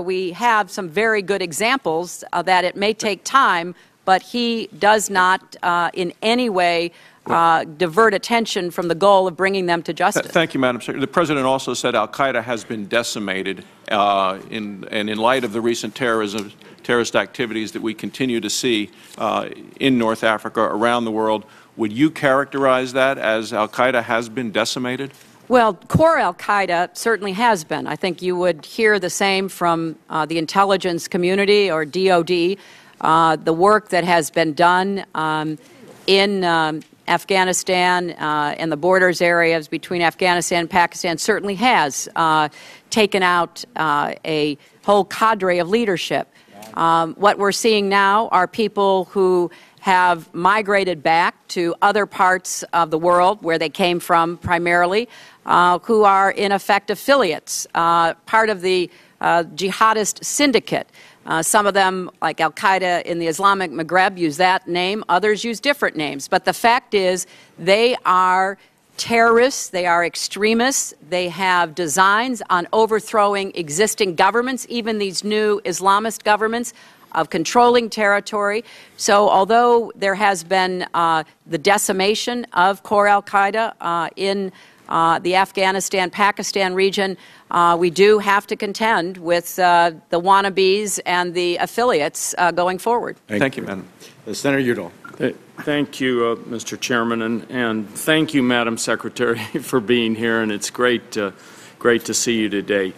Speaker 3: We have some very good examples that it may take time, but he does not in any way divert attention from the goal of bringing them to justice.
Speaker 15: Thank you, Madam Secretary. The President also said al-Qaeda has been decimated, and in light of the recent terrorist activities that we continue to see in North Africa, around the world, would you characterize that as al-Qaeda has been decimated?
Speaker 3: Well, core al-Qaeda certainly has been. I think you would hear the same from the intelligence community or DOD. The work that has been done in Afghanistan and the borders areas between Afghanistan and Pakistan certainly has taken out a whole cadre of leadership. What we're seeing now are people who have migrated back to other parts of the world where they came from primarily, who are in effect affiliates, part of the jihadist syndicate. Some of them, like al-Qaeda in the Islamic Maghreb, use that name. Others use different names. But the fact is they are terrorists. They are extremists. They have designs on overthrowing existing governments, even these new Islamist governments, of controlling territory. So although there has been the decimation of core al-Qaeda in the Afghanistan-Pakistan region, we do have to contend with the wannabes and the affiliates going forward.
Speaker 15: Thank you, Madam.
Speaker 1: Senator Udall.
Speaker 16: Thank you, Mr. Chairman, and thank you, Madam Secretary, for being here, and it's great to see you today.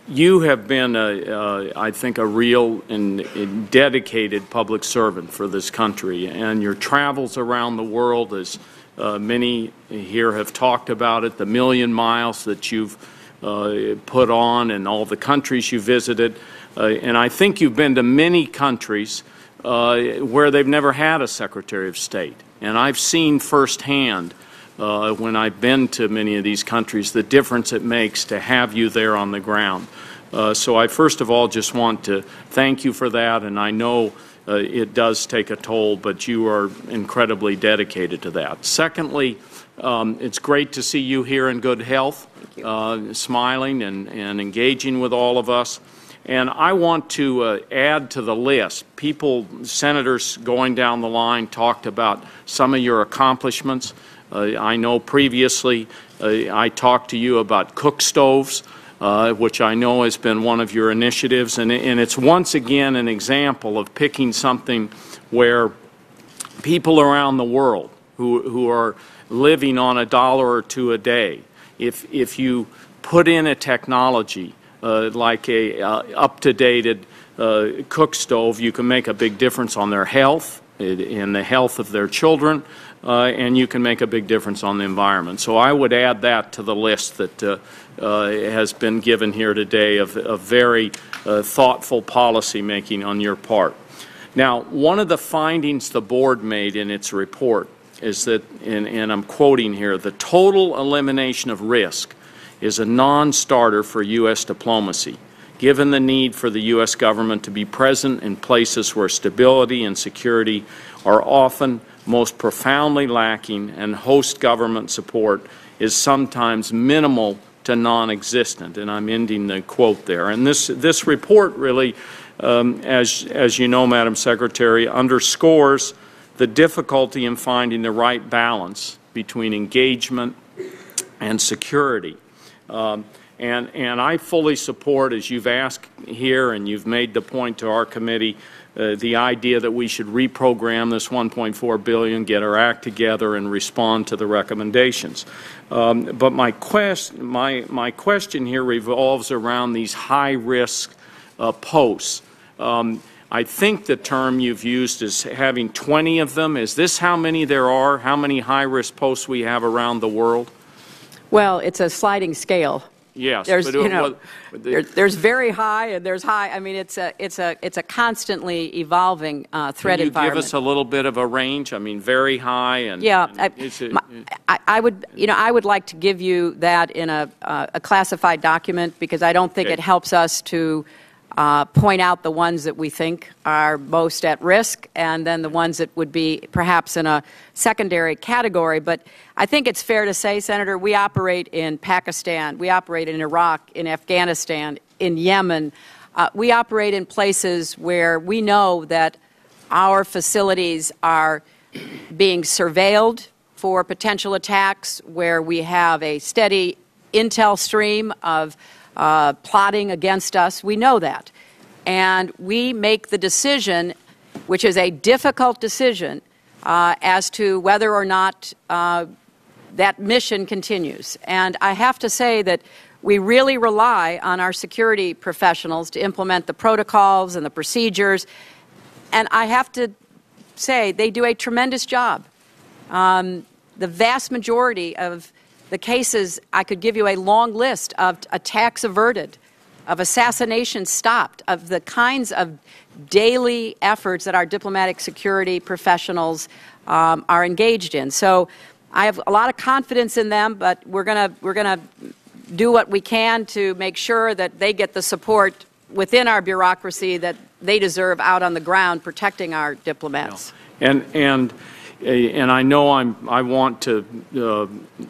Speaker 16: You have been, I think, a real and dedicated public servant for this country, and your travels around the world, as many here have talked about it, the 1,000,000 miles that you've put on and all the countries you visited. And I think you've been to many countries where they've never had a Secretary of State. And I've seen firsthand when I've been to many of these countries, the difference it makes to have you there on the ground. So I first of all just want to thank you for that, and I know it does take a toll, but you are incredibly dedicated to that. Secondly, it's great to see you here in good health, smiling and engaging with all of us. And I want to add to the list, senators going down the line talked about some of your accomplishments. I know previously I talked to you about cook stoves, which I know has been one of your initiatives, and it's once again an example of picking something where people around the world who are living on $1 or $2 a day, if you put in a technology like a up-to-date cook stove, you can make a big difference on their health and the health of their children, and you can make a big difference on the environment. So I would add that to the list that has been given here today of very thoughtful policy making on your part. Now, one of the findings the board made in its report is that, and I'm quoting here, the total elimination of risk is a non-starter for U.S. diplomacy, given the need for the U.S. government to be present in places where stability and security are often most profoundly lacking and host government support is sometimes minimal to non-existent. And I'm ending the quote there. And this report really, as you know, Madam Secretary, underscores the difficulty in finding the right balance between engagement and security. And I fully support, as you've asked here and you've made the point to our committee, the idea that we should reprogram this $1.4 billion, get our act together, and respond to the recommendations. But my question here revolves around these high-risk posts. I think the term you've used is having 20 of them. Is this how many there are? How many high-risk posts we have around the world?
Speaker 3: Well, it's a sliding scale.
Speaker 16: Yes,
Speaker 3: there's there's very high and there's high. I mean, it's a constantly evolving threat environment.
Speaker 16: Can you give us a little bit of a range? I mean, very high and
Speaker 3: yeah. I would like to give you that in a classified document because I don't think it helps us to point out the ones that we think are most at risk and then the ones that would be perhaps in a secondary category. But I think it's fair to say, Senator, we operate in Pakistan, we operate in Iraq, in Afghanistan, in Yemen. We operate in places where we know that our facilities are being surveilled for potential attacks, where we have a steady intel stream of plotting against us. We know that. And we make the decision, which is a difficult decision, as to whether or not that mission continues. And I have to say that we really rely on our security professionals to implement the protocols and the procedures. And I have to say they do a tremendous job. The vast majority of the cases, I could give you a long list of attacks averted, of assassinations stopped, of the kinds of daily efforts that our diplomatic security professionals are engaged in. So I have a lot of confidence in them, but we're gonna do what we can to make sure that they get the support within our bureaucracy that they deserve out on the ground protecting our diplomats.
Speaker 16: And I know I want to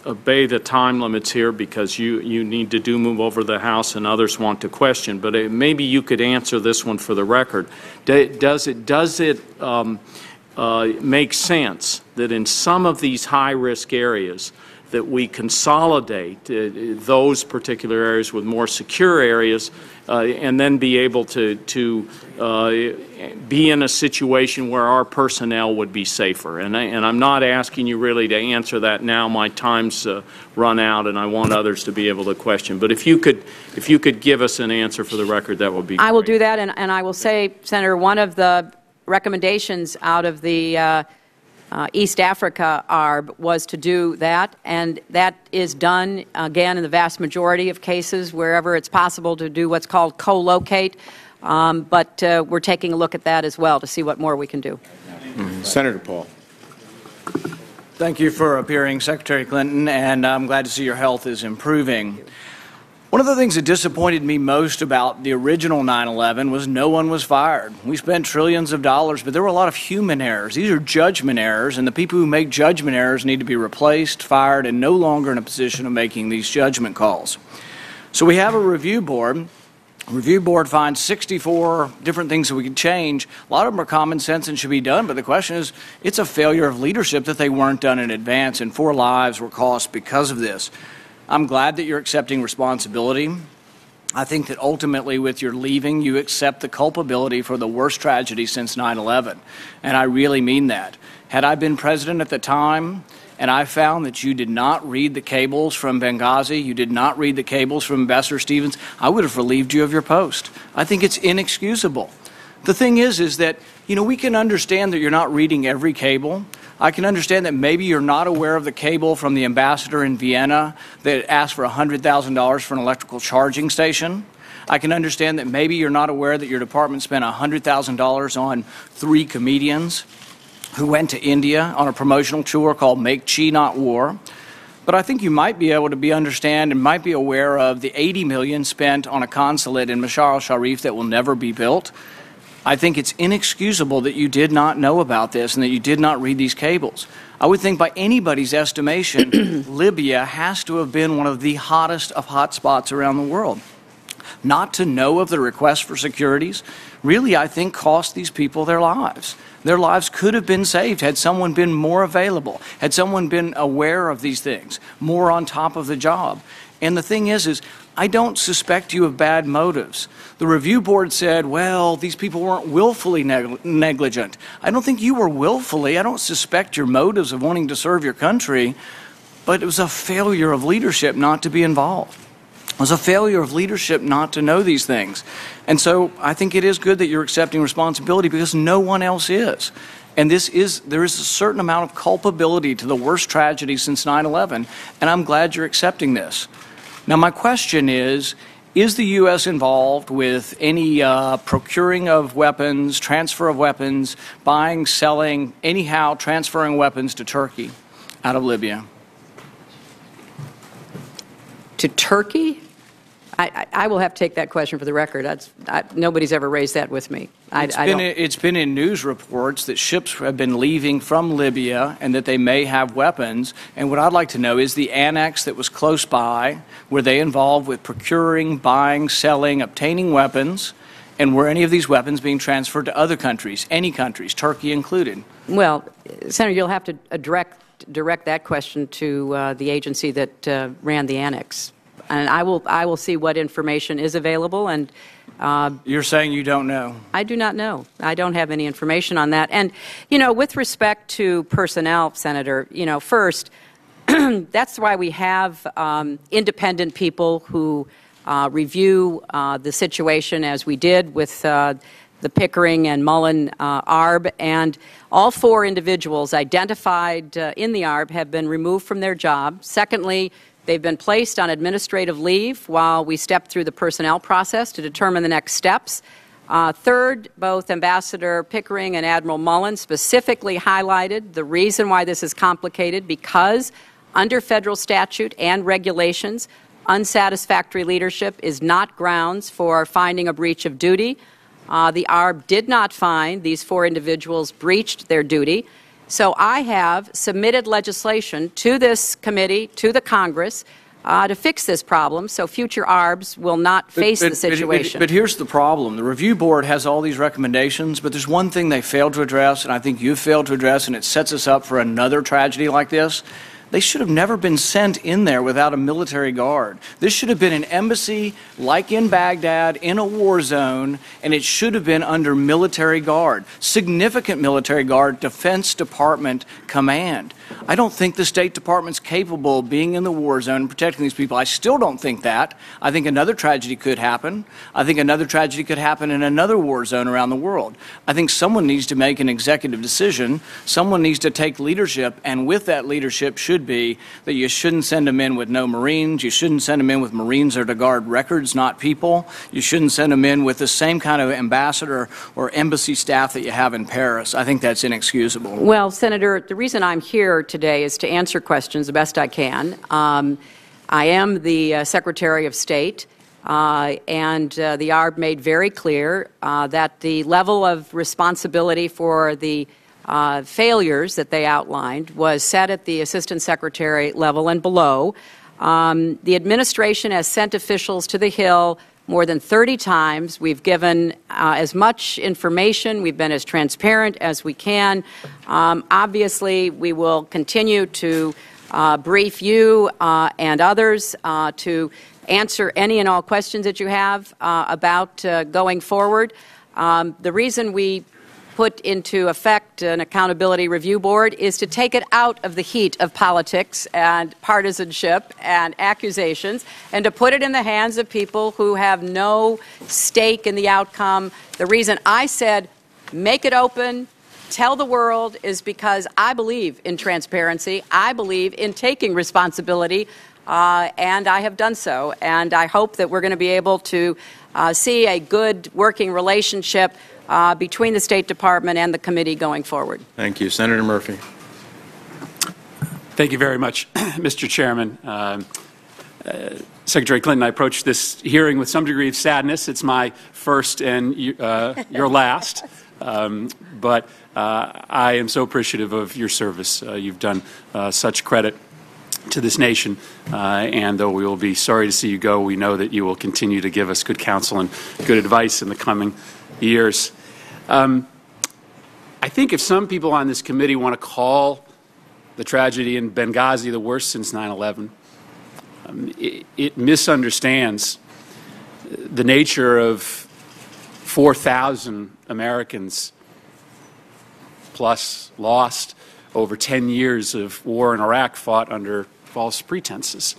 Speaker 16: obey the time limits here because you need to move over the House and others want to question. But maybe you could answer this one for the record. Does it make sense that in some of these high-risk areas that we consolidate those particular areas with more secure areas and then be able to be in a situation where our personnel would be safer? And I'm not asking you really to answer that now. My time's run out, and I want others to be able to question. But if you could give us an answer for the record, that would be great.
Speaker 3: I will do that, and I will say, Senator, one of the recommendations out of the East Africa ARB was to do that, and that is done, again, in the vast majority of cases, wherever it's possible to do what's called co-locate. But we're taking a look at that as well to see what more we can do.
Speaker 1: Senator Paul.
Speaker 17: Thank you for appearing, Secretary Clinton, and I'm glad to see your health is improving. One of the things that disappointed me most about the original 9/11 was no one was fired. We spent trillions of dollars, but there were a lot of human errors. These are judgment errors, and the people who make judgment errors need to be replaced, fired, and no longer in a position of making these judgment calls. So we have a review board. Review board finds 64 different things that we could change. A lot of them are common sense and should be done, but the question is, it's a failure of leadership that they weren't done in advance, and 4 lives were cost because of this. I'm glad that you're accepting responsibility. I think that ultimately with your leaving, you accept the culpability for the worst tragedy since 9/11, and I really mean that. Had I been president at the time, and I found that you did not read the cables from Benghazi, you did not read the cables from Ambassador Stevens, I would have relieved you of your post. I think it's inexcusable. The thing is that, we can understand that you're not reading every cable. I can understand that maybe you're not aware of the cable from the ambassador in Vienna that asked for $100,000 for an electrical charging station. I can understand that maybe you're not aware that your department spent $100,000 on 3 comedians who went to India on a promotional tour called Make Chi Not War. But I think you might be able to understand and might be aware of the $80 million spent on a consulate in Mashar al-Sharif that will never be built. I think it's inexcusable that you did not know about this and that you did not read these cables. I would think by anybody's estimation, Libya has to have been one of the hottest of hot spots around the world. Not to know of the request for securities really, I think, cost these people their lives. Their lives could have been saved had someone been more available, had someone been aware of these things, more on top of the job. And the thing is I don't suspect you of bad motives. The review board said, well, these people weren't willfully negligent. I don't think you were willfully. I don't suspect your motives of wanting to serve your country, but it was a failure of leadership not to be involved. It was a failure of leadership not to know these things. And so I think it is good that you're accepting responsibility because no one else is. And there is a certain amount of culpability to the worst tragedy since 9/11, and I'm glad you're accepting this. Now my question is the U.S. involved with any procuring of weapons, transfer of weapons, buying, selling, anyhow transferring weapons to Turkey out of Libya?
Speaker 3: To Turkey? I will have to take that question for the record. Nobody's ever raised that with me.
Speaker 17: It's been in news reports that ships have been leaving from Libya and that they may have weapons. And what I'd like to know is the annex that was close by, were they involved with procuring, buying, selling, obtaining weapons? And were any of these weapons being transferred to other countries, any countries, Turkey included?
Speaker 3: Well, Senator, you'll have to direct that question to the agency that ran the annex. And I will see what information is available. And
Speaker 17: you're saying you don't know?
Speaker 3: I do not know. I don't have any information on that. And with respect to personnel, Senator, first, that's why we have independent people who review the situation, as we did with the Pickering and Mullen ARB, and all 4 individuals identified in the ARB have been removed from their job. Secondly, they've been placed on administrative leave while we step through the personnel process to determine the next steps. Third, both Ambassador Pickering and Admiral Mullen specifically highlighted the reason why this is complicated, because under federal statute and regulations, unsatisfactory leadership is not grounds for finding a breach of duty. The ARB did not find these 4 individuals breached their duty. So I have submitted legislation to this committee, to the Congress, to fix this problem so future ARBs will not face the situation.
Speaker 17: But here's the problem. The review board has all these recommendations, but there's one thing they failed to address, and I think you've failed to address, and it sets us up for another tragedy like this. They should have never been sent in there without a military guard. This should have been an embassy like in Baghdad in a war zone, and it should have been under military guard, significant military guard, Defense Department command. I don't think the State Department's capable of being in the war zone and protecting these people. I still don't think that. I think another tragedy could happen. I think another tragedy could happen in another war zone around the world. I think someone needs to make an executive decision. Someone needs to take leadership, and with that leadership should should be that you shouldn't send them in with no Marines. You shouldn't send them in with Marines that are to guard records, not people. You shouldn't send them in with the same kind of ambassador or embassy staff that you have in Paris. I think that's inexcusable.
Speaker 3: Well, Senator, the reason I'm here today is to answer questions the best I can. I am the Secretary of State. And the ARB made very clear that the level of responsibility for the failures that they outlined was set at the Assistant Secretary level and below. The administration has sent officials to the Hill more than 30 times. We've given as much information. We've been as transparent as we can. Obviously, we will continue to brief you and others to answer any and all questions that you have about going forward. The reason we put into effect an accountability review board is to take it out of the heat of politics and partisanship and accusations and to put it in the hands of people who have no stake in the outcome. The reason I said make it open, tell the world, is because I believe in transparency. I believe in taking responsibility. And I have done so, and I hope that we're going to be able to see a good working relationship between the State Department and the committee going forward.
Speaker 1: Thank you. Senator Murphy.
Speaker 18: Thank you very much, Mr. Chairman. Secretary Clinton, I approach this hearing with some degree of sadness. It's my first and your last. But I am so appreciative of your service. You've done such credit to this nation, and though we will be sorry to see you go, we know that you will continue to give us good counsel and good advice in the coming years. I think if some people on this committee want to call the tragedy in Benghazi the worst since 9/11, it misunderstands the nature of 4,000 Americans plus lost over 10 years of war in Iraq fought under false pretenses.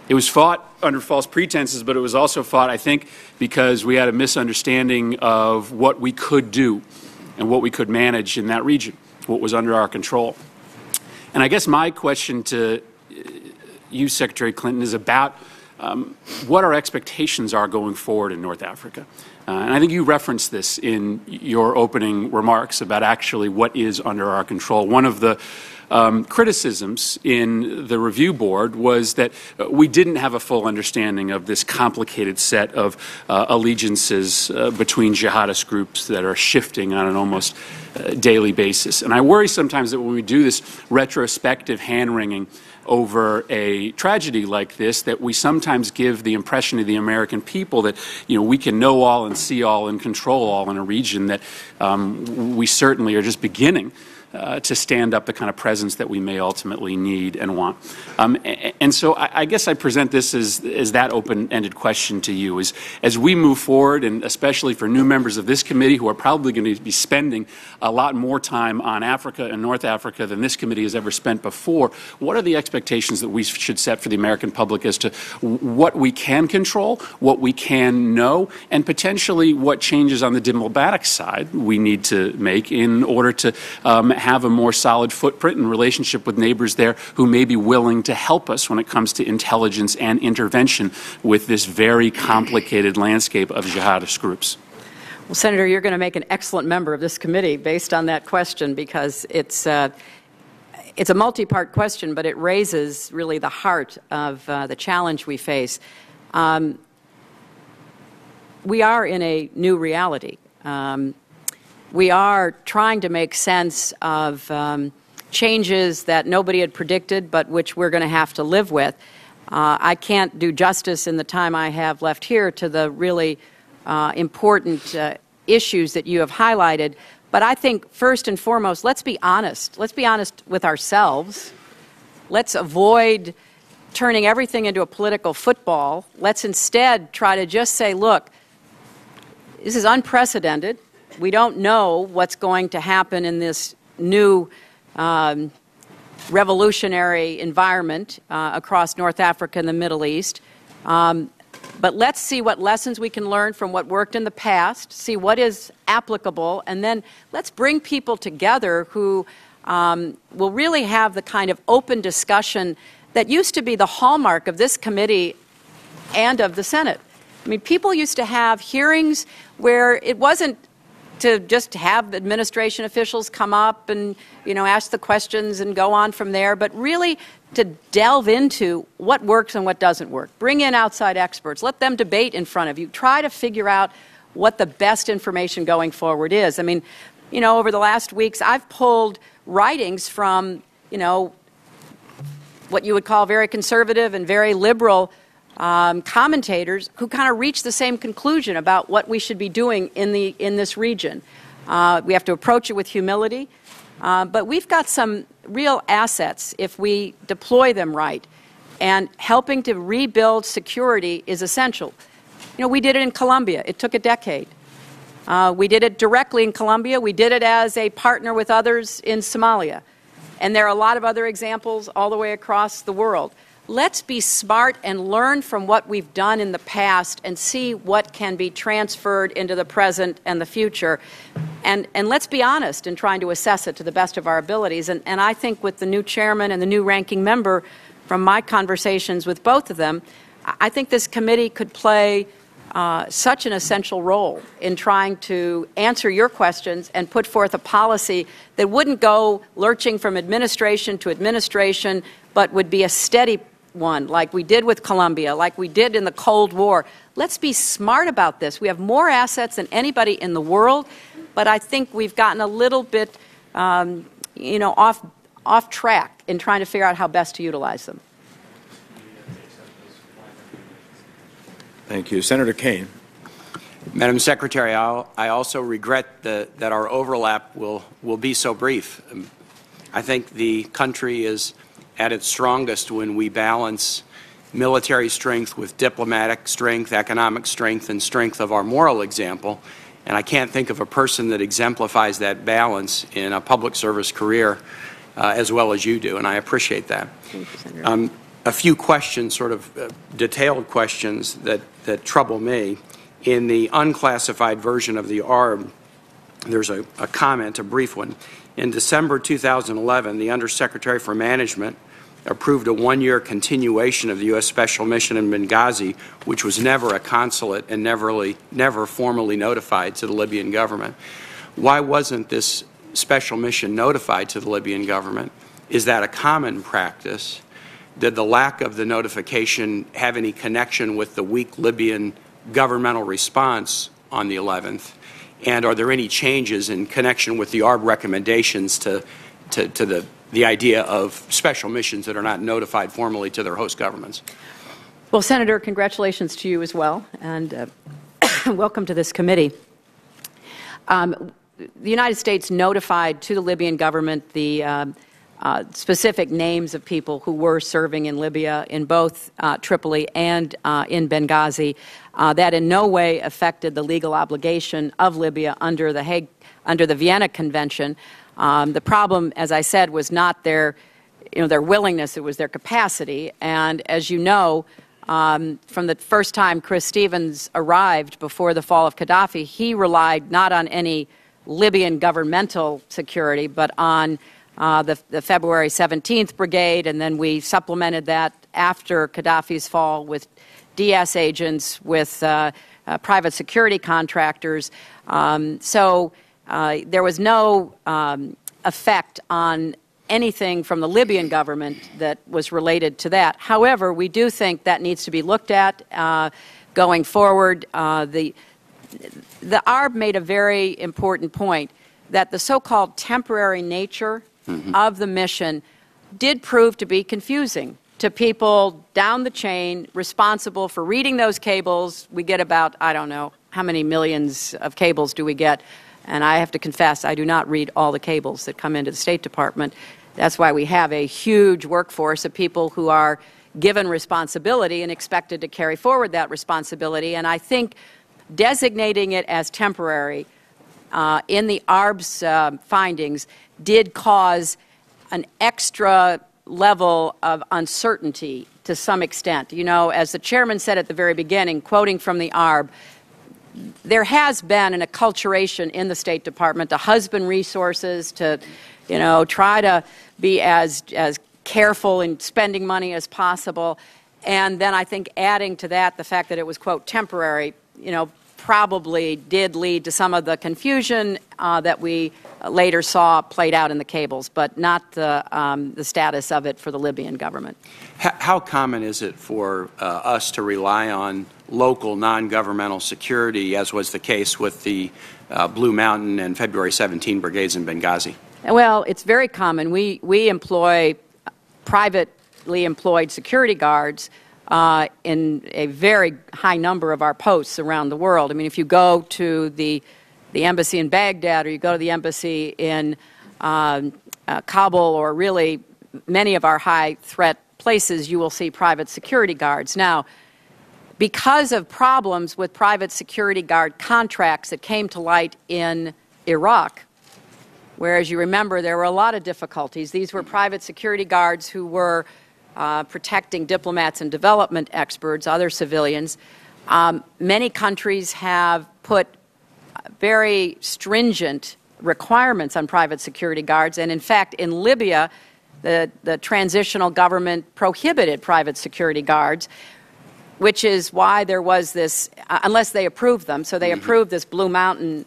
Speaker 18: It was fought under false pretenses, but it was also fought, I think, because we had a misunderstanding of what we could do and what we could manage in that region, what was under our control. And I guess my question to you, Secretary Clinton, is about what our expectations are going forward in North Africa. And I think you referenced this in your opening remarks about actually what is under our control. One of the criticisms in the review board was that we didn't have a full understanding of this complicated set of allegiances between jihadist groups that are shifting on an almost daily basis. And I worry sometimes that when we do this retrospective hand-wringing over a tragedy like this, that we sometimes give the impression to the American people that, we can know all and see all and control all in a region that we certainly are just beginning to stand up the kind of presence that we may ultimately need and want. And so I guess I present this as that open-ended question to you. As we move forward, and especially for new members of this committee who are probably going to be spending a lot more time on Africa and North Africa than this committee has ever spent before, what are the expectations that we should set for the American public as to what we can control, what we can know, and potentially what changes on the diplomatic side we need to make in order to have a more solid footprint and relationship with neighbors there who may be willing to help us when it comes to intelligence and intervention with this very complicated landscape of jihadist groups?
Speaker 3: Well, Senator, you're going to make an excellent member of this committee based on that question, because it's a multi-part question, but it raises really the heart of the challenge we face. We are in a new reality. We are trying to make sense of changes that nobody had predicted, but which we're going to have to live with. I can't do justice in the time I have left here to the really important issues that you have highlighted. But I think first and foremost, let's be honest. Let's be honest with ourselves. Let's avoid turning everything into a political football. Let's instead try to just say, look, this is unprecedented. We don't know what's going to happen in this new revolutionary environment across North Africa and the Middle East. But let's see what lessons we can learn from what worked in the past, see what is applicable, and then let's bring people together who will really have the kind of open discussion that used to be the hallmark of this committee and of the Senate. I mean, people used to have hearings where it wasn't to just have administration officials come up and, ask the questions and go on from there, but really to delve into what works and what doesn't work. Bring in outside experts. Let them debate in front of you. Try to figure out what the best information going forward is. I mean, over the last weeks, I've pulled writings from, what you would call very conservative and very liberal commentators who kind of reach the same conclusion about what we should be doing in this region. We have to approach it with humility, but we've got some real assets if we deploy them right, and helping to rebuild security is essential. We did it in Colombia. It took a decade. We did it directly in Colombia. We did it as a partner with others in Somalia. And there are a lot of other examples all the way across the world. Let's be smart and learn from what we've done in the past and see what can be transferred into the present and the future. And let's be honest in trying to assess it to the best of our abilities. And I think with the new chairman and the new ranking member, from my conversations with both of them, I think this committee could play such an essential role in trying to answer your questions and put forth a policy that wouldn't go lurching from administration to administration, but would be a steady one, like we did with Colombia, like we did in the Cold War. Let's be smart about this. We have more assets than anybody in the world, but I think we've gotten a little bit, off track in trying to figure out how best to utilize them.
Speaker 1: Thank you. Senator Kaine.
Speaker 19: Madam Secretary, I also regret that our overlap will be so brief. I think the country is at its strongest when we balance military strength with diplomatic strength, economic strength, and strength of our moral example. And I can't think of a person that exemplifies that balance in a public service career as well as you do, and I appreciate that.
Speaker 3: Thank you, Senator.
Speaker 19: A few questions, sort of detailed questions that trouble me. In the unclassified version of the ARB, there's a comment, a brief one. In December 2011, the Undersecretary for Management approved a one-year continuation of the U.S. Special Mission in Benghazi, which was never a consulate and never formally notified to the Libyan government. Why wasn't this special mission notified to the Libyan government? Is that a common practice? Did the lack of the notification have any connection with the weak Libyan governmental response on the 11th? And are there any changes in connection with the ARB recommendations to the idea of special missions that are not notified formally to their host governments?
Speaker 3: Well, Senator, congratulations to you as well, and welcome to this committee. The United States notified to the Libyan government the specific names of people who were serving in Libya in both Tripoli and in Benghazi. That in no way affected the legal obligation of Libya under the Vienna Convention. The problem, as I said, was not their willingness; it was their capacity. And as you know, from the first time Chris Stevens arrived before the fall of Gaddafi, he relied not on any Libyan governmental security, but on the February 17th Brigade, and then we supplemented that after Gaddafi's fall with DS agents, with private security contractors. So there was no effect on anything from the Libyan government that was related to that. However, we do think that needs to be looked at going forward. The ARB made a very important point that the so-called temporary nature of the mission did prove to be confusing to people down the chain responsible for reading those cables. We get about, I don't know, how many millions of cables do we get? And I have to confess, I do not read all the cables that come into the State Department. That's why we have a huge workforce of people who are given responsibility and expected to carry forward that responsibility. And I think designating it as temporary in the ARB's findings did cause an extra level of uncertainty to some extent. You know, as the chairman said at the very beginning, quoting from the ARB, there has been an acculturation in the State Department to husband resources, to try to be as careful in spending money as possible. And then I think adding to that the fact that it was, quote, temporary, probably did lead to some of the confusion that we later saw played out in the cables, but not the status of it for the Libyan government.
Speaker 19: How common is it for us to rely on local non-governmental security, as was the case with the Blue Mountain and February 17 brigades in Benghazi?
Speaker 3: Well, it's very common. We employ privately employed security guards in a very high number of our posts around the world. I mean, if you go to the embassy in Baghdad or you go to the embassy in Kabul or really many of our high-threat places, you will see private security guards. Now, because of problems with private security guard contracts that came to light in Iraq, whereas you remember there were a lot of difficulties. These were private security guards who were protecting diplomats and development experts, other civilians. Many countries have put very stringent requirements on private security guards, and in fact, in Libya, the transitional government prohibited private security guards, which is why there was this, unless they approved them, so they approved this Blue Mountain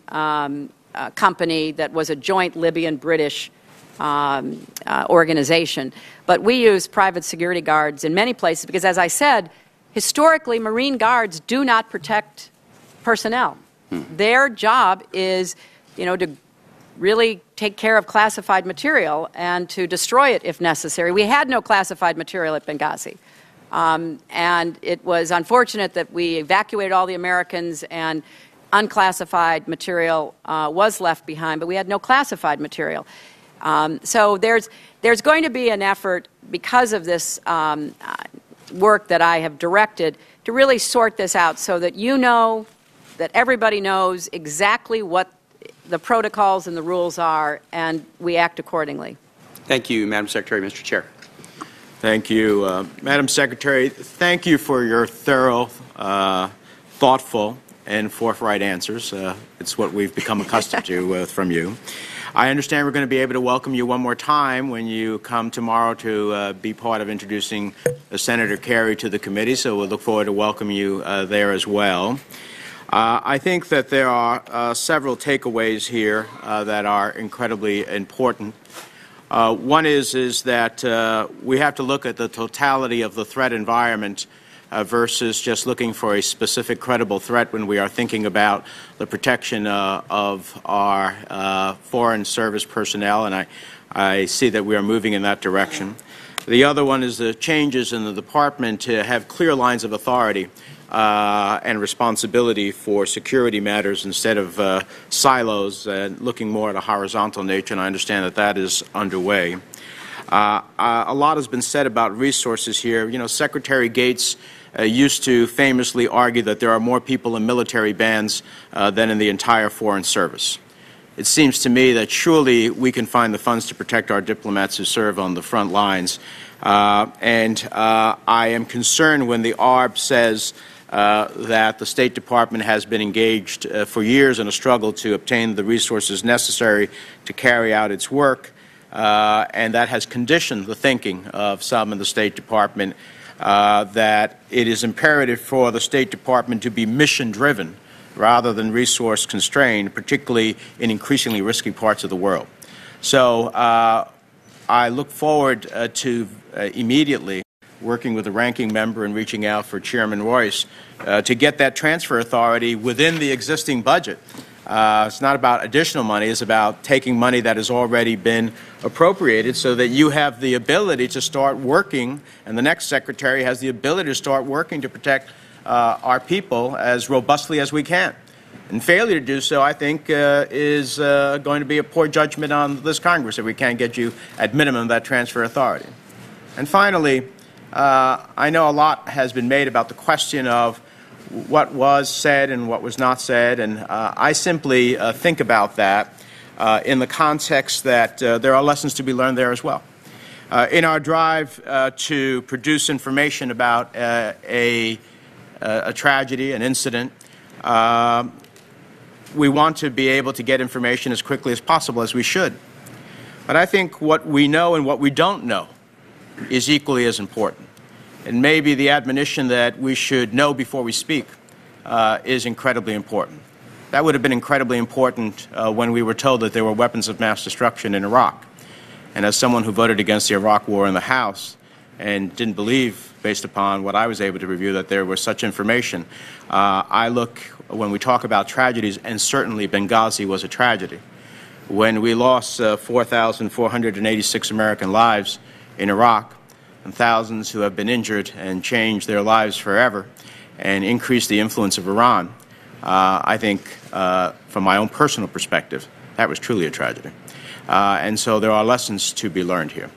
Speaker 3: company that was a joint Libyan-British organization. But we use private security guards in many places because, as I said, historically, Marine Guards do not protect personnel. Their job is, to really take care of classified material and to destroy it if necessary. We had no classified material at Benghazi. And it was unfortunate that we evacuated all the Americans and unclassified material was left behind, but we had no classified material. So there's going to be an effort, because of this work that I have directed, to really sort this out so that that everybody knows exactly what the protocols and the rules are, and we act accordingly.
Speaker 19: Thank you, Madam Secretary. Mr. Chair.
Speaker 1: Thank you. Madam Secretary, thank you for your thorough, thoughtful, and forthright answers. It's what we've become accustomed to from you. I understand we're going to be able to welcome you one more time when you come tomorrow to be part of introducing Senator Kerry to the committee, so we'll look forward to welcoming you there as well. I think that there are several takeaways here that are incredibly important. One is that we have to look at the totality of the threat environment versus just looking for a specific credible threat when we are thinking about the protection of our foreign service personnel, and I see that we are moving in that direction. The other one is the changes in the department to have clear lines of authority and responsibility for security matters instead of silos and looking more at a horizontal nature, and I understand that that is underway. A lot has been said about resources here. Secretary Gates used to famously argue that there are more people in military bands than in the entire Foreign Service. It seems to me that surely we can find the funds to protect our diplomats who serve on the front lines. And I am concerned when the ARB says that the State Department has been engaged for years in a struggle to obtain the resources necessary to carry out its work, and that has conditioned the thinking of some in the State Department that it is imperative for the State Department to be mission-driven rather than resource-constrained, particularly in increasingly risky parts of the world. So I look forward to immediately working with the ranking member and reaching out for Chairman Royce to get that transfer authority within the existing budget. It's not about additional money. It's about taking money that has already been appropriated so that you have the ability to start working, and the next secretary has the ability to start working to protect our people as robustly as we can. And failure to do so, I think, is going to be a poor judgment on this Congress if we can't get you, at minimum, that transfer authority. And finally, I know a lot has been made about the question of what was said and what was not said, and I simply think about that in the context that there are lessons to be learned there as well. In our drive to produce information about a tragedy, an incident, we want to be able to get information as quickly as possible, as we should. But I think what we know and what we don't know is equally as important. And maybe the admonition that we should know before we speak is incredibly important. That would have been incredibly important when we were told that there were weapons of mass destruction in Iraq. And as someone who voted against the Iraq War in the House and didn't believe, based upon what I was able to review, that there was such information, I look, when we talk about tragedies, and certainly Benghazi was a tragedy. When we lost 4,486 American lives in Iraq, and thousands who have been injured and changed their lives forever, and increased the influence of Iran, I think, from my own personal perspective, that was truly a tragedy. And so there are lessons to be learned here.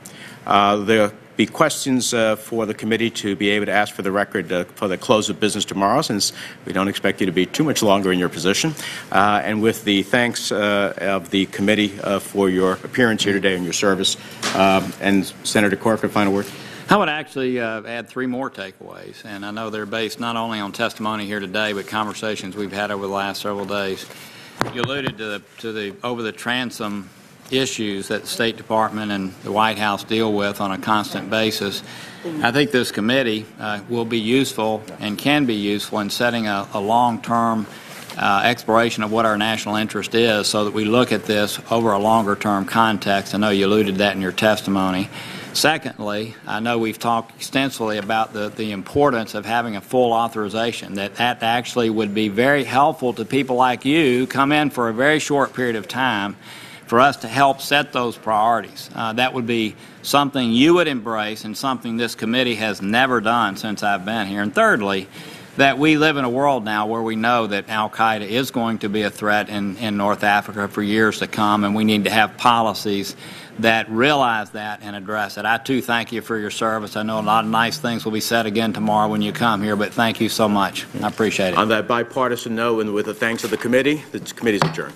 Speaker 1: There will be questions for the committee to be able to ask for the record for the close of business tomorrow, since we don't expect you to be too much longer in your position. And with the thanks of the committee for your appearance here today and your service. And Senator Corker, final word.
Speaker 2: I would actually add 3 more takeaways, and I know they're based not only on testimony here today, but conversations we've had over the last several days. You alluded to the over-the-transom issues that the State Department and the White House deal with on a constant basis. I think this committee will be useful and can be useful in setting a long-term exploration of what our national interest is, so that we look at this over a longer-term context. I know you alluded to that in your testimony. Secondly, I know we've talked extensively about the importance of having a full authorization, that actually would be very helpful to people like you who come in for a very short period of time for us to help set those priorities. That would be something you would embrace and something this committee has never done since I've been here. And thirdly, that we live in a world now where we know that al-Qaeda is going to be a threat in North Africa for years to come, and we need to have policies that realize that and address it. I, too, thank you for your service. I know a lot of nice things will be said again tomorrow when you come here, but thank you so much. I appreciate it.
Speaker 1: On that bipartisan note, and with the thanks of the committee is adjourned.